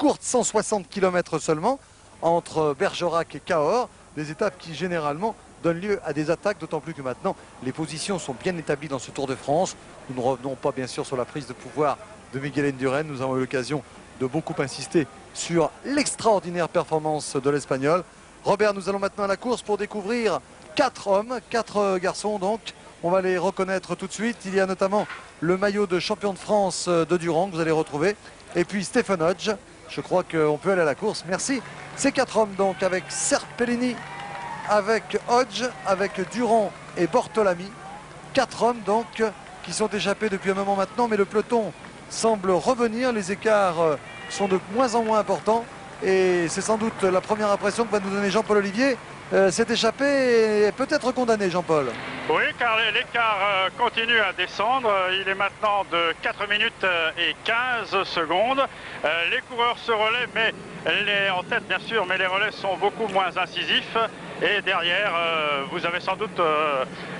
courte, 160 km seulement, entre Bergerac et Cahors. Des étapes qui généralement donnent lieu à des attaques, d'autant plus que maintenant les positions sont bien établies dans ce Tour de France. Nous ne revenons pas bien sûr sur la prise de pouvoir de Miguel Indurain. Nous avons eu l'occasion de beaucoup insister sur l'extraordinaire performance de l'Espagnol. Robert, nous allons maintenant à la course pour découvrir 4 hommes, 4 garçons donc. On va les reconnaître tout de suite. Il y a notamment le maillot de champion de France de Durand que vous allez retrouver. Et puis Stephen Hodge. Je crois qu'on peut aller à la course. Merci. Ces 4 hommes donc avec Serpellini, avec Hodge, avec Durand et Bortolami. 4 hommes donc qui sont échappés depuis un moment maintenant. Mais le peloton semble revenir. Les écarts sont de moins en moins importants. Et c'est sans doute la première impression que va nous donner Jean-Paul Olivier. S'est échappé et peut-être condamné, Jean-Paul. Oui, car l'écart continue à descendre. Il est maintenant de 4 minutes et 15 secondes. Les coureurs se relaient, mais en tête bien sûr, mais les relais sont beaucoup moins incisifs. Et derrière, vous avez sans doute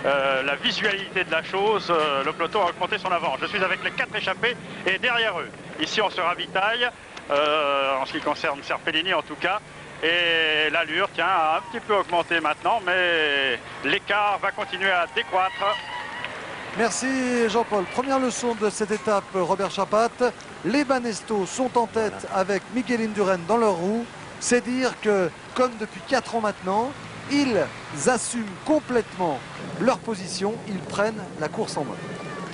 la visualité de la chose. Le peloton a augmenté son avance. Je suis avec les 4 échappés et derrière eux. Ici, on se ravitaille. En ce qui concerne Serpellini en tout cas, et l'allure a un petit peu augmenté maintenant, mais l'écart va continuer à décroître. Merci Jean-Paul. Première leçon de cette étape, Robert Chapat. Les Banesto sont en tête avec Miguel Indurain dans leur roue. C'est dire que, comme depuis 4 ans maintenant, ils assument complètement leur position, ils prennent la course en main.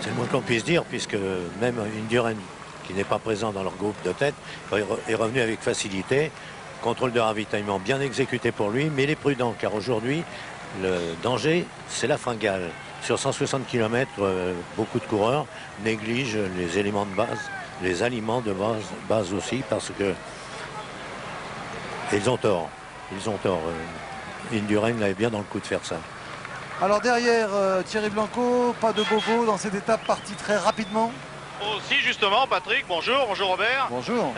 C'est le moins qu'on puisse dire, puisque même Indurain, qui n'est pas présent dans leur groupe de tête, est revenu avec facilité. Contrôle de ravitaillement bien exécuté pour lui, mais il est prudent, car aujourd'hui, le danger, c'est la fringale. Sur 160 km, beaucoup de coureurs négligent les éléments de base, les aliments de base aussi, parce que ils ont tort. Ils ont tort. Indurain avait bien dans le coup de faire ça. Alors derrière Thierry Blanco, pas de bobo dans cette étape partie très rapidement. Aussi justement, Patrick, bonjour Robert. Bonjour.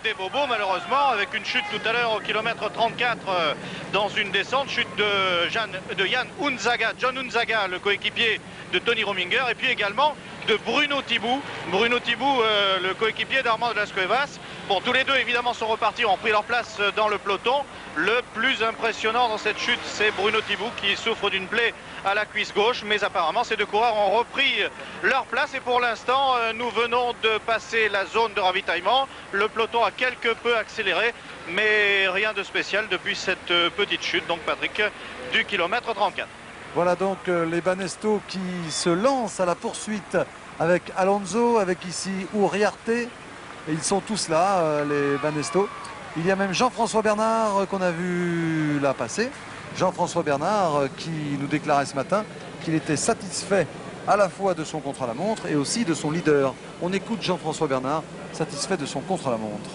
Des bobos malheureusement, avec une chute tout à l'heure au kilomètre 34 dans une descente, chute de Jan Unzaga, John Unzaga, le coéquipier de Tony Rominger, et puis également de Bruno Thibaut. Bruno Thibaut, le coéquipier d'Armand de Las Cuevas. Bon, tous les deux évidemment sont repartis, ont pris leur place dans le peloton. Le plus impressionnant dans cette chute, c'est Bruno Thibaut qui souffre d'une plaie à la cuisse gauche, mais apparemment ces deux coureurs ont repris leur place et pour l'instant nous venons de passer la zone de ravitaillement. Le peloton a quelque peu accéléré, mais rien de spécial depuis cette petite chute, donc Patrick, du kilomètre 34. Voilà donc les Banesto qui se lancent à la poursuite avec Alonso, avec ici Uriarte. Et ils sont tous là, les Banesto. Il y a même Jean-François Bernard qu'on a vu là passer. Jean-François Bernard qui nous déclarait ce matin qu'il était satisfait à la fois de son contre-la-montre et aussi de son leader. On écoute Jean-François Bernard, satisfait de son contre-la-montre.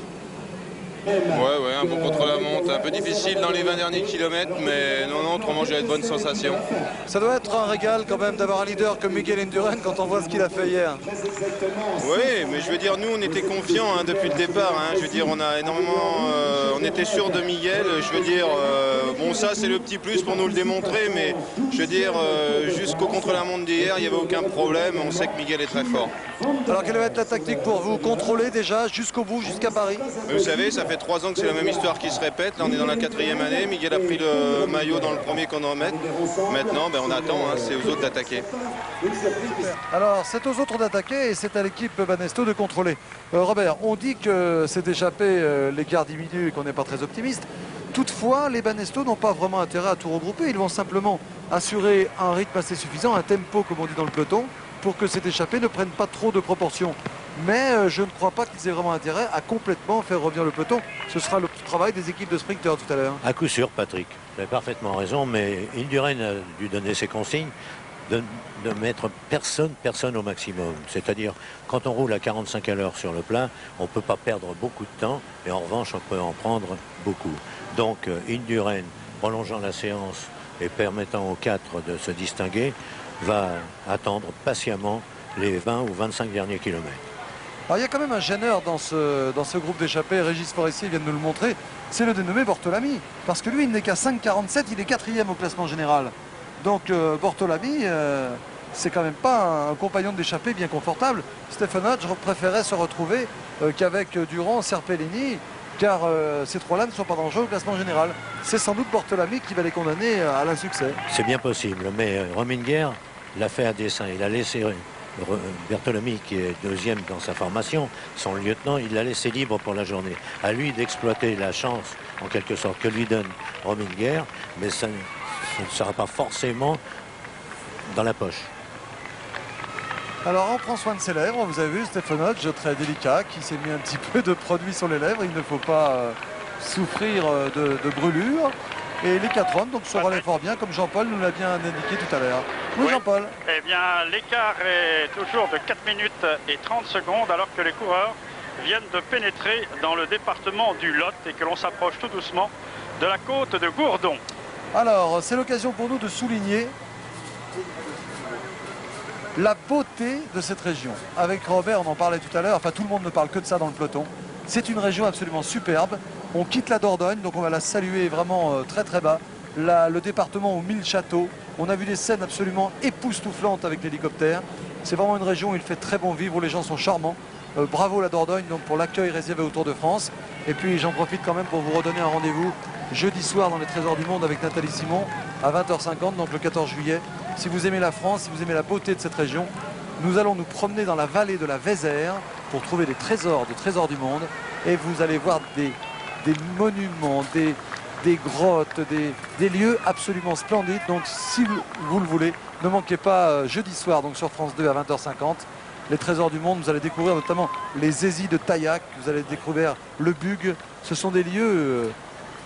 Ouais, un bon contre-la-montre, un peu difficile dans les 20 derniers kilomètres, mais non, autrement j'ai de bonnes sensations. Ça doit être un régal quand même d'avoir un leader comme Miguel Indurain quand on voit ce qu'il a fait hier. Oui, mais je veux dire, nous on était confiants depuis le départ. Je veux dire, on a énormément, on était sûr de Miguel. Je veux dire, bon ça c'est le petit plus pour nous le démontrer, mais je veux dire, jusqu'au contre-la-montre d'hier, il n'y avait aucun problème. On sait que Miguel est très fort. Alors quelle va être la tactique pour vous? Contrôler déjà jusqu'au bout, jusqu'à Paris? Mais vous savez, ça fait 3 ans que c'est la même histoire qui se répète. Là on est dans la 4e année. Miguel a pris le maillot dans le premier chronomètre. Maintenant on attend, c'est aux autres d'attaquer. Alors c'est aux autres d'attaquer et c'est à l'équipe Banesto de contrôler. Robert, on dit que c'est échappé l'écart diminue et qu'on n'est pas très optimiste. Toutefois, les Banesto n'ont pas vraiment intérêt à tout regrouper. Ils vont simplement assurer un rythme assez suffisant, un tempo comme on dit dans le peloton, pour que cet échappé ne prenne pas trop de proportions. Mais je ne crois pas qu'ils aient vraiment intérêt à complètement faire revenir le peloton. Ce sera le travail des équipes de sprinters tout à l'heure. À coup sûr, Patrick. Vous avez parfaitement raison, mais Indurain a dû donner ses consignes de mettre personne au maximum. C'est-à-dire, quand on roule à 45 à l'heure sur le plat, on ne peut pas perdre beaucoup de temps, et en revanche, on peut en prendre beaucoup. Donc, Indurain, prolongeant la séance et permettant aux 4 de se distinguer, va attendre patiemment les 20 ou 25 derniers kilomètres. Alors il y a quand même un gêneur dans ce groupe d'échappés. Régis Forestier vient de nous le montrer. C'est le dénommé Bortolami. Parce que lui, il n'est qu'à 5,47. Il est 4e au classement général. Donc Bortolami, c'est quand même pas un compagnon d'échappée bien confortable. Stephen Hodge préférait se retrouver qu'avec Durand, Serpellini, car ces trois-là ne sont pas dangereux au classement général. C'est sans doute Bortolami qui va les condamner à l'insuccès. C'est bien possible, mais Rominger l'a fait à dessein. Il a laissé Bertolami, qui est deuxième dans sa formation, son lieutenant, il l'a laissé libre pour la journée. À lui d'exploiter la chance, en quelque sorte, que lui donne Rominger, mais ça ne sera pas forcément dans la poche. Alors on prend soin de ses lèvres, vous avez vu Stephen Hodge, très délicat, qui s'est mis un petit peu de produit sur les lèvres. Il ne faut pas souffrir de brûlure. Et les 4 hommes donc se relaient fort bien, comme Jean-Paul nous l'a bien indiqué tout à l'heure. Oui, Jean-Paul. Eh bien, l'écart est toujours de 4 minutes et 30 secondes, alors que les coureurs viennent de pénétrer dans le département du Lot et que l'on s'approche tout doucement de la côte de Gourdon. Alors, c'est l'occasion pour nous de souligner la beauté de cette région. Avec Robert, on en parlait tout à l'heure, enfin tout le monde ne parle que de ça dans le peloton. C'est une région absolument superbe. On quitte la Dordogne, donc on va la saluer vraiment très très bas. Le département aux 1000 châteaux. On a vu des scènes absolument époustouflantes avec l'hélicoptère. C'est vraiment une région où il fait très bon vivre, où les gens sont charmants. Bravo la Dordogne donc pour l'accueil réservé au Tour de France. Et puis j'en profite quand même pour vous redonner un rendez-vous jeudi soir dans les Trésors du Monde avec Nathalie Simon à 20h50, donc le 14 juillet. Si vous aimez la France, si vous aimez la beauté de cette région, nous allons nous promener dans la vallée de la Vézère pour trouver des trésors du monde. Et vous allez voir des monuments, des grottes, des lieux absolument splendides. Donc si vous le voulez, ne manquez pas jeudi soir donc sur France 2 à 20h50. Les Trésors du Monde, vous allez découvrir notamment les Zézis de Taillac, vous allez découvrir le Bug. Ce sont des lieux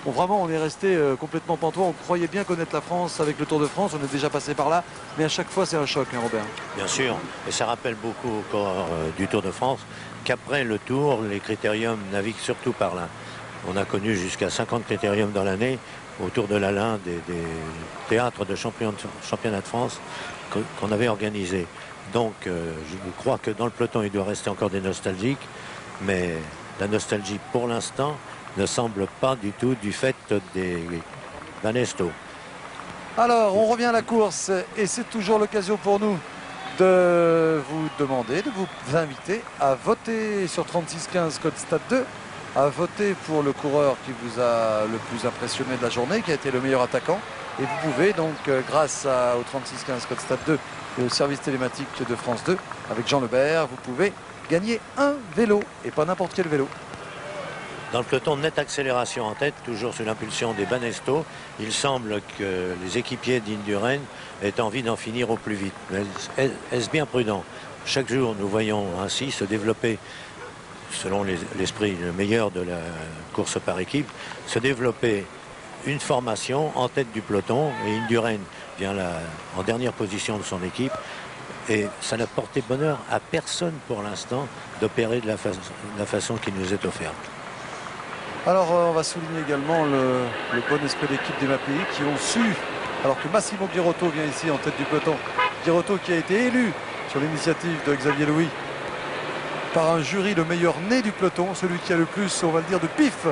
où vraiment on est resté complètement pantois. On croyait bien connaître la France avec le Tour de France, on est déjà passé par là, mais à chaque fois c'est un choc, hein, Robert. Bien sûr, et ça rappelle beaucoup au corps du Tour de France qu'après le Tour, les critériums naviguent surtout par là. On a connu jusqu'à 50 critériums dans l'année autour de l'Alain, des théâtres de championnat de France qu'on avait organisés. Donc je crois que dans le peloton il doit rester encore des nostalgiques, mais la nostalgie pour l'instant ne semble pas du tout du fait des Banesto. Alors on revient à la course et c'est toujours l'occasion pour nous de vous demander, de vous inviter à voter sur 3615 code Stade 2, à voter pour le coureur qui vous a le plus impressionné de la journée, qui a été le meilleur attaquant. Et vous pouvez donc, grâce au 3615 code Stade 2 et au service télématique de France 2, avec Jean Lebert, vous pouvez gagner un vélo, et pas n'importe quel vélo. Dans le peloton, nette accélération en tête, toujours sous l'impulsion des Banesto. Il semble que les équipiers d'Indurain aient envie d'en finir au plus vite. Mais est-ce bien prudent? Chaque jour, nous voyons ainsi se développer, selon l'esprit le meilleur de la course par équipe, se développer une formation en tête du peloton, et Indurain vient là en dernière position de son équipe. Et ça n'a porté bonheur à personne pour l'instant d'opérer de la façon qui nous est offerte. Alors on va souligner également le bon esprit d'équipe des MAPI qui ont su, alors que Massimo Girotto vient ici en tête du peloton, Girotto qui a été élu sur l'initiative de Xavier Louis par un jury le meilleur né du peloton, celui qui a le plus, on va le dire, de pif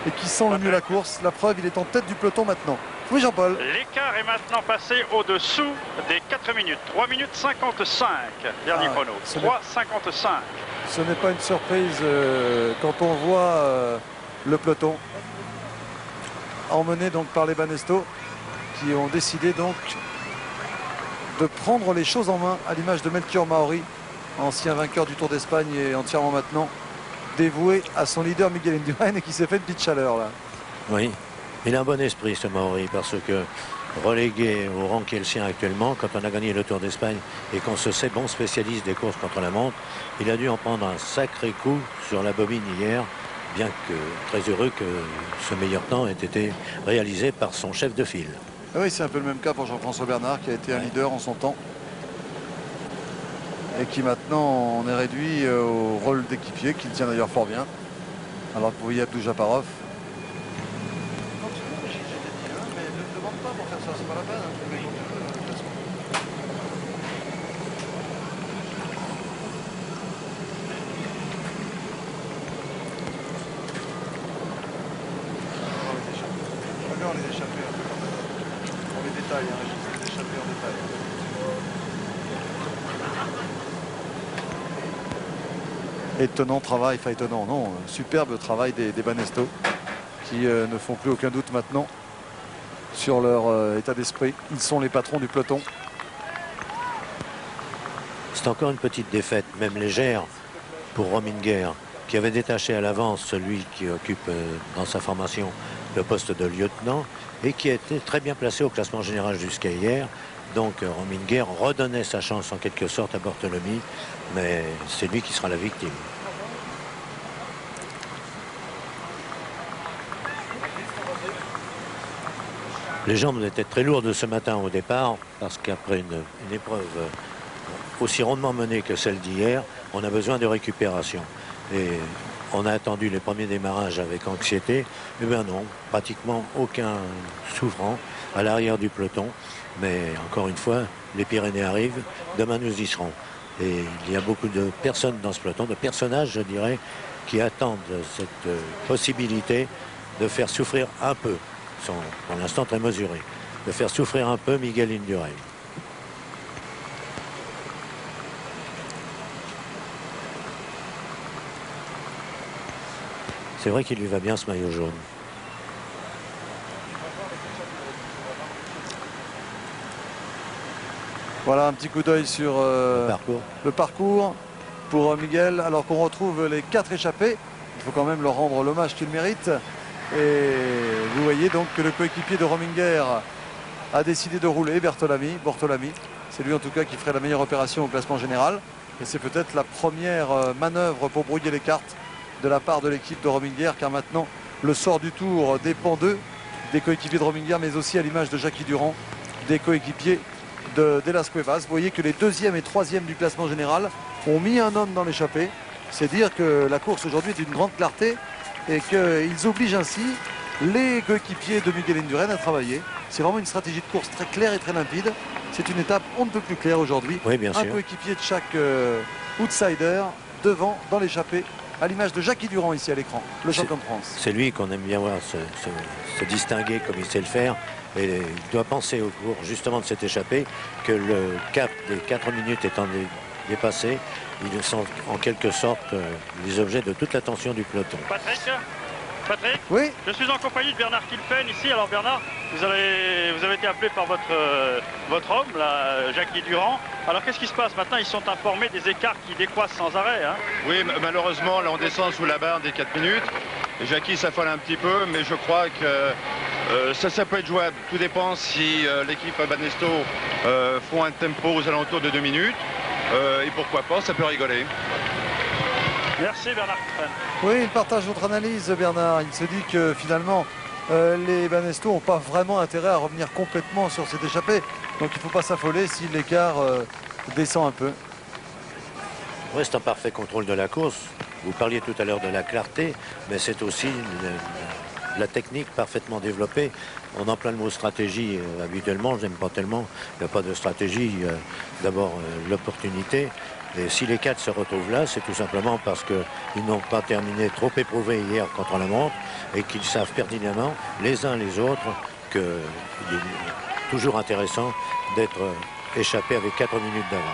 et qui sent le mieux la course. La preuve, il est en tête du peloton maintenant. Oui, Jean-Paul. L'écart est maintenant passé au-dessous des 4 minutes. 3 minutes 55, dernier chrono. 3,55. Ce n'est pas une surprise quand on voit le peloton emmené donc par les Banesto qui ont décidé donc de prendre les choses en main à l'image de Melchior Mauri, ancien vainqueur du Tour d'Espagne et entièrement maintenant dévoué à son leader Miguel Indurain et qui s'est fait une petite chaleur là. Oui, il a un bon esprit ce Mauri, parce que relégué au rang qui est le sien actuellement, quand on a gagné le Tour d'Espagne et qu'on se sait bon spécialiste des courses contre la montre, il a dû en prendre un sacré coup sur la bobine hier, bien que très heureux que ce meilleur temps ait été réalisé par son chef de file. Oui, c'est un peu le même cas pour Jean-François Bernard qui a été un leader en son temps et qui maintenant on est réduit au rôle d'équipier qui tient d'ailleurs fort bien, alors que vous voyez Abdou Japarov. Étonnant travail, enfin étonnant, non, superbe travail des Banesto qui ne font plus aucun doute maintenant sur leur état d'esprit. Ils sont les patrons du peloton. C'est encore une petite défaite, même légère, pour Rominger, qui avait détaché à l'avance celui qui occupe dans sa formation le poste de lieutenant et qui a été très bien placé au classement général jusqu'à hier. Donc Rominger redonnait sa chance en quelque sorte à Bortolami, mais c'est lui qui sera la victime. Les jambes étaient très lourdes ce matin au départ, parce qu'après une épreuve aussi rondement menée que celle d'hier, on a besoin de récupération. Et on a attendu les premiers démarrages avec anxiété. Eh bien non, pratiquement aucun souffrant à l'arrière du peloton. Mais encore une fois, les Pyrénées arrivent, demain nous y serons. Et il y a beaucoup de personnes dans ce peloton, de personnages, je dirais, qui attendent cette possibilité de faire souffrir un peu, sont pour l'instant très mesurés, de faire souffrir un peu Miguel Indurain. C'est vrai qu'il lui va bien ce maillot jaune. Voilà un petit coup d'œil sur le parcours pour Miguel, alors qu'on retrouve les 4 échappés. Il faut quand même leur rendre l'hommage qu'ils méritent. Et vous voyez donc que le coéquipier de Rominger a décidé de rouler, Bortolami. C'est lui en tout cas qui ferait la meilleure opération au classement général. Et c'est peut-être la première manœuvre pour brouiller les cartes de la part de l'équipe de Rominger, car maintenant le sort du tour dépend d'eux, des coéquipiers de Rominger, mais aussi à l'image de Jackie Durand, des coéquipiers de Las Cuevas. Vous voyez que les 2e et 3e du classement général ont mis un homme dans l'échappée. C'est dire que la course aujourd'hui est d'une grande clarté et qu'ils obligent ainsi les coéquipiers de Miguel Indurain à travailler. C'est vraiment une stratégie de course très claire et très limpide. C'est une étape on ne peut plus claire aujourd'hui. Oui, bien sûr. Un coéquipier de chaque outsider devant dans l'échappée, à l'image de Jackie Durand ici à l'écran, le champion de France. C'est lui qu'on aime bien voir se distinguer comme il sait le faire. Et il doit penser au cours justement de cette échappée que le cap des 4 minutes étant dépassé, ils sont en quelque sorte les objets de toute l'attention du peloton. Patrick, oui. Je suis en compagnie de Bernard Kilpen ici. Alors Bernard, vous avez été appelé par votre homme, là, Jackie Durand. Alors qu'est-ce qui se passe maintenant? Ils sont informés des écarts qui décroissent sans arrêt. Hein. Oui, malheureusement, là on descend sous la barre des 4 minutes. Et Jackie s'affole un petit peu, mais je crois que ça peut être jouable. Tout dépend si l'équipe Banesto font un tempo aux alentours de 2 minutes. Et pourquoi pas, ça peut rigoler. Merci Bernard. Oui, il partage votre analyse, Bernard. Il se dit que finalement, les Banesto n'ont pas vraiment intérêt à revenir complètement sur cette échappée. Donc il ne faut pas s'affoler si l'écart descend un peu. On reste en parfait contrôle de la course. Vous parliez tout à l'heure de la clarté, mais c'est aussi la technique parfaitement développée. On emploie le mot stratégie habituellement, je n'aime pas tellement. Il n'y a pas de stratégie. D'abord, l'opportunité. Et si les 4 se retrouvent là, c'est tout simplement parce qu'ils n'ont pas terminé trop éprouvés hier contre la montre et qu'ils savent pertinemment, les uns les autres, qu'il est toujours intéressant d'être échappé avec 4 minutes d'avance.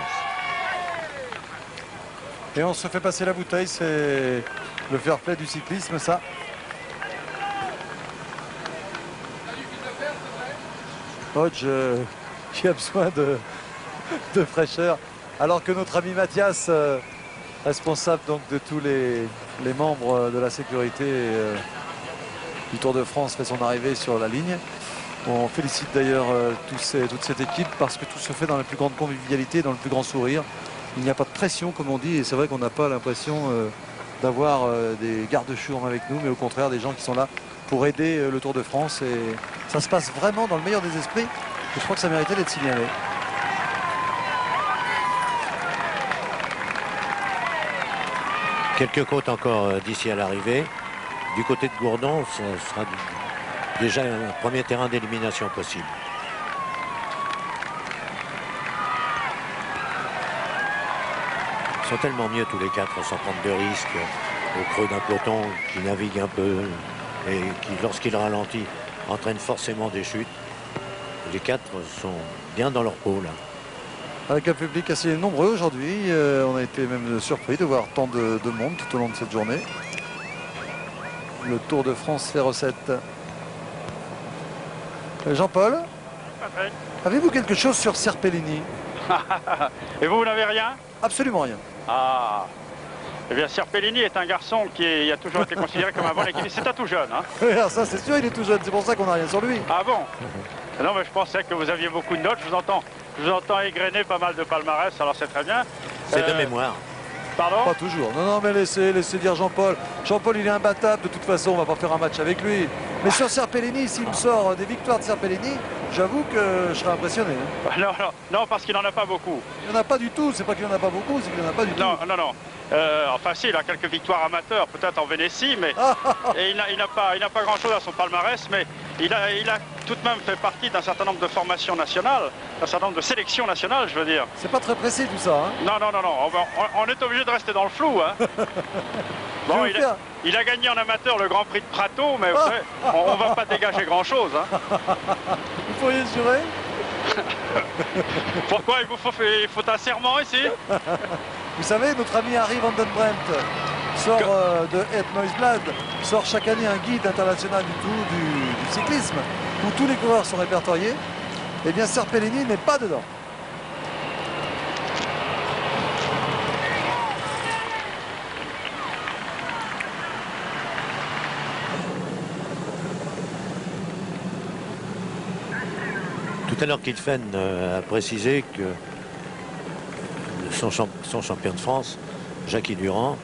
Et on se fait passer la bouteille, c'est le fair play du cyclisme, ça. Hodge qui a besoin de fraîcheur. Alors que notre ami Mathias, responsable donc de tous les membres de la sécurité du Tour de France, fait son arrivée sur la ligne. On félicite d'ailleurs toute cette équipe parce que tout se fait dans la plus grande convivialité, dans le plus grand sourire. Il n'y a pas de pression comme on dit, et c'est vrai qu'on n'a pas l'impression d'avoir des gardes-choux avec nous, mais au contraire des gens qui sont là pour aider le Tour de France. Et ça se passe vraiment dans le meilleur des esprits. Et je crois que ça méritait d'être signalé. Quelques côtes encore d'ici à l'arrivée. Du côté de Gourdon, ce sera déjà un premier terrain d'élimination possible. Ils sont tellement mieux tous les 4 sans prendre de risques au creux d'un peloton qui navigue un peu et qui, lorsqu'il ralentit, entraîne forcément des chutes. Les 4 sont bien dans leur peau là. Avec un public assez nombreux aujourd'hui. On a été même surpris de voir tant de monde tout au long de cette journée. Le Tour de France fait recette. Jean-Paul, avez-vous quelque chose sur Serpellini? Et vous n'avez rien? Absolument rien. Ah. Eh bien, Serpellini est un garçon qui a toujours été considéré comme un bon équilibre. C'est un tout jeune. Hein. Alors ça, c'est sûr, il est tout jeune. C'est pour ça qu'on n'a rien sur lui. Ah bon? Non, mais je pensais que vous aviez beaucoup de notes. Je vous entends égrener pas mal de palmarès, alors c'est très bien. C'est de mémoire. Pardon? Pas toujours. Non, non, mais laissez dire Jean-Paul. Jean-Paul, il est imbattable. De toute façon, on va pas faire un match avec lui. Mais sur Serpellini, s'il me sort des victoires de Serpellini, j'avoue que je serais impressionné. Hein. Non, parce qu'il n'en a pas beaucoup. Il n'y en a pas du tout. C'est pas qu'il n'y en a pas beaucoup, c'est qu'il n'y en a pas du tout. Non. Enfin, si, il a quelques victoires amateurs, peut-être en Vénétie, mais et il n'a pas grand-chose à son palmarès, mais il a tout de même fait partie d'un certain nombre de formations nationales, d'un certain nombre de sélections nationales, je veux dire. C'est pas très précis tout ça. Hein. Non. On est obligé de rester dans le flou. Hein. Bon, il a gagné en amateur le Grand Prix de Prato, mais vous savez, on va pas dégager grand-chose. Hein. Vous pourriez jurer? Pourquoi il faut un serment ici? Vous savez, notre ami Harry Van Den Bremt sort de Het Nieuwsblad, sort chaque année un guide international du cyclisme, où tous les coureurs sont répertoriés. Eh bien, Serpellini n'est pas dedans. Tout à l'heure, Kilfen a précisé que son champion de France, Jackie Durand,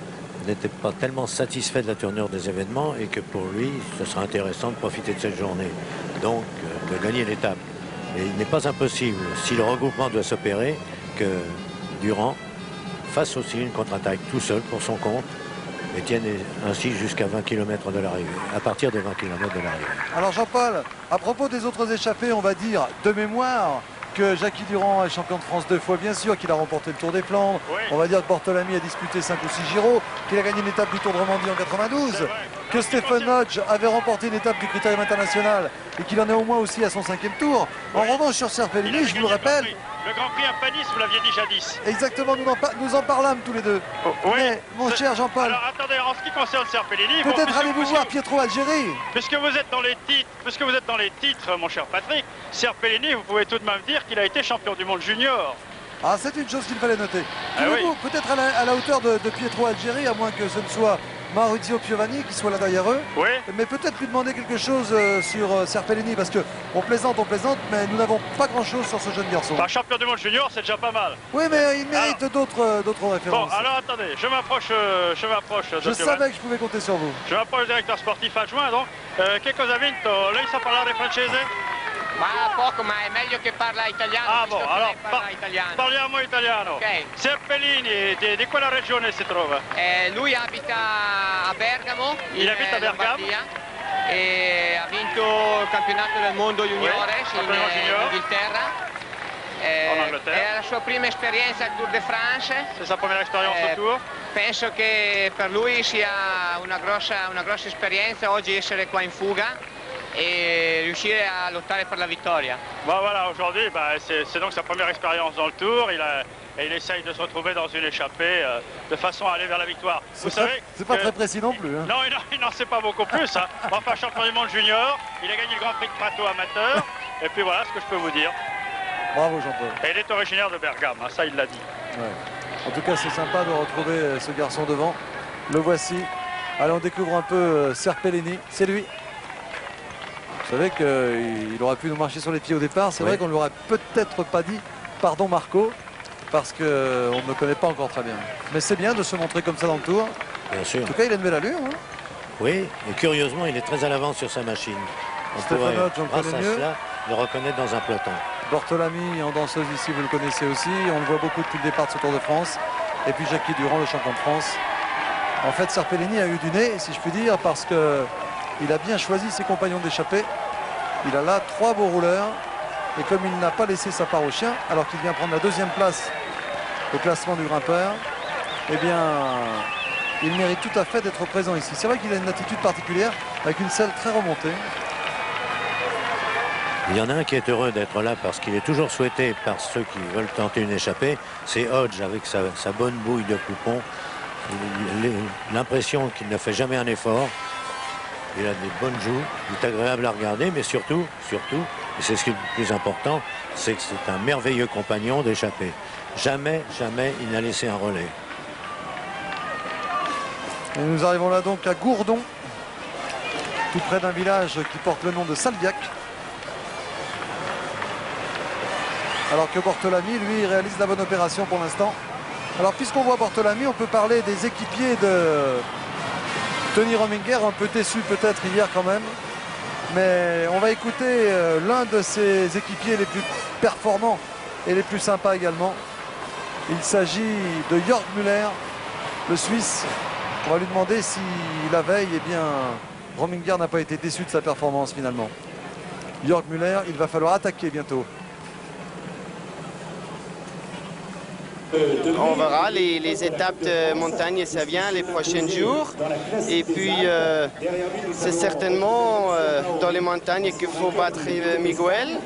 n'était pas tellement satisfait de la tournure des événements et que pour lui, ce serait intéressant de profiter de cette journée, donc de gagner l'étape. Et il n'est pas impossible, si le regroupement doit s'opérer, que Durand fasse aussi une contre-attaque tout seul pour son compte et tienne ainsi jusqu'à 20 km de l'arrivée, à partir des 20 km de l'arrivée. Alors Jean-Paul, à propos des autres échappés, on va dire de mémoire que Jackie Durand est champion de France 2 fois, bien sûr, qu'il a remporté le Tour des Flandres. Oui. On va dire que Bortolami a disputé 5 ou 6 Giro, qu'il a gagné une étape du Tour de Romandie en 92, que Stephen Hodge avait remporté une étape du Critérium international et qu'il en est au moins aussi à son 5e tour. En revanche, sur Serpellini, je vous le rappelle... Le Grand Prix à Panis, vous l'aviez dit jadis. Exactement, nous en parlâmes tous les deux. Oui. Mais, mon cher Jean-Paul... Alors, attendez, en ce qui concerne Serpellini... Peut-être allez-vous voir Pietro Algeri. Puisque vous êtes dans les titres, mon cher Patrick, Serpellini, vous pouvez tout de même dire qu'il a été champion du monde junior. Ah, c'est une chose qu'il fallait noter. Peut-être à la hauteur de Pietro Algeri, à moins que ce ne soit Maurizio Piovani qui soit là derrière eux. Oui. Mais peut-être lui demander quelque chose sur Serpellini, parce qu'on plaisante, mais nous n'avons pas grand-chose sur ce jeune garçon. Champion du monde junior, c'est déjà pas mal. Oui, mais il mérite d'autres références. Bon, alors attendez, je m'approche de Je savais que je pouvais compter sur vous. Je m'approche du directeur sportif adjoint, donc. Che cosa ha vinto? Lei sa parlare francese? Ma poco, ma è meglio che parla italiano. Ah bon, allora parla italiano. Parliamo italiano. Okay. Serpellini, di quella regione si trova? Lui abita a Bergamo, in Bergamo e ha vinto il campionato del mondo juniores in Inghilterra. È la sua prima esperienza al Tour de France. C'est sa première expérience au Tour. Penso che per lui sia una grossa esperienza oggi essere qua in fuga et réussir à lotter pour la victoire. Bon voilà, aujourd'hui c'est donc sa première expérience dans le Tour. Il essaye de se retrouver dans une échappée de façon à aller vers la victoire. Vous savez, c'est pas très précis non plus. Hein. Non, il n'en sait pas beaucoup plus. Hein. Enfin, champion du monde junior, il a gagné le Grand Prix de Prato amateur. Et puis voilà ce que je peux vous dire. Bravo Jean-Paul. Et il est originaire de Bergame, hein, ça il l'a dit. Ouais. En tout cas, c'est sympa de retrouver ce garçon devant. Le voici. Allez, on découvre un peu Serpellini. C'est lui. Vous savez qu'il aurait pu nous marcher sur les pieds au départ. C'est vrai qu'on ne lui aurait peut-être pas dit pardon Marco, parce qu'on ne le connaît pas encore très bien. Mais c'est bien de se montrer comme ça dans le Tour. Bien sûr. En tout cas, il a une belle allure. Hein. Oui, et curieusement, il est très à l'avance sur sa machine. On pourrait, grâce à cela, le reconnaître dans un peloton. Bortolami, en danseuse ici, vous le connaissez aussi. On le voit beaucoup depuis le départ de ce Tour de France. Et puis Jackie Durand, le champion de France. En fait, Serpellini a eu du nez, si je puis dire, parce qu'il a bien choisi ses compagnons d'échappée. Il a là 3 beaux rouleurs. Et comme il n'a pas laissé sa part au chien, alors qu'il vient prendre la 2e place au classement du grimpeur, eh bien, il mérite tout à fait d'être présent ici. C'est vrai qu'il a une attitude particulière, avec une selle très remontée. Il y en a un qui est heureux d'être là parce qu'il est toujours souhaité par ceux qui veulent tenter une échappée. C'est Hodge avec sa bonne bouille de poupon. L'impression qu'il ne fait jamais un effort. Il a des bonnes joues. Il est agréable à regarder, mais surtout, et c'est ce qui est le plus important, c'est que c'est un merveilleux compagnon d'échappée. Jamais il n'a laissé un relais. Et nous arrivons là donc à Gourdon, tout près d'un village qui porte le nom de Salviac. Alors que Bortolami, lui, réalise la bonne opération pour l'instant. Alors puisqu'on voit Bortolami, on peut parler des équipiers de Tony Rominger, un peu déçu peut-être hier quand même. Mais on va écouter l'un de ses équipiers les plus performants et les plus sympas également. Il s'agit de Jörg Müller, le Suisse. On va lui demander si la veille, eh bien, Rominger n'a pas été déçu de sa performance finalement. Jörg Müller, il va falloir attaquer bientôt. On verra les étapes de montagne, ça vient les prochains jours. Et puis, c'est certainement dans les montagnes qu'il faut battre Miguel.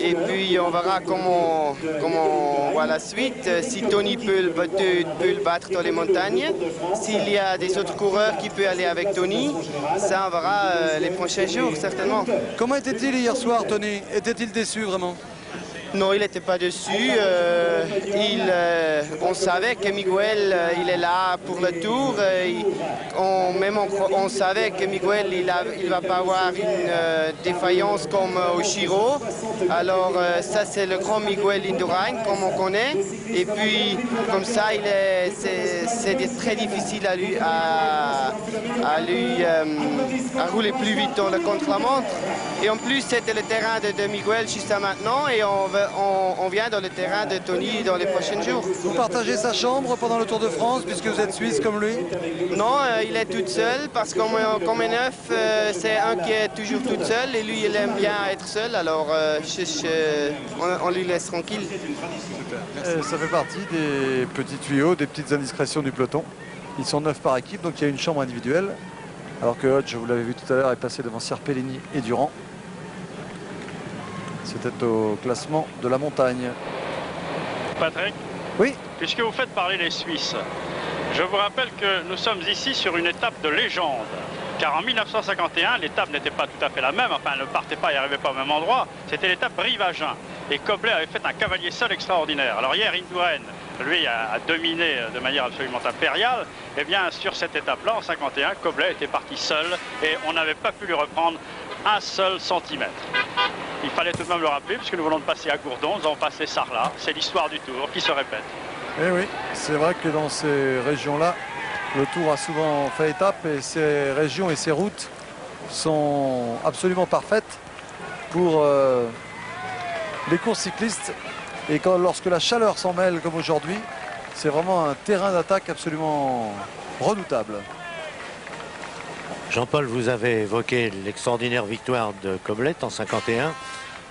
Et puis, on verra comment on voit la suite. Si Tony peut le battre dans les montagnes, s'il y a des autres coureurs qui peuvent aller avec Tony, ça, on verra les prochains jours, certainement. Comment était-il hier soir, Tony? Était-il déçu vraiment? Non, il n'était pas dessus. On savait que Miguel, il est là pour le tour. On savait que Miguel, il ne va pas avoir une défaillance comme au Giro. Alors, ça, c'est le grand Miguel Indurain, comme on connaît. Et puis, comme ça, c'est très difficile à rouler plus vite dans le contre-la-montre. Et en plus, c'était le terrain de Miguel jusqu'à maintenant. Et on vient dans le terrain de Tony dans les prochains jours. Vous partagez sa chambre pendant le Tour de France puisque vous êtes suisse comme lui? Non, il est tout seul parce qu'on est neuf, c'est un qui est toujours tout seul et lui il aime bien être seul, alors on lui laisse tranquille. Ça fait partie des petits tuyaux, des petites indiscrétions du peloton. Ils sont 9 par équipe, donc il y a une chambre individuelle. Alors que Hodge, vous l'avez vu tout à l'heure, est passé devant Serpellini et Durand. C'était au classement de la montagne. Patrick? Oui. Puisque vous faites parler les Suisses, je vous rappelle que nous sommes ici sur une étape de légende. Car en 1951, l'étape n'était pas tout à fait la même, enfin elle ne partait pas et n'arrivait pas au même endroit. C'était l'étape Brive-Agen. Et Koblet avait fait un cavalier seul extraordinaire. Alors hier, Indurain, lui, a dominé de manière absolument impériale. Et bien sur cette étape-là, en 51, Koblet était parti seul et on n'avait pas pu lui reprendre un seul centimètre. Il fallait tout de même le rappeler, puisque nous venons de passer à Gourdon, nous avons passé Sarlat. C'est l'histoire du Tour qui se répète. Eh oui, c'est vrai que dans ces régions-là, le Tour a souvent fait étape et ces régions et ces routes sont absolument parfaites pour les courses cyclistes. Et lorsque la chaleur s'en mêle comme aujourd'hui, c'est vraiment un terrain d'attaque absolument redoutable. Jean-Paul, vous avez évoqué l'extraordinaire victoire de Koblet en 51.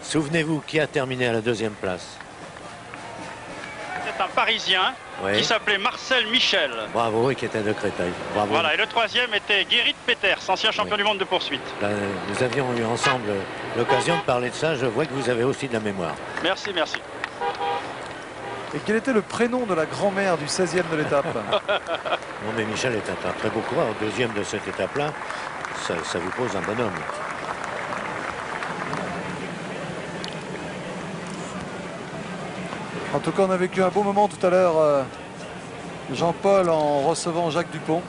Souvenez-vous qui a terminé à la deuxième place? C'est un Parisien qui s'appelait Marcel Michel. Bravo, oui, qui était de Créteil. Bravo. Voilà, et le troisième était Gerrit Peters, ancien champion du monde de poursuite. Là, nous avions eu ensemble l'occasion de parler de ça. Je vois que vous avez aussi de la mémoire. Merci, merci. Et quel était le prénom de la grand-mère du 16e de l'étape? Non, mais Michel est un très beau coureur. Au deuxième de cette étape-là, ça vous pose un bonhomme. En tout cas, on a vécu un beau moment tout à l'heure, Jean-Paul, en recevant Jacques Dupont,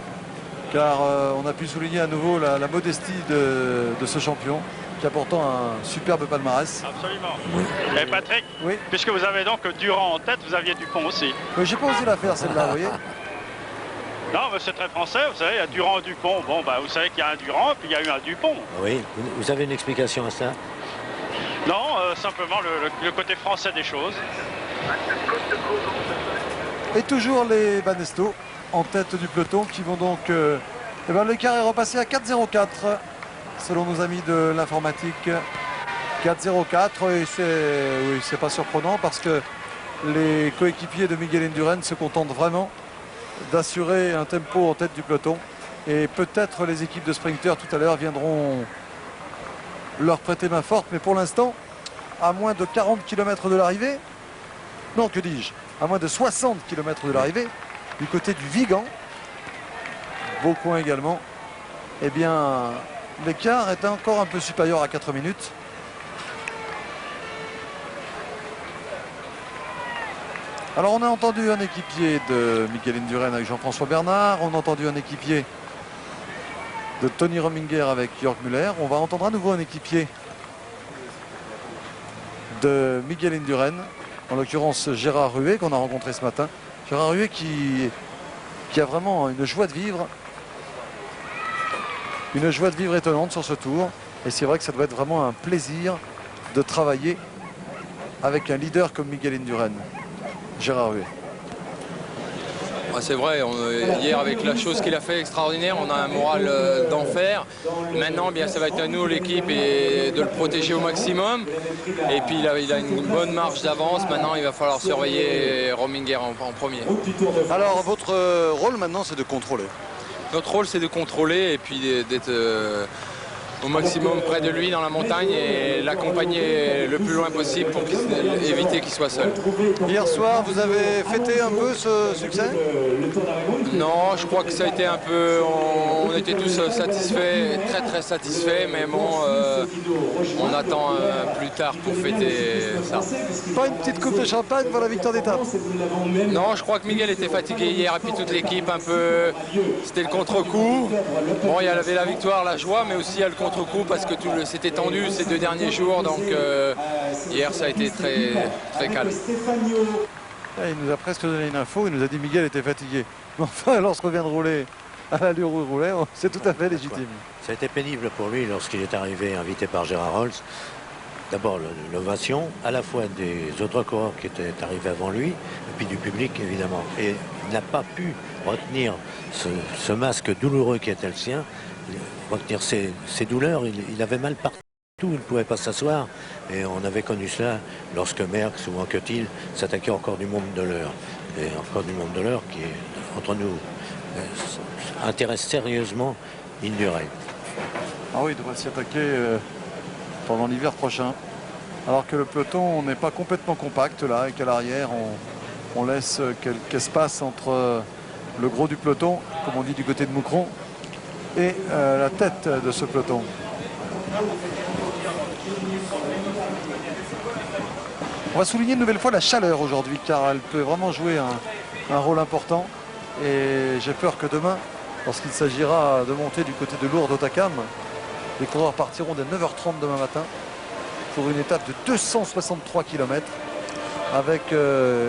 car on a pu souligner à nouveau la modestie de ce champion, qui a pourtant un superbe palmarès. Absolument. Oui. Et Patrick, oui, puisque vous avez donc Durand en tête, vous aviez Dupont aussi. Oui, j'ai pas osé la faire celle-là, vous voyez. Non, mais c'est très français, vous savez, il y a Durand, Dupont. Bon, bah, vous savez qu'il y a un Durand, puis il y a eu un Dupont. Oui, vous avez une explication à ça? Non, simplement le côté français des choses. Et toujours les Banesto en tête du peloton qui vont donc... eh ben, l'écart est repassé à 4,04 selon nos amis de l'informatique. 4,04 et c'est pas surprenant parce que les coéquipiers de Miguel Indurain se contentent vraiment d'assurer un tempo en tête du peloton. Et peut-être les équipes de sprinters tout à l'heure viendront leur prêter main forte. Mais pour l'instant, à moins de 40 km de l'arrivée. Non, que dis-je, à moins de 60 km de l'arrivée, du côté du Vigan. Beau coin également. Eh bien, l'écart est encore un peu supérieur à 4 minutes. Alors on a entendu un équipier de Miguel Indurain avec Jean-François Bernard, on a entendu un équipier de Tony Rominger avec Jörg Müller. On va entendre à nouveau un équipier de Miguel Indurain, en l'occurrence Gérard Ruet qu'on a rencontré ce matin. Gérard Ruet qui a vraiment une joie de vivre. Une joie de vivre étonnante sur ce tour. Et c'est vrai que ça doit être vraiment un plaisir de travailler avec un leader comme Miguel Indurain. Gérard Ruet. C'est vrai, hier avec la chose qu'il a fait extraordinaire, on a un moral d'enfer. Maintenant, bien, ça va être à nous, l'équipe, et de le protéger au maximum. Et puis il a une bonne marge d'avance. Maintenant, il va falloir surveiller Rominger en premier. Alors, votre rôle maintenant, c'est de contrôler. Notre rôle, c'est de contrôler et puis d'être au maximum près de lui dans la montagne et l'accompagner le plus loin possible pour éviter qu'il soit seul. Hier soir, vous avez fêté un peu ce succès? Non, je crois que ça a été un peu... On était tous satisfaits, très très satisfaits, mais bon, on attend plus tard pour fêter ça. Pas une petite coupe de champagne pour la victoire d'étape? Non, je crois que Miguel était fatigué hier et puis toute l'équipe un peu... C'était le contre-coup. Bon, il y avait la victoire, la joie, mais aussi il y a le contre-coup parce que c'était tendu ces 2 derniers jours, donc hier ça a été très, très calme. Il nous a presque donné une info, il nous a dit Miguel était fatigué. Mais enfin, lorsqu'on vient de rouler à l'allure où il roulait, c'est tout à fait légitime. Ça a été pénible pour lui lorsqu'il est arrivé, invité par Gérard Holz. D'abord l'ovation, à la fois des autres coureurs qui étaient arrivés avant lui, et puis du public évidemment. Et il n'a pas pu retenir ce masque douloureux qui était le sien, retenir ses douleurs. Il avait mal partout, il ne pouvait pas s'asseoir. Et on avait connu cela lorsque Merckx ou Anquetil s'attaquaient encore du monde de l'heure. Et encore du monde de l'heure qui, entre nous, intéresse sérieusement Indurain. Ah oui, il devrait s'y attaquer pendant l'hiver prochain. Alors que le peloton n'est pas complètement compact là et qu'à l'arrière on laisse quelques espaces entre le gros du peloton, comme on dit du côté de Moucron, et la tête de ce peloton. On va souligner une nouvelle fois la chaleur aujourd'hui, car elle peut vraiment jouer un rôle important. Et j'ai peur que demain, lorsqu'il s'agira de monter du côté de Lourdes-Hautacam, les coureurs partiront dès 9h30 demain matin pour une étape de 263 km avec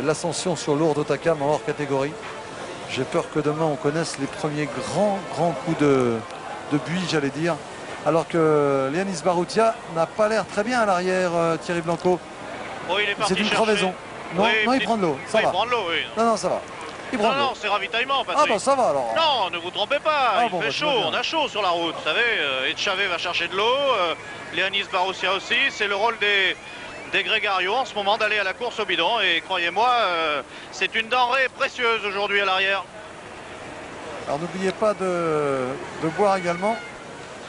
l'ascension sur Lourdes-Hautacam en hors catégorie. J'ai peur que demain on connaisse les premiers grands coups de buis, j'allais dire. Alors que Lianis Baroutia n'a pas l'air très bien à l'arrière, Thierry Blanco. Oh, c'est une crevaison. Non, oui, non, il prend de l'eau. Ça va. Il prend de l'eau, oui. Non, ça va. Non, c'est ravitaillement, Patrick. Ah bah ça va alors. Non, ne vous trompez pas, il fait chaud, bah, on a chaud sur la route, vous savez. Etchavé va chercher de l'eau, Lianis Baroutia aussi. C'est le rôle des Grégario en ce moment d'aller à la course au bidon. Et croyez-moi, c'est une denrée précieuse aujourd'hui à l'arrière. Alors n'oubliez pas de boire également,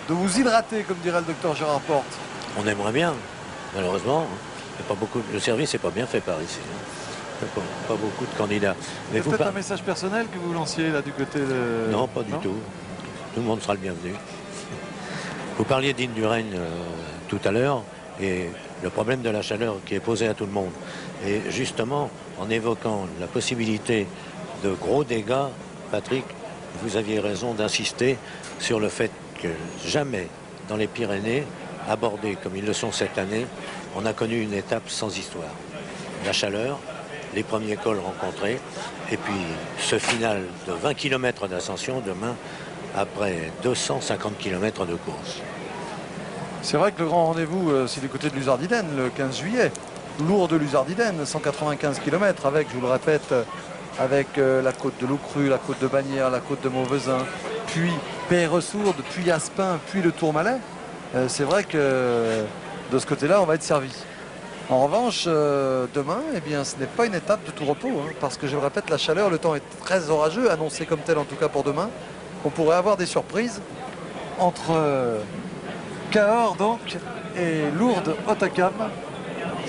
de vous hydrater, comme dirait le docteur Gérard Porte. On aimerait bien, malheureusement. Pas beaucoup, le service n'est pas bien fait par ici. Pas beaucoup de candidats. C'est peut-être un message personnel que vous lanciez là du côté de... Non, pas du tout. Tout le monde sera le bienvenu. Vous parliez d'Indurain tout à l'heure et le problème de la chaleur qui est posé à tout le monde. Et justement, en évoquant la possibilité de gros dégâts, Patrick, vous aviez raison d'insister sur le fait que jamais dans les Pyrénées, abordées comme ils le sont cette année, on a connu une étape sans histoire. La chaleur, les premiers cols rencontrés, et puis ce final de 20 km d'ascension demain, après 250 km de course. C'est vrai que le grand rendez-vous, c'est du côté de Luzardiden, le 15 juillet. Lourdes Luzardiden, 195 km, avec, je vous le répète, avec la côte de Loucru, la côte de Bagnères, la côte de Mauvezin, puis Peyre-Sourde, puis Aspin, puis le Tourmalet. C'est vrai que de ce côté-là, on va être servi. En revanche, demain, eh bien, ce n'est pas une étape de tout repos, hein, parce que je le répète, la chaleur, le temps est très orageux, annoncé comme tel en tout cas pour demain. On pourrait avoir des surprises entre Cahors donc et Lourdes-Hautacam.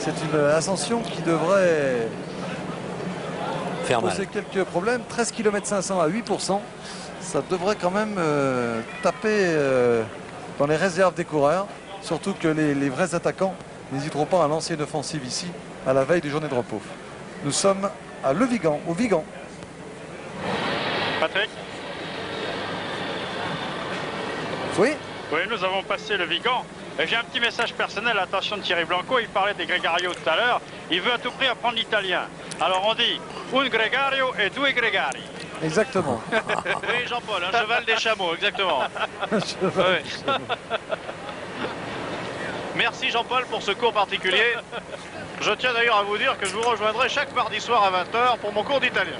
C'est une ascension qui devrait faire mal. poser quelques problèmes. 13 km 500 à 8%. Ça devrait quand même taper dans les réserves des coureurs. Surtout que les vrais attaquants n'hésiteront pas à lancer une offensive ici à la veille des journées de repos. Nous sommes à Le Vigan, au Vigan. Patrick? Oui. Oui, nous avons passé le Vigan. J'ai un petit message personnel, attention de Thierry Blanco, il parlait des Gregario tout à l'heure. Il veut à tout prix apprendre l'italien. Alors on dit un Gregario et due Gregari. Exactement. Oui, Jean-Paul, un cheval des chameaux, exactement. Oui. Merci Jean-Paul pour ce cours particulier. Je tiens d'ailleurs à vous dire que je vous rejoindrai chaque mardi soir à 20h pour mon cours d'italien.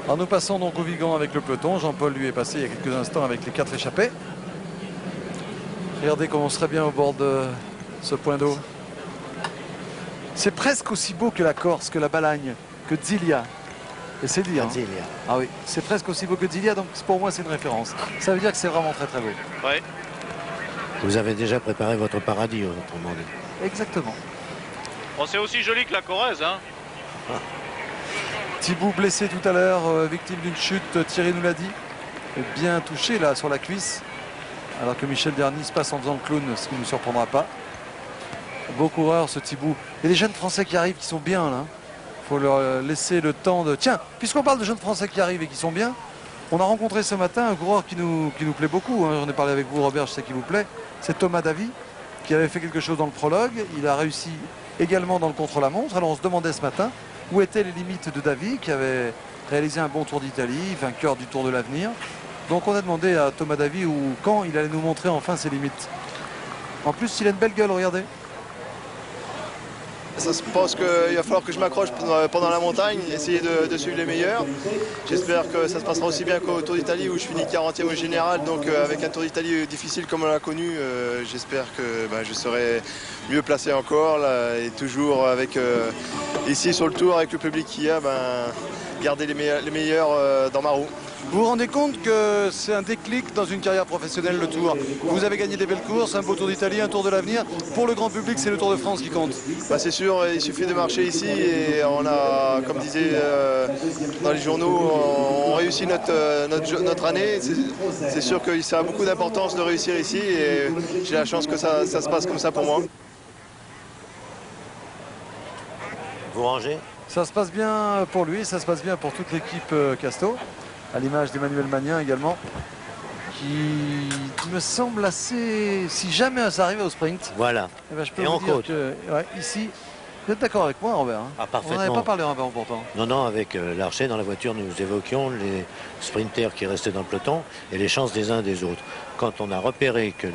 Alors nous passons donc au Vigan avec le peloton. Jean-Paul lui est passé il y a quelques instants avec les 4 échappés. Regardez comme on serait bien au bord de ce point d'eau. C'est presque aussi beau que la Corse, que la Balagne, que Zilia. Et c'est dire. Hein. Ah oui, c'est presque aussi beau que Zilia, donc pour moi c'est une référence. Ça veut dire que c'est vraiment très très beau. Ouais. Vous avez déjà préparé votre paradis, autrement dit. Exactement. Bon, c'est aussi joli que la Corrèze, hein. Thibaut blessé tout à l'heure, victime d'une chute, Thierry nous l'a dit. Bien touché là sur la cuisse. Alors que Michel Dernier se passe en faisant le clown, ce qui ne nous surprendra pas. Beau coureur ce Thibaut. Et les jeunes Français qui arrivent, qui sont bien là. Il faut leur laisser le temps de... Tiens, puisqu'on parle de jeunes Français qui arrivent et qui sont bien, on a rencontré ce matin un coureur qui nous plaît beaucoup. Hein. J'en ai parlé avec vous, Robert, je sais qu'il vous plaît. C'est Thomas Davy, qui avait fait quelque chose dans le prologue. Il a réussi également dans le contre-la-montre. Alors on se demandait ce matin où étaient les limites de Davy, qui avait réalisé un bon Tour d'Italie, vainqueur du Tour de l'Avenir. Donc on a demandé à Thomas Davy quand il allait nous montrer enfin ses limites. En plus, il a une belle gueule, regardez. Je pense qu'il va falloir que je m'accroche pendant la montagne, essayer de suivre les meilleurs. J'espère que ça se passera aussi bien qu'au Tour d'Italie où je finis 40e au général. Donc avec un Tour d'Italie difficile comme on l'a connu, j'espère que je serai mieux placé encore là, et toujours avec ici sur le Tour avec le public qu'il y a, garder les meilleurs dans ma roue. Vous vous rendez compte que c'est un déclic dans une carrière professionnelle, le Tour. Vous avez gagné des belles courses, un beau Tour d'Italie, un Tour de l'Avenir. Pour le grand public, c'est le Tour de France qui compte. C'est sûr, il suffit de marcher ici et on a, comme disait dans les journaux, on réussit notre année. C'est sûr que ça a beaucoup d'importance de réussir ici et j'ai la chance que ça se passe comme ça pour moi. Vous rangez? Ça se passe bien pour lui, ça se passe bien pour toute l'équipe Casto. À l'image d'Emmanuel Magnin également, qui me semble assez... Si jamais ça arrivait au sprint, voilà. Je peux vous dire que ici, vous êtes d'accord avec moi, Robert, hein? Ah, parfaitement. On n'avait pas parlé avant pourtant. Non, avec Larcher dans la voiture, nous évoquions les sprinters qui restaient dans le peloton et les chances des uns des autres. Quand on a repéré que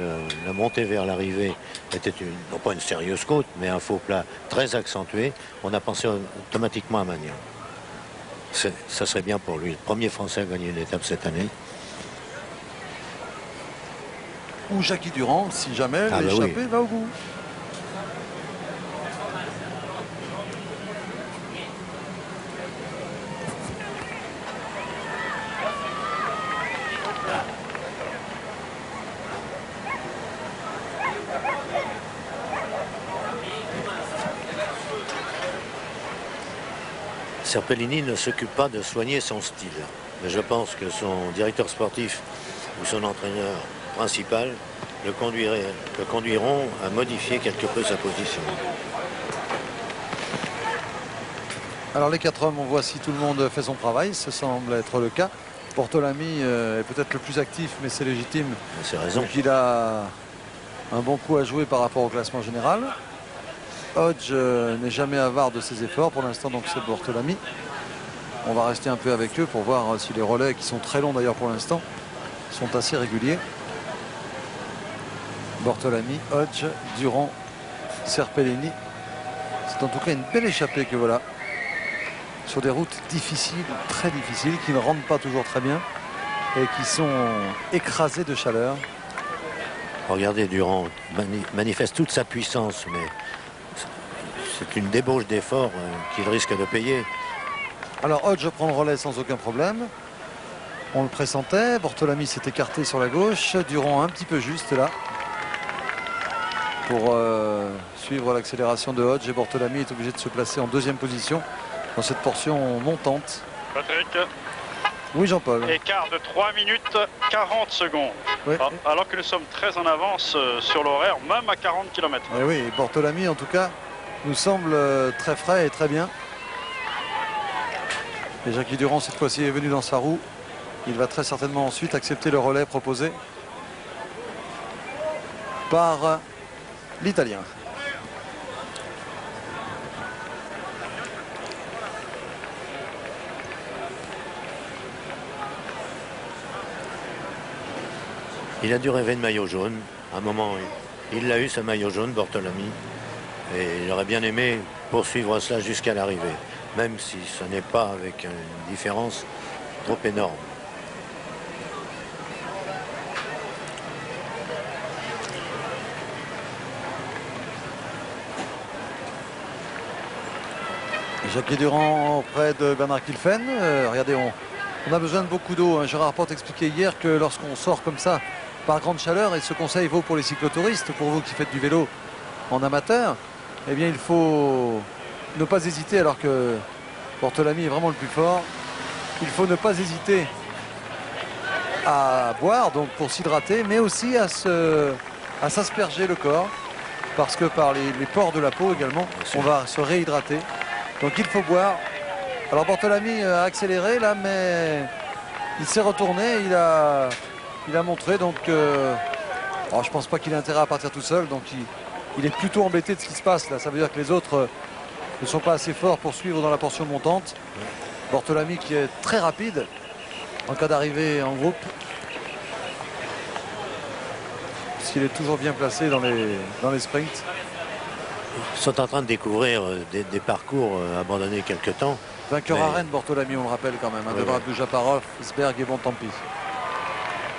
la montée vers l'arrivée était non pas une sérieuse côte, mais un faux plat très accentué, on a pensé automatiquement à Magnin. Ça serait bien pour lui. Le premier Français à gagner une étape cette année. Ou Jackie Durand, si jamais l'échappée va au bout. Serpellini ne s'occupe pas de soigner son style. Mais je pense que son directeur sportif ou son entraîneur principal le conduiront à modifier quelque peu sa position. Alors les 4 hommes, on voit si tout le monde fait son travail. Ce semble être le cas. Bortolami est peut-être le plus actif, mais c'est légitime. C'est raison. Donc il a un bon coup à jouer par rapport au classement général. Hodge n'est jamais avare de ses efforts. Pour l'instant, donc c'est Bortolami. On va rester un peu avec eux pour voir si les relais, qui sont très longs d'ailleurs pour l'instant, sont assez réguliers. Bortolami, Hodge, Durand, Serpellini. C'est en tout cas une belle échappée que voilà. Sur des routes difficiles, très difficiles, qui ne rendent pas toujours très bien et qui sont écrasées de chaleur. Regardez, Durand manifeste toute sa puissance, mais c'est une débauche d'effort qu'il risque de payer. Alors Hodge prend le relais sans aucun problème. On le pressentait. Bortolami s'est écarté sur la gauche. Durand un petit peu juste là. pour suivre l'accélération de Hodge, et Bortolami est obligé de se placer en deuxième position dans cette portion montante. Patrick. Oui, Jean-Paul. Écart de 3 minutes 40 secondes. Oui. Alors que nous sommes très en avance sur l'horaire, même à 40 km. Et oui, Bortolami en tout cas nous semble très frais et très bien. Et Jackie Durand cette fois-ci est venu dans sa roue. Il va très certainement ensuite accepter le relais proposé par l'Italien. Il a dû rêver de maillot jaune. À un moment, il l'a eu, ce maillot jaune, Bortolami. Et il aurait bien aimé poursuivre cela jusqu'à l'arrivée, même si ce n'est pas avec une différence trop énorme. Jackie Durand auprès de Bernard Kilfen. Regardez, on a besoin de beaucoup d'eau. Hein. Gérard Porte expliquait hier que lorsqu'on sort comme ça par grande chaleur, et ce conseil vaut pour les cyclotouristes, pour vous qui faites du vélo en amateur, eh bien il faut ne pas hésiter, alors que Bortolami est vraiment le plus fort, il faut ne pas hésiter à boire, donc pour s'hydrater, mais aussi à s'asperger le corps, parce que par les pores de la peau également, on va se réhydrater. Donc il faut boire. Alors Bortolami a accéléré là, mais il s'est retourné, il a montré, donc alors, je pense pas qu'il ait intérêt à partir tout seul, donc il est plutôt embêté de ce qui se passe là. Ça veut dire que les autres ne sont pas assez forts pour suivre dans la portion montante. Bortolami qui est très rapide en cas d'arrivée en groupe, puisqu'il est toujours bien placé dans les sprints. Ils sont en train de découvrir des parcours abandonnés quelque temps. Vainqueur à Rennes, Bortolami, on le rappelle quand même, devant Abdou-Japarov, Isberg et Bontempi.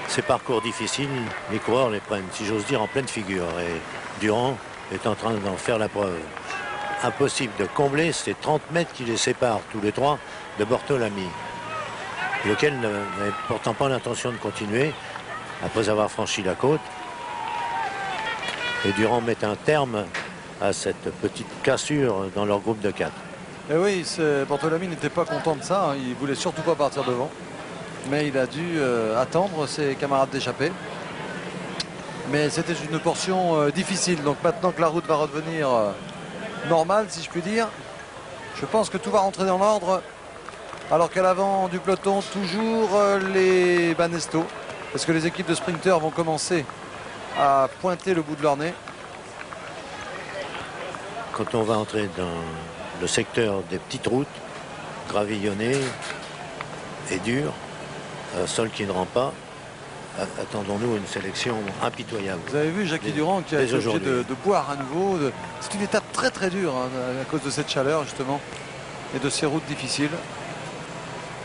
Ces parcours difficiles, les coureurs les prennent, si j'ose dire, en pleine figure. Et Durand est en train d'en faire la preuve. Impossible de combler ces 30 mètres qui les séparent tous les trois de Bortolami, lequel n'avait pourtant pas l'intention de continuer après avoir franchi la côte. Et Durand met un terme à cette petite cassure dans leur groupe de 4. Et oui, Bortolami n'était pas content de ça, hein. Il voulait surtout pas partir devant, mais il a dû attendre ses camarades d'échapper. Mais c'était une portion difficile, donc maintenant que la route va redevenir normale, si je puis dire, je pense que tout va rentrer dans l'ordre, alors qu'à l'avant du peloton, toujours les Banesto, parce que les équipes de sprinteurs vont commencer à pointer le bout de leur nez. Quand on va entrer dans le secteur des petites routes, gravillonnées et dures, sol qui ne rend pas, attendons-nous une sélection impitoyable. Vous avez vu Jackie Durand qui a été obligé de boire à nouveau. C'est une étape très très dure, hein, à cause de cette chaleur justement et de ces routes difficiles.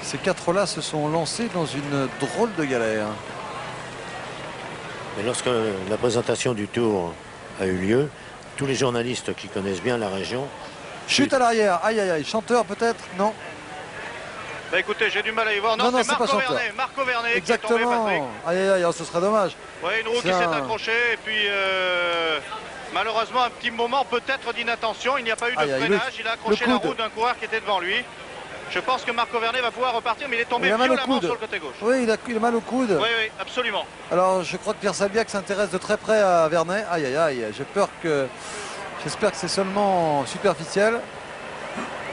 Ces 4-là se sont lancés dans une drôle de galère. Mais lorsque la présentation du Tour a eu lieu, tous les journalistes qui connaissent bien la région... Chute à l'arrière, aïe aïe aïe, chanteur peut-être? Non. Bah écoutez, j'ai du mal à y voir. Non, c'est Marco Vernet exactement. Qui est tombé, Patrick. Aïe aïe aïe, ce serait dommage. Oui, une roue qui s'est accrochée et puis malheureusement un petit moment peut-être d'inattention. Il n'y a pas eu de freinage. Il a accroché la roue d'un coureur qui était devant lui. Je pense que Marco Vernet va pouvoir repartir, mais il est tombé violemment sur le côté gauche. Oui, il a mal au coude. Oui, oui, absolument. Alors, je crois que Pierre Sabiac s'intéresse de très près à Vernet. Aïe, aïe, aïe. J'espère que c'est seulement superficiel.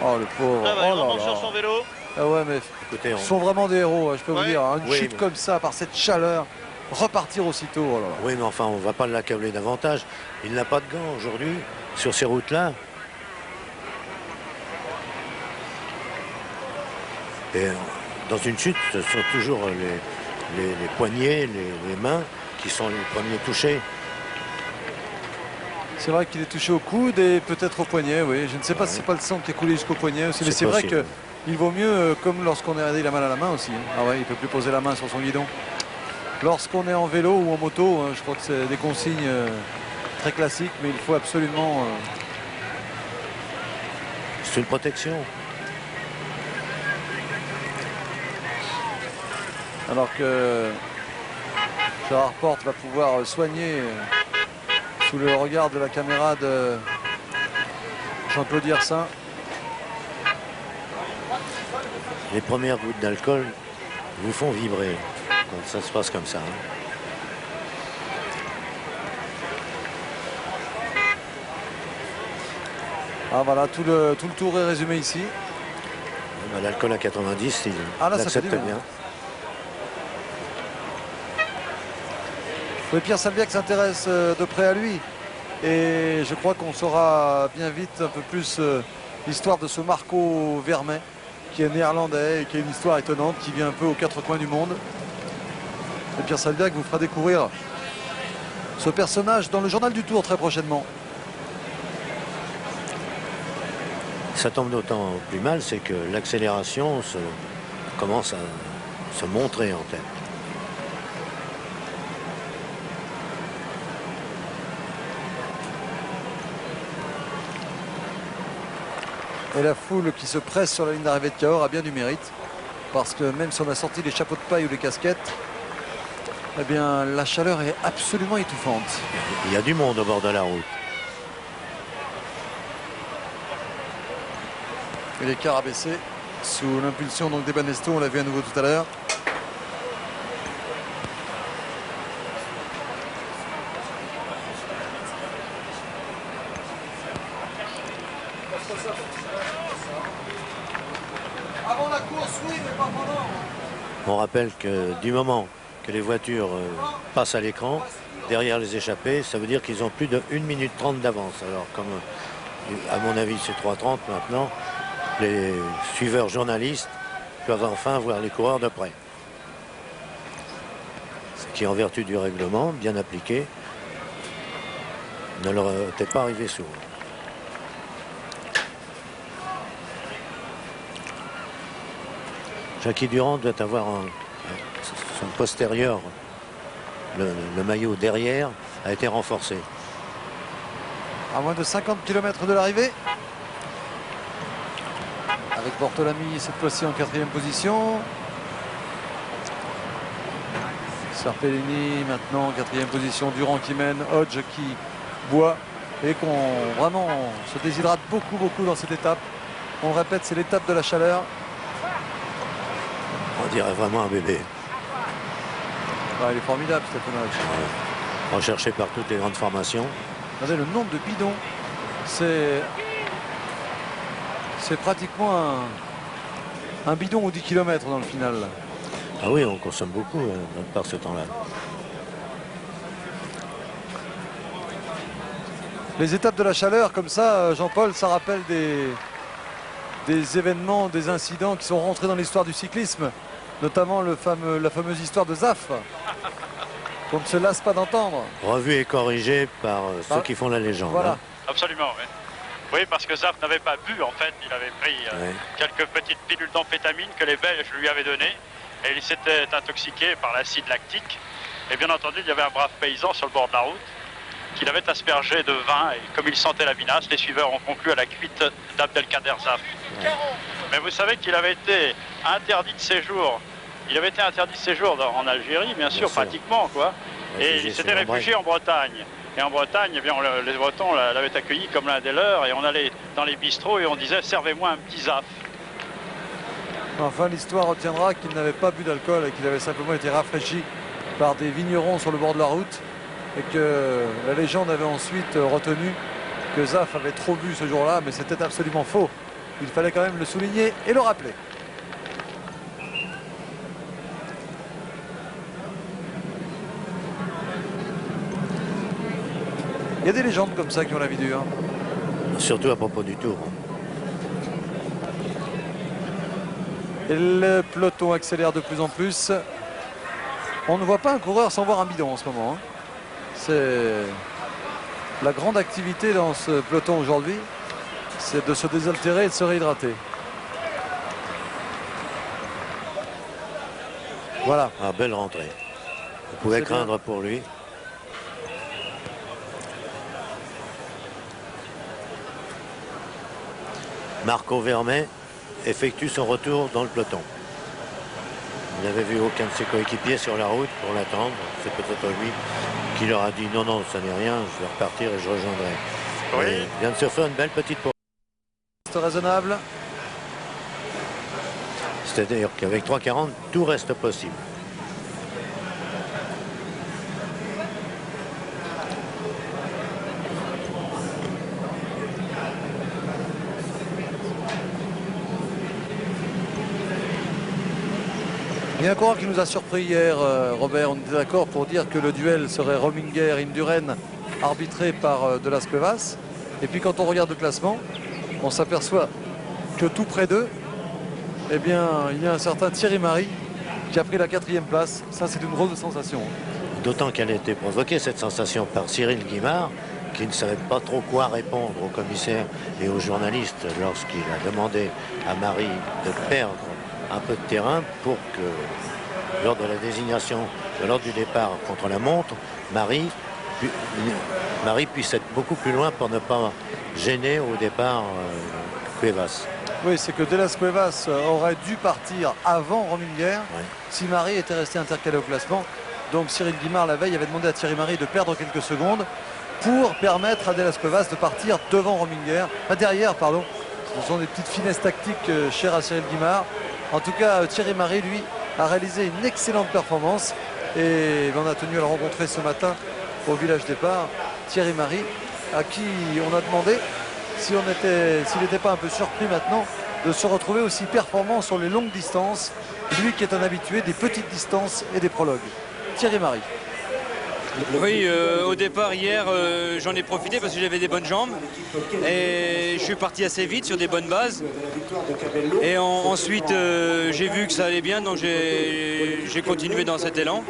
Oh, le pauvre. Ah bah, il remonte sur son vélo. Ah ouais, mais écoutez, ils sont vraiment des héros, je peux vous dire. Une chute comme ça, par cette chaleur, repartir aussitôt. Oh là là. Oui, mais enfin, on ne va pas l'accabler davantage. Il n'a pas de gants aujourd'hui sur ces routes-là. Et dans une chute, ce sont toujours les poignets, les mains qui sont les premiers touchés. C'est vrai qu'il est touché au coude et peut-être au poignet, oui. Je ne sais pas si c'est pas le sang qui est coulé jusqu'au poignet aussi, mais c'est vrai qu'il vaut mieux, comme lorsqu'on est arrêté, il a mal à la main aussi. Hein. Ah ouais, il ne peut plus poser la main sur son guidon. Lorsqu'on est en vélo ou en moto, je crois que c'est des consignes très classiques, mais il faut absolument... C'est une protection. Alors que Gérard Porte va pouvoir soigner sous le regard de la caméra de Jean-Claude Yersin. Les premières gouttes d'alcool vous font vibrer quand ça se passe comme ça. Ah voilà, tout le tour est résumé ici. L'alcool à 90, il accepte bien. Oui, Pierre Salviac s'intéresse de près à lui. Et je crois qu'on saura bien vite un peu plus l'histoire de ce Marco Vermey, qui est néerlandais et qui a une histoire étonnante, qui vient un peu aux quatre coins du monde. Et Pierre Salviac vous fera découvrir ce personnage dans le journal du Tour très prochainement. Ça tombe d'autant plus mal, c'est que l'accélération commence à se montrer en tête. Et la foule qui se presse sur la ligne d'arrivée de Cahors a bien du mérite. Parce que même si on a sorti les chapeaux de paille ou les casquettes, eh bien la chaleur est absolument étouffante. Il y a du monde au bord de la route. Et l'écart a baissé sous l'impulsion donc des Banesto, on l'a vu à nouveau tout à l'heure. Avant la course, oui, mais pas pendant. On rappelle que du moment que les voitures passent à l'écran, derrière les échappés, ça veut dire qu'ils ont plus de 1 minute 30 d'avance. Alors comme à mon avis c'est 3:30 maintenant, les suiveurs journalistes peuvent enfin voir les coureurs de près. Ce qui, en vertu du règlement, bien appliqué, ne leur était pas arrivé souvent. Jackie Durand doit avoir son postérieur, le maillot derrière, a été renforcé. À moins de 50 km de l'arrivée. Avec Bortolami cette fois-ci en 4e position. Serpellini maintenant en 4e position. Durand qui mène, Hodge qui boit et qu'on vraiment se déshydrate beaucoup dans cette étape. On le répète, c'est l'étape de la chaleur. On dirait vraiment un bébé. Ah, il est formidable Stefano Hodge. Recherché par toutes les grandes formations. Regardez le nombre de bidons. C'est pratiquement un bidon aux 10 km dans le final. Ah oui, on consomme beaucoup par ce temps-là. Les étapes de la chaleur comme ça, Jean-Paul, ça rappelle des événements, des incidents qui sont rentrés dans l'histoire du cyclisme. Notamment la fameuse histoire de Zaf, qu'on ne se lasse pas d'entendre. Revu et corrigé par ceux qui font la légende. Voilà. Hein. Absolument, oui. Oui, parce que Zaf n'avait pas bu, en fait. Il avait pris quelques petites pilules d'amphétamine que les Belges lui avaient données. Et il s'était intoxiqué par l'acide lactique. Et bien entendu, il y avait un brave paysan sur le bord de la route qu'il avait aspergé de vin. Et comme il sentait la vinasse, les suiveurs ont conclu à la cuite d'Abdelkader Zaf. Ouais. Mais vous savez qu'il avait été interdit de séjour. Il avait été interdit de séjour en Algérie, bien sûr, pratiquement, quoi. Et il s'était réfugié en Bretagne. Et en Bretagne, eh bien, les Bretons l'avaient accueilli comme l'un des leurs. Et on allait dans les bistrots et on disait « Servez-moi un petit Zaf ». Enfin, l'histoire retiendra qu'il n'avait pas bu d'alcool et qu'il avait simplement été rafraîchi par des vignerons sur le bord de la route. Et que la légende avait ensuite retenu que Zaf avait trop bu ce jour-là. Mais c'était absolument faux. Il fallait quand même le souligner et le rappeler. Il y a des légendes comme ça qui ont la vie dure. Surtout à propos du Tour. Et le peloton accélère de plus en plus. On ne voit pas un coureur sans voir un bidon en ce moment. Hein. C'est la grande activité dans ce peloton aujourd'hui. C'est de se désaltérer et de se réhydrater. Voilà. Ah, belle rentrée. Vous pouvez craindre pour lui. Marco Vermey effectue son retour dans le peloton. Il n'avait vu aucun de ses coéquipiers sur la route pour l'attendre. C'est peut-être lui qui leur a dit non, non, ça n'est rien, je vais repartir et je rejoindrai. Oui. Et il vient de se faire une belle petite pause. C'est raisonnable. C'est-à-dire qu'avec 3,40, tout reste possible. Il y a un coureur qui nous a surpris hier, Robert. On était d'accord pour dire que le duel serait Rominger-Indurain, arbitré par De Las Cuevas. Et puis quand on regarde le classement, on s'aperçoit que tout près d'eux, eh bien, il y a un certain Thierry Marie qui a pris la 4e place. Ça, c'est une drôle de sensation. D'autant qu'elle a été provoquée, cette sensation, par Cyril Guimard, qui ne savait pas trop quoi répondre aux commissaires et aux journalistes lorsqu'il a demandé à Marie de perdre un peu de terrain pour que, lors de la désignation de l'ordre du départ contre la montre, Marie puisse être beaucoup plus loin pour ne pas gêner au départ Cuevas. Oui, c'est que De Las Cuevas aurait dû partir avant Rominger Ouais. si Marie était resté intercalé au classement. Donc Cyril Guimard, la veille, avait demandé à Thierry Marie de perdre quelques secondes pour permettre à De Las Cuevas de partir devant Rominger, derrière, pardon. Ce sont des petites finesses tactiques chères à Cyril Guimard. En tout cas, Thierry Marie, lui, a réalisé une excellente performance et on a tenu à le rencontrer ce matin au village départ. Thierry Marie, à qui on a demandé s'il n'était pas un peu surpris maintenant de se retrouver aussi performant sur les longues distances, lui qui est un habitué des petites distances et des prologues. Thierry Marie. Oui, au départ hier, j'en ai profité parce que j'avais des bonnes jambes et je suis parti assez vite sur des bonnes bases. Et ensuite, j'ai vu que ça allait bien, donc j'ai continué dans cet élan.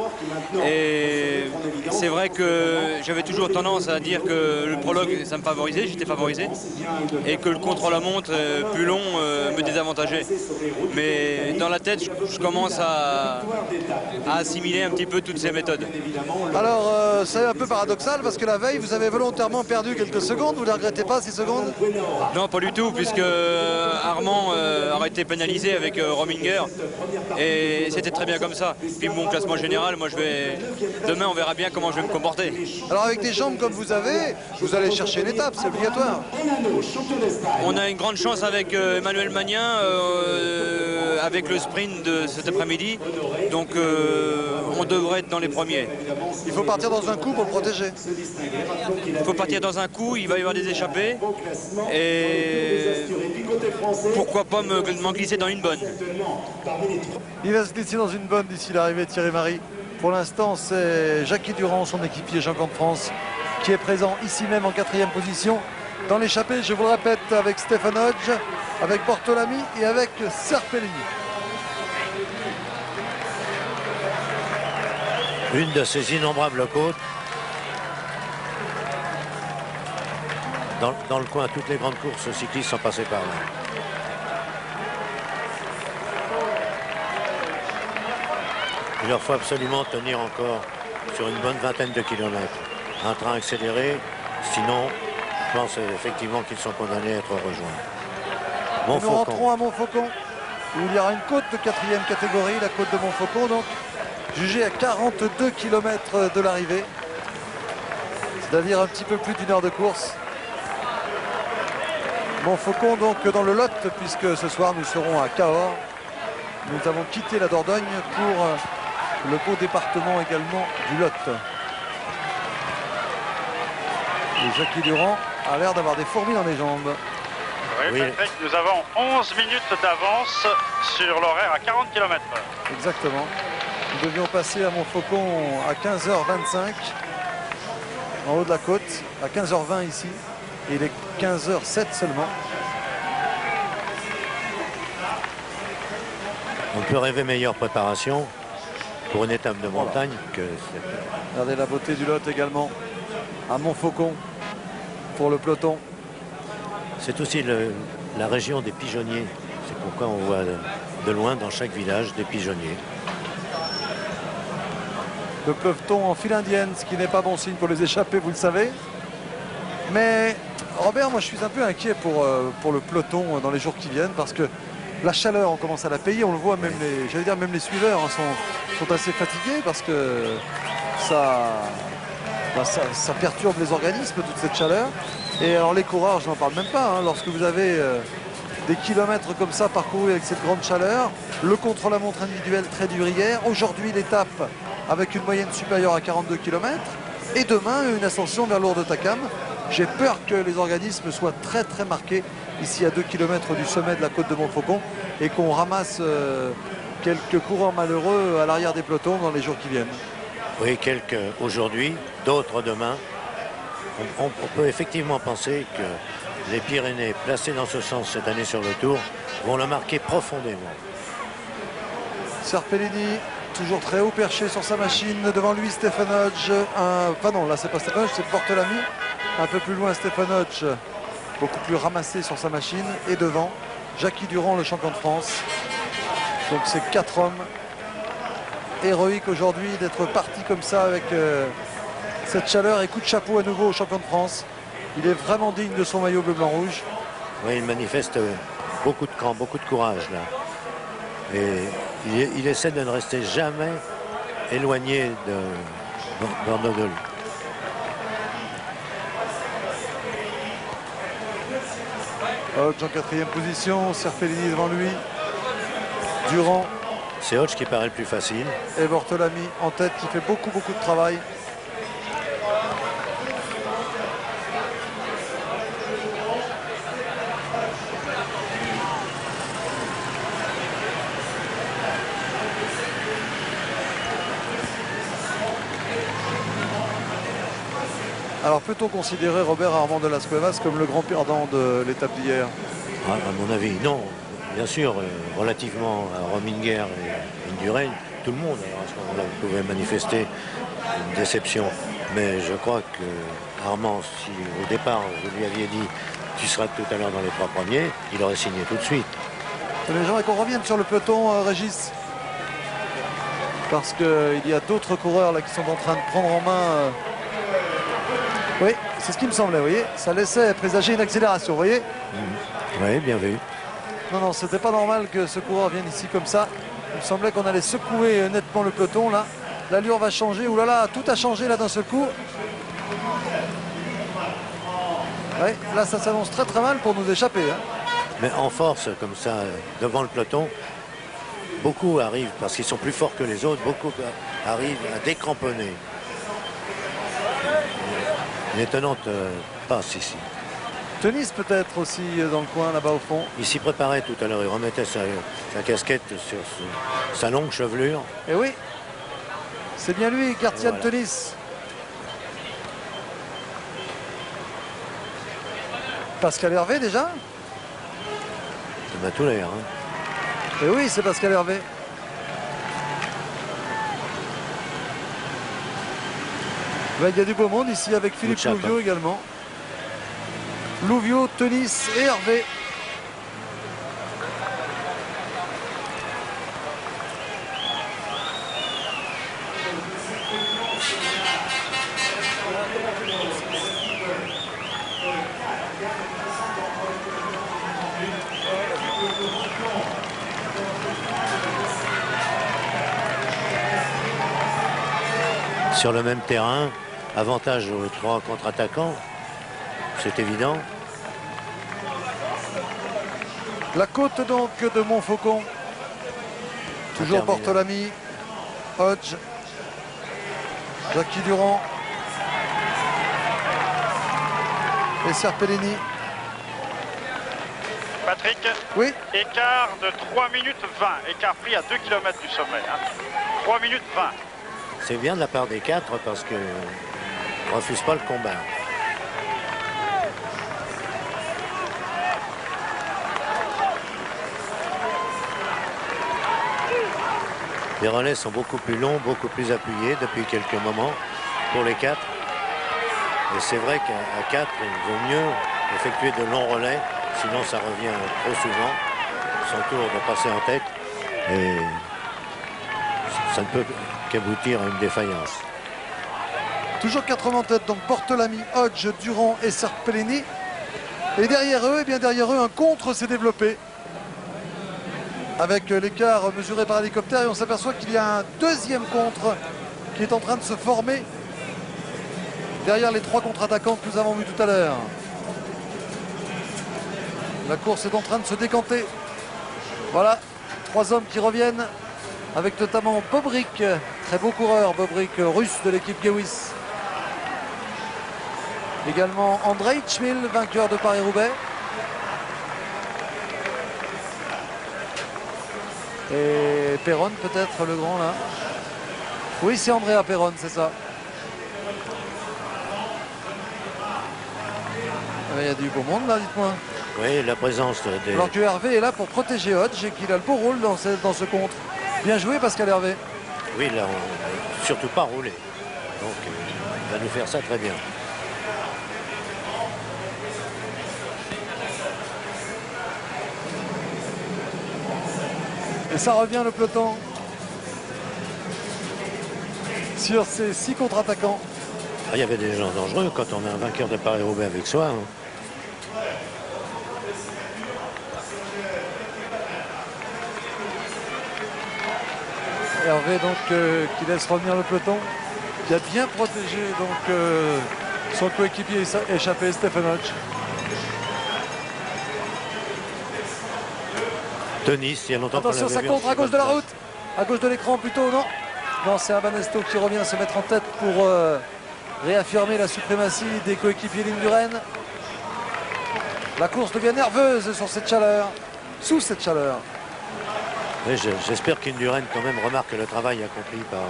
Et c'est vrai que j'avais toujours tendance à dire que le prologue, ça me favorisait, j'étais favorisé, et que le contre-la-montre plus long me désavantageait. Mais dans la tête, je commence à assimiler un petit peu toutes ces méthodes. Alors, c'est un peu paradoxal parce que la veille, vous avez volontairement perdu quelques secondes. Vous ne les regrettez pas, ces secondes? Non, pas du tout, puisque Armand aurait été pénalisé avec Rominger et c'était très bien comme ça. Puis mon classement général, moi demain on verra bien comment je vais me comporter. Alors avec des jambes comme vous avez, vous allez chercher une étape, c'est obligatoire. On a une grande chance avec Emmanuel Magnin, avec le sprint de cet après-midi, donc on devrait être dans les premiers. Il faut partir dans un coup pour le protéger. Il faut partir dans un coup, il va y avoir des échappées et pourquoi pas m'en glisser dans une bonne. Il va se glisser dans une bonne d'ici l'arrivée de Thierry Marie. Pour l'instant, c'est Jackie Durand, son équipier champion de France, qui est présent ici même en 4e position. Dans l'échappée, je vous le répète, avec Stephen Hodge, avec Bortolami et avec Serpellini. Une de ces innombrables côtes. Dans le coin, toutes les grandes courses cyclistes sont passées par là. Il leur faut absolument tenir encore sur une bonne vingtaine de kilomètres. Un train accéléré, sinon, je pense effectivement qu'ils sont condamnés à être rejoints. Nous rentrons à Montfaucon, où il y aura une côte de 4e catégorie, la côte de Montfaucon, donc jugée à 42 km de l'arrivée, c'est-à-dire un petit peu plus d'1 heure de course. Montfaucon donc dans le Lot, puisque ce soir nous serons à Cahors. Nous avons quitté la Dordogne pour le beau département également du Lot. Et Jackie Durand a l'air d'avoir des fourmis dans les jambes. Oui, Patrick, nous avons 11 minutes d'avance sur l'horaire à 40 km. Exactement. Nous devions passer à Montfaucon à 15h25 en haut de la côte, à 15h20 ici. Et il est 15h07 seulement. On peut rêver meilleure préparation pour une étape de montagne que... Regardez la beauté du Lot également à Montfaucon pour le peloton. C'est aussi la région des pigeonniers. C'est pourquoi on voit de loin dans chaque village des pigeonniers. Le peloton en file indienne, ce qui n'est pas bon signe pour les échappés, vous le savez. Mais Robert, moi je suis un peu inquiet pour le peloton dans les jours qui viennent parce que la chaleur, on commence à la payer. On le voit, même même les suiveurs sont assez fatigués parce que Ben, ça perturbe les organismes, toute cette chaleur. Et alors les coureurs, je n'en parle même pas, hein, lorsque vous avez des kilomètres comme ça parcourus avec cette grande chaleur, le contre-la-montre individuel très dur hier, aujourd'hui l'étape avec une moyenne supérieure à 42 km, et demain une ascension vers Lourdes-Takam. J'ai peur que les organismes soient très très marqués ici à 2 km du sommet de la côte de Montfaucon et qu'on ramasse quelques coureurs malheureux à l'arrière des pelotons dans les jours qui viennent. Oui, quelques aujourd'hui, d'autres demain. On peut effectivement penser que les Pyrénées, placées dans ce sens cette année sur le Tour, vont le marquer profondément. Serpellini, toujours très haut perché sur sa machine. Devant lui, Stefan Hodge. Enfin non, là c'est pas Stefan Hodge, c'est Bortolami. Un peu plus loin, Stefan Hodge, beaucoup plus ramassé sur sa machine. Et devant, Jackie Durand, le champion de France. Donc c'est 4 hommes. Héroïque aujourd'hui d'être parti comme ça avec cette chaleur, et coup de chapeau à nouveau au champion de France. Il est vraiment digne de son maillot bleu-blanc-rouge. Oui, il manifeste beaucoup de cran, beaucoup de courage là. Et il essaie de ne rester jamais éloigné de Bordeaux. Hodge en 4e position, Serpellini devant lui, Durand. C'est Hodge qui paraît le plus facile. Et Bortolami en tête qui fait beaucoup de travail. Alors peut-on considérer Robert Armand de Las Cuevas comme le grand perdant de l'étape d'hier? À mon avis, non. Bien sûr, relativement à Rominger et Indurain, tout le monde alors, à ce moment-là pouvait manifester une déception. Mais je crois que Armand, si au départ vous lui aviez dit tu seras tout à l'heure dans les 3 premiers, il aurait signé tout de suite. Les gens, et qu'on revienne sur le peloton, Régis, parce qu'il y a d'autres coureurs là qui sont en train de prendre en main. Oui, c'est ce qui me semblait, vous voyez, ça laissait présager une accélération, vous voyez. Oui, bien vu. Non, c'était pas normal que ce coureur vienne ici comme ça. Il me semblait qu'on allait secouer nettement le peloton là. L'allure va changer. Ouh là là, tout a changé là d'un seul coup. Oui, là ça s'annonce très très mal pour nous échapper. Hein. Mais en force comme ça, devant le peloton, beaucoup arrivent, parce qu'ils sont plus forts que les autres, beaucoup arrivent à décramponner. Une étonnante passe ici. Tenis peut-être aussi dans le coin là-bas au fond. Il s'y préparait tout à l'heure, il remettait sa casquette sur sa longue chevelure. Et oui, c'est bien lui, Gartian voilà. Tenis. Pascal Hervé déjà. Ça m'a tout l'air. Hein. Et oui, c'est Pascal Hervé. Ben, il y a du beau monde ici avec Philippe Louvio également. Louvio, Tenis et Hervé. Sur le même terrain, avantage aux 3 contre-attaquants, c'est évident. La côte donc de Montfaucon. Toujours Bortolami, Hodge, Jackie Durand et Serpellini. Patrick, oui. Écart de 3 minutes 20, écart pris à 2 km du sommet. Hein. 3 minutes 20. C'est bien de la part des 4 parce que ne refuse pas le combat. Les relais sont beaucoup plus longs, beaucoup plus appuyés depuis quelques moments pour les 4. Et c'est vrai qu'à 4, il vaut mieux effectuer de longs relais, sinon ça revient trop souvent. Son tour de passer en tête et ça ne peut qu'aboutir à une défaillance. Toujours 4 hommes en tête, donc Bortolami, Hodge, Durand et Serpellini. Et derrière eux, un contre s'est développé. Avec l'écart mesuré par hélicoptère, et on s'aperçoit qu'il y a un deuxième contre qui est en train de se former derrière les 3 contre-attaquants que nous avons vus tout à l'heure. La course est en train de se décanter. Voilà, 3 hommes qui reviennent, avec notamment Bobrik, très beau coureur, Bobrik, russe de l'équipe Gewis. Également Andrei Tchmil, vainqueur de Paris-Roubaix. Et Perron peut-être, le grand là. Oui, c'est Andrea Perron, c'est ça. Il y a du beau monde là, dites-moi. Oui, la présence des... Alors que Hervé est là pour protéger Hodge et qu'il a le beau rôle dans ce contre. Bien joué Pascal Hervé. Oui, là, on ne surtout pas rouler. Donc, il va nous faire ça très bien. Et ça revient le peloton sur ces 6 contre-attaquants. Ah, il y avait des gens dangereux quand on a un vainqueur de Paris-Roubaix avec soi. Hein. Hervé donc qui laisse revenir le peloton, qui a bien protégé donc son coéquipier échappé Stephen Hodge. Denis, il y a longtemps. Attention, ça contre à gauche de la route, à gauche de l'écran plutôt, non? Non, c'est Banesto qui revient se mettre en tête pour réaffirmer la suprématie des coéquipiers Lindgren. La course devient nerveuse sur cette chaleur, sous cette chaleur. Oui, j'espère qu'Indurain quand même remarque le travail accompli par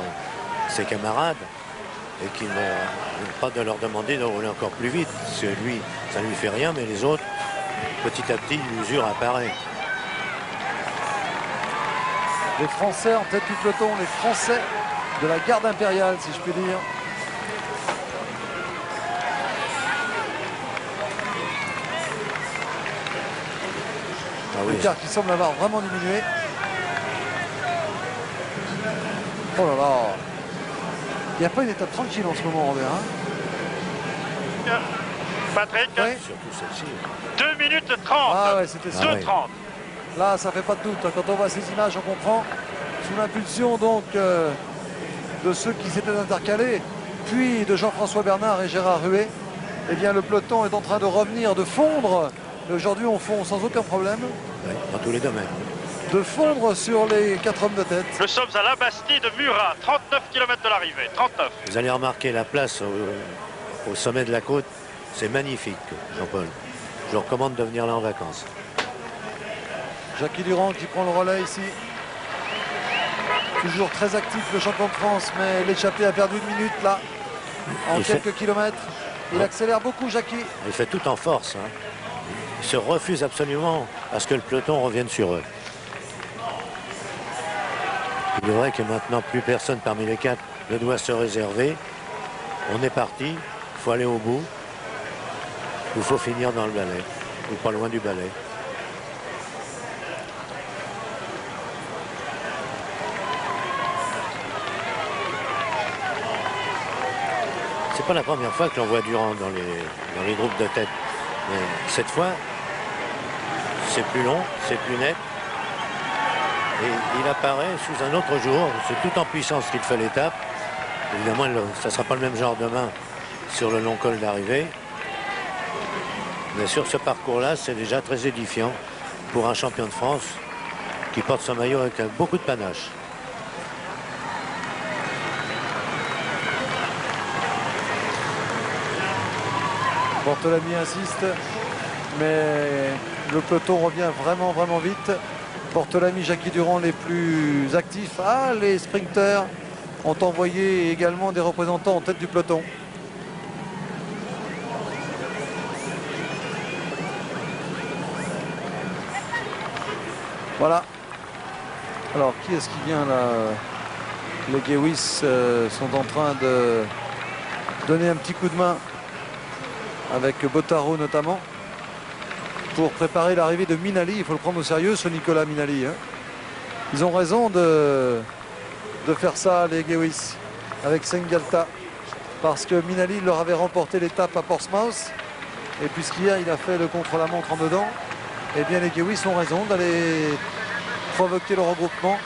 ses camarades et qu'il ne pas de leur demander de rouler encore plus vite. Parce que lui, ça ne lui fait rien, mais les autres, petit à petit, l'usure apparaît. Les Français en tête du peloton, les Français de la garde impériale, si je puis dire. Ah oui. L'écart qui semble avoir vraiment diminué. Oh là là. Il n'y a pas une étape tranquille en ce moment, Robert. Hein? Patrick, oui. Surtout celle-ci. 2 minutes 30. Ah ouais, c'était ça. 2,30. Là, ça fait pas de doute. Quand on voit ces images, on comprend. Sous l'impulsion donc de ceux qui s'étaient intercalés, puis de Jean-François Bernard et Gérard Ruet, eh bien le peloton est en train de revenir, de fondre. Et aujourd'hui, on fond sans aucun problème. Oui, dans tous les domaines. De fondre sur les 4 hommes de tête. Nous sommes à la Bastille de Murat, 39 km de l'arrivée, 39. Vous allez remarquer la place au sommet de la côte. C'est magnifique, Jean-Paul. Je vous recommande de venir là en vacances. Jackie Durand qui prend le relais ici. Toujours très actif le champion de France, mais l'échappée a perdu 1 minute là, en quelques kilomètres. Il accélère beaucoup, Jackie. Il fait tout en force. Hein. Il se refuse absolument à ce que le peloton revienne sur eux. Il est vrai que maintenant, plus personne parmi les 4 ne doit se réserver. On est parti, il faut aller au bout. Il faut finir dans le balai, ou pas loin du balai. C'est pas la première fois que l'on voit Durand dans les groupes de tête. Mais cette fois, c'est plus long, c'est plus net. Et il apparaît sous un autre jour. C'est tout en puissance qu'il fait l'étape. Évidemment, ça ne sera pas le même genre demain sur le long col d'arrivée. Mais sur ce parcours-là, c'est déjà très édifiant pour un champion de France qui porte son maillot avec beaucoup de panache. Bortolami insiste, mais le peloton revient vraiment vite. Bortolami, Jackie Durand les plus actifs. Ah, les sprinters ont envoyé également des représentants en tête du peloton. Voilà. Alors, qui est-ce qui vient là? Les Gewis sont en train de donner un petit coup de main avec Bottaro notamment pour préparer l'arrivée de Minali. Il faut le prendre au sérieux, ce Nicolas Minali. Hein. Ils ont raison de faire ça, les Gewis, avec Sengalta, parce que Minali leur avait remporté l'étape à Portsmouth, et puisqu'hier il a fait le contre-la-montre en dedans, eh bien les Gewis ont raison d'aller provoquer le regroupement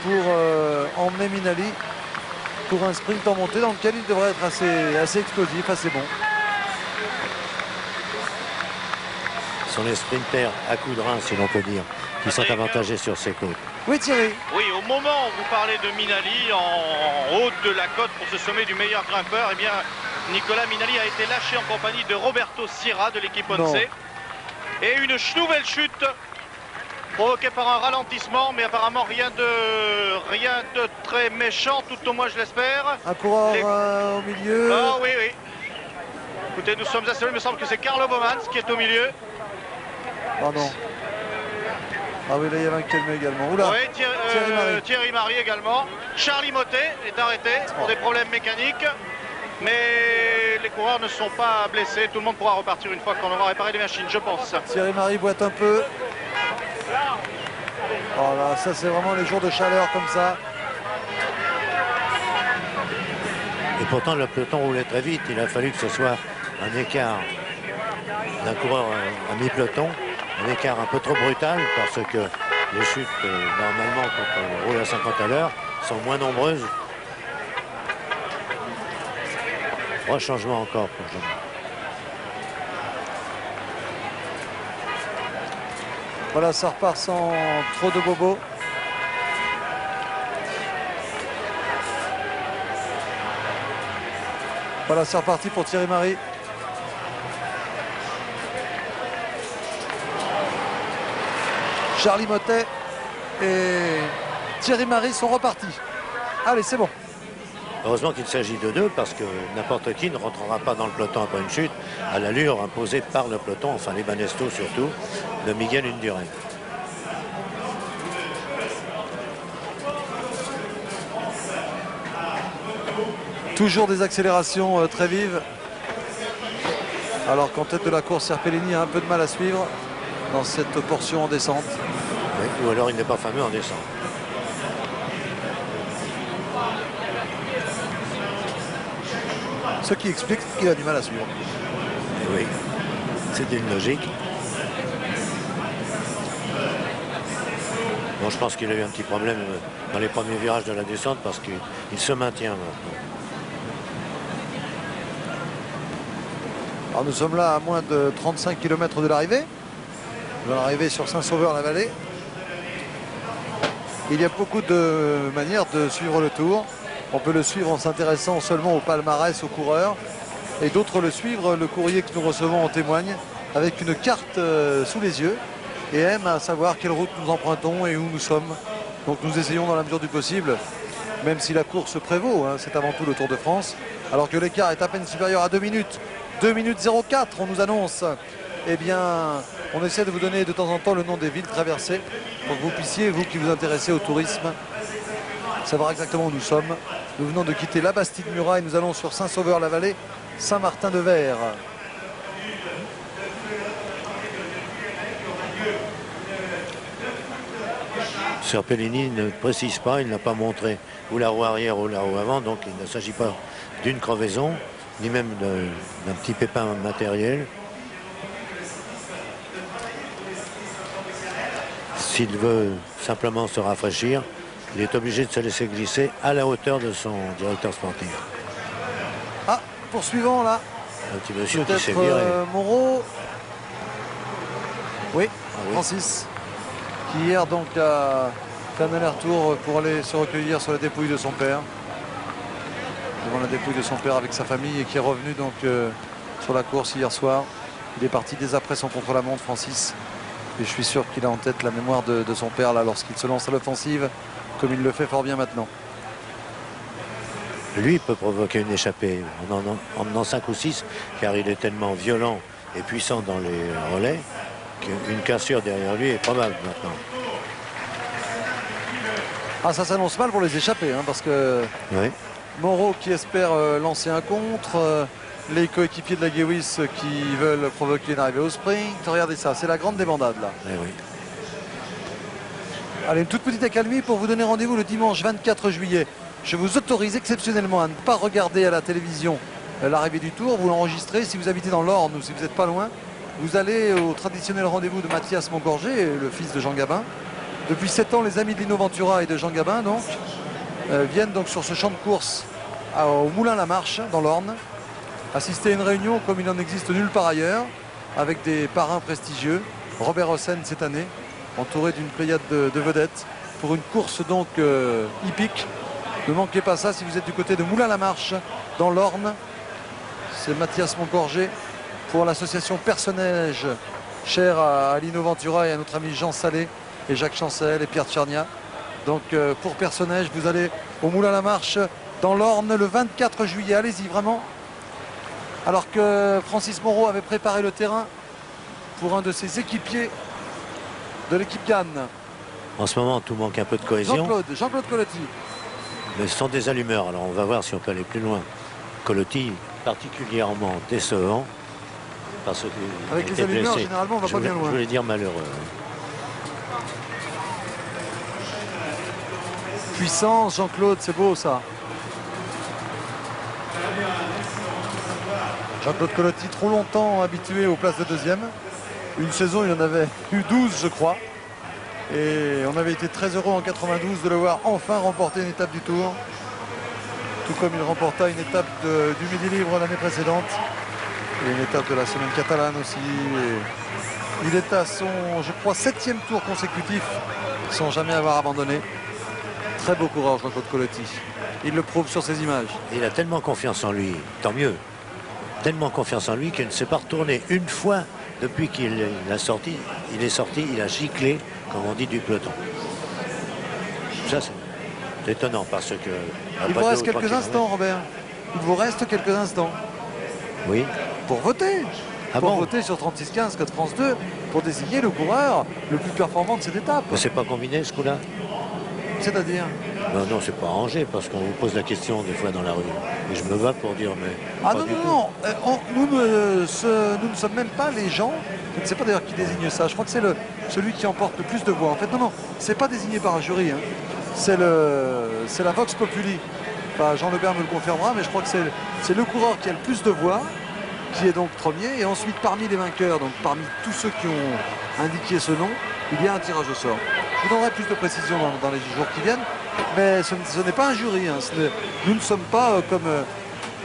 pour emmener Minali pour un sprint en montée dans lequel il devrait être assez explosif, assez bon. Ce sont les sprinters à coups de rein, si l'on peut dire, qui sont avantagés sur ces côtes. Oui, Thierry. Oui, au moment où vous parlez de Minali en haut de la côte pour ce sommet du meilleur grimpeur, eh bien, Nicolas Minali a été lâché en compagnie de Roberto Sierra de l'équipe Once. Et une nouvelle chute provoquée par un ralentissement, mais apparemment rien de très méchant, tout au moins je l'espère. Un coureur au milieu. Ah oui, oui. Écoutez, nous sommes assez loin, il me semble que c'est Carlo Bomans qui est au milieu. Oh non. Ah oui, là il y avait un calme également. Oula. Oui, Thierry Marie également. Charlie Motet est arrêté pour des problèmes mécaniques. Mais les coureurs ne sont pas blessés. Tout le monde pourra repartir une fois qu'on aura réparé les machines, je pense. Thierry Marie boite un peu. Oh là, ça c'est vraiment les jours de chaleur comme ça. Et pourtant le peloton roulait très vite. Il a fallu que ce soit un écart d'un coureur à mi-peloton. Un écart un peu trop brutal parce que les chutes, normalement, quand on roule à 50 à l'heure, sont moins nombreuses. 3 changements encore pour Jean. Voilà, ça repart sans trop de bobos. Voilà, c'est reparti pour Thierry Marie. Charlie Motet et Thierry Marie sont repartis. Allez, c'est bon. Heureusement qu'il s'agit de deux parce que n'importe qui ne rentrera pas dans le peloton après une chute à l'allure imposée par le peloton, enfin les Banesto surtout, de Miguel Indurain. Toujours des accélérations très vives. Alors qu'en tête de la course, Serpellini a un peu de mal à suivre dans cette portion en descente. Oui, ou alors il n'est pas fameux en descente. Ce qui explique qu'il a du mal à suivre. Et oui, c'est une logique. Bon, je pense qu'il a eu un petit problème dans les premiers virages de la descente parce qu'il se maintient maintenant. Alors nous sommes là à moins de 35 km de l'arrivée. Nous allons arriver sur Saint-Sauveur-la-Vallée. Il y a beaucoup de manières de suivre le Tour. On peut le suivre en s'intéressant seulement au palmarès, aux coureurs. Et d'autres le suivre, le courrier que nous recevons en témoigne, avec une carte sous les yeux. Et aiment à savoir quelle route nous empruntons et où nous sommes. Donc nous essayons dans la mesure du possible, même si la course prévaut, hein, c'est avant tout le Tour de France. Alors que l'écart est à peine supérieur à 2 minutes. 2 minutes 04, on nous annonce. Eh bien, on essaie de vous donner de temps en temps le nom des villes traversées pour que vous puissiez, vous qui vous intéressez au tourisme, savoir exactement où nous sommes. Nous venons de quitter la Bastide-Murat et nous allons sur Saint-Sauveur-la-Vallée, Saint-Martin-de-Vert. Serpellini ne précise pas, il n'a pas montré ou la roue arrière ou la roue avant, donc il ne s'agit pas d'une crevaison, ni même d'un petit pépin matériel. S'il veut simplement se rafraîchir, il est obligé de se laisser glisser à la hauteur de son directeur sportif. Ah, poursuivant là. Un petit monsieur qui s'est viré. Moreau. Oui, Francis. Qui hier donc a fait un aller-retour pour aller se recueillir sur la dépouille de son père. Devant la dépouille de son père avec sa famille et qui est revenu donc sur la course hier soir. Il est parti dès après son contre-la-montre, Francis. Et je suis sûr qu'il a en tête la mémoire de son père là lorsqu'il se lance à l'offensive, comme il le fait fort bien maintenant. Lui peut provoquer une échappée en menant 5 ou 6, car il est tellement violent et puissant dans les relais qu'une cassure derrière lui est probable maintenant. Ah, ça s'annonce mal pour les échappés, hein, parce que oui. Moreau qui espère lancer un contre, les coéquipiers de la Gewis qui veulent provoquer une arrivée au sprint. Regardez ça, c'est la grande débandade là. Eh oui. Allez, une toute petite accalmie pour vous donner rendez-vous le dimanche 24 juillet. Je vous autorise exceptionnellement à ne pas regarder à la télévision l'arrivée du Tour. Vous l'enregistrez si vous habitez dans l'Orne ou si vous n'êtes pas loin. Vous allez au traditionnel rendez-vous de Mathias Montgorgé, le fils de Jean Gabin. Depuis 7 ans, les amis de Lino Ventura et de Jean Gabin donc, viennent donc sur ce champ de course au Moulin-la-Marche, dans l'Orne, assister à une réunion comme il n'en existe nulle part ailleurs, avec des parrains prestigieux. Robert Hossein cette année, entouré d'une pléiade de vedettes, pour une course donc hippique. Ne manquez pas ça si vous êtes du côté de Moulin-la-Marche, dans l'Orne. C'est Mathias Moncorgé pour l'association Personnage, chère à Lino Ventura et à notre ami Jean Salé et Jacques Chancel et Pierre Tchernia. Donc pour Personnage, vous allez au Moulin-la-Marche, dans l'Orne, le 24 juillet. Allez-y, vraiment. Alors que Francis Moreau avait préparé le terrain pour un de ses équipiers de l'équipe Gann. En ce moment, tout manque un peu de cohésion. Jean-Claude Colotti. Mais ce sont des allumeurs, alors on va voir si on peut aller plus loin. Colotti, particulièrement décevant. Parce que avec les allumeurs, blessé. Généralement, on va pas bien loin. Je voulais dire malheureux. Puissance, Jean-Claude, c'est beau ça. Jean-Claude Colotti, trop longtemps habitué aux places de deuxième. Une saison, il en avait eu 12, je crois. Et on avait été très heureux en 92 de le voir enfin remporter une étape du Tour. Tout comme il remporta une étape du Midi Libre l'année précédente. Et une étape de la semaine catalane aussi. Et il est à son, je crois, 7e tour consécutif sans jamais avoir abandonné. Très beau coureur, Jean-Claude Colotti. Il le prouve sur ses images. Il a tellement confiance en lui, tant mieux. Tellement confiance en lui qu'il ne s'est pas retourné une fois depuis qu'il est sorti. Il est sorti, il a giclé, comme on dit, du peloton. Ça, c'est étonnant parce que... Il vous reste quelques instants, Robert. Il vous reste quelques instants. Oui. Pour voter. Ah pour bon voter sur 36-15 Code France 2 pour désigner le coureur le plus performant de cette étape. Mais c'est pas combiné ce coup-là? C'est-à-dire? Non, c'est pas rangé parce qu'on vous pose la question des fois dans la rue. Et je me bats pour dire, mais... Ah non. Nous ne sommes même pas les gens. Je ne sais pas d'ailleurs qui désigne ça. Je crois que c'est celui qui emporte le plus de voix. En fait, non, c'est pas désigné par un jury. Hein. C'est la Vox Populi. Enfin, Jean Lebert me le confirmera, mais je crois que c'est le coureur qui a le plus de voix, qui est donc premier. Et ensuite, parmi les vainqueurs, donc parmi tous ceux qui ont indiqué ce nom, il y a un tirage au sort. Je vous donnerai plus de précisions dans les jours qui viennent. Mais ce n'est pas un jury. Hein. Nous ne sommes pas comme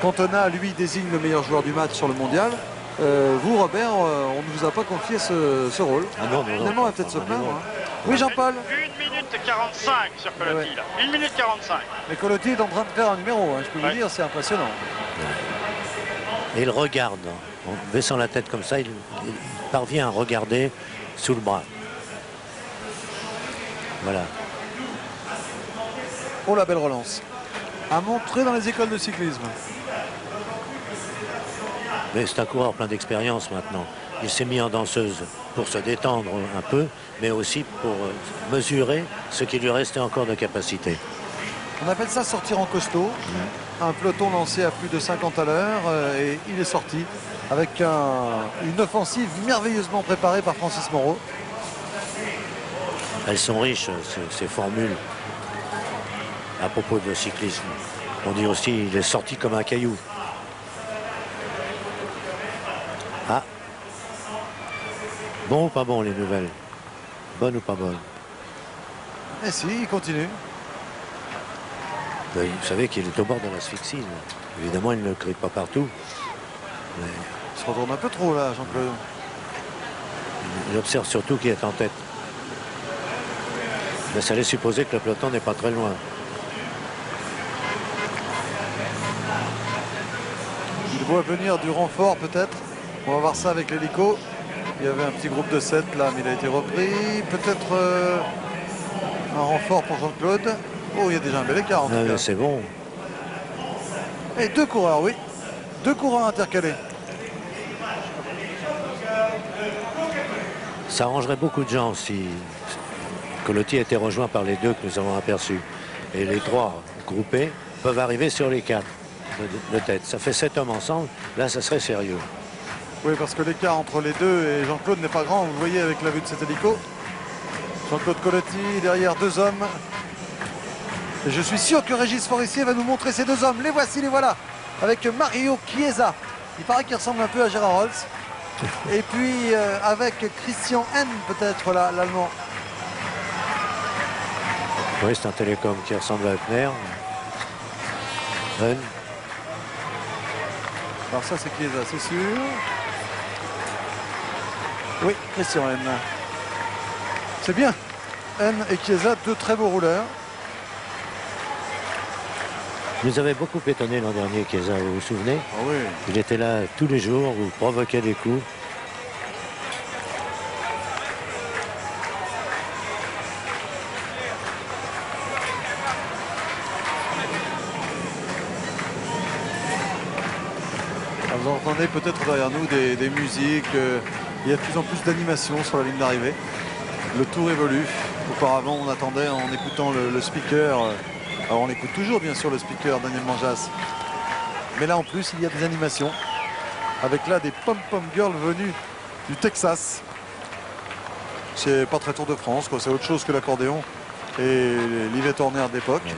Cantona, lui, désigne le meilleur joueur du match sur le mondial. Vous, Robert, on ne vous a pas confié ce rôle. Ah non, finalement, on va peut-être se plaindre. Hein. Oui, Jean-Paul. 1 minute 45 sur Colotti, là. 1 minute 45. Mais Colotti est en train de faire un numéro, hein, je peux vous dire, c'est impressionnant. Et il regarde, en baissant la tête comme ça, il parvient à regarder sous le bras. Voilà. Oh, la belle relance. À montrer dans les écoles de cyclisme. Mais c'est un coureur plein d'expérience maintenant. Il s'est mis en danseuse pour se détendre un peu, mais aussi pour mesurer ce qui lui restait encore de capacité. On appelle ça sortir en costaud. Un peloton lancé à plus de 50 à l'heure et il est sorti avec une offensive merveilleusement préparée par Francis Moreau. Elles sont riches, ces formules, à propos de cyclisme. On dit aussi il est sorti comme un caillou. Ah. Bon ou pas bon les nouvelles? Bonne ou pas bonne? Eh si, il continue. Vous savez qu'il est au bord de l'asphyxie. Évidemment, il ne crie pas partout. Mais... il se retourne un peu trop là, Jean-Claude. Il observe surtout qui est en tête. Mais ça laisse supposer que le peloton n'est pas très loin. Il voit venir du renfort peut-être. On va voir ça avec l'hélico. Il y avait un petit groupe de 7 là, mais il a été repris. Peut-être un renfort pour Jean-Claude. Oh, il y a déjà un bel écart en tout cas. C'est bon. Et deux coureurs, oui. Deux coureurs intercalés. Ça arrangerait beaucoup de gens si Colotti était rejoint par les deux que nous avons aperçus. Et les trois groupés peuvent arriver sur les 4 de tête. Ça fait 7 hommes ensemble. Là, ça serait sérieux. Oui, parce que l'écart entre les deux et Jean-Claude n'est pas grand. Vous le voyez avec la vue de cet hélico. Jean-Claude Colotti derrière deux hommes. Et je suis sûr que Régis Forestier va nous montrer ces deux hommes. Les voici, les voilà. Avec Mario Chiesa. Il paraît qu'il ressemble un peu à Gérard Holtz. Et puis avec Christian N, peut-être l'Allemand. Oui, c'est un télécom qui ressemble à Hübner. Alors ça c'est Chiesa, c'est sûr. Oui, Christian N. C'est bien. N et Chiesa, deux très beaux rouleurs. Nous avait beaucoup étonné l'an dernier, Chiesa, vous vous souvenez? Ah oui. Il était là tous les jours, vous provoquait des coups. Vous entendez peut-être derrière nous des musiques. Il y a de plus en plus d'animation sur la ligne d'arrivée. Le tour évolue. Auparavant, on attendait en écoutant le speaker. Alors, on écoute toujours, bien sûr, le speaker Daniel Manjas. Mais là, en plus, il y a des animations. Avec là des pom-pom girls venues du Texas. C'est pas très Tour de France, quoi. C'est autre chose que l'accordéon et l'Yvette Horner d'époque. Oui.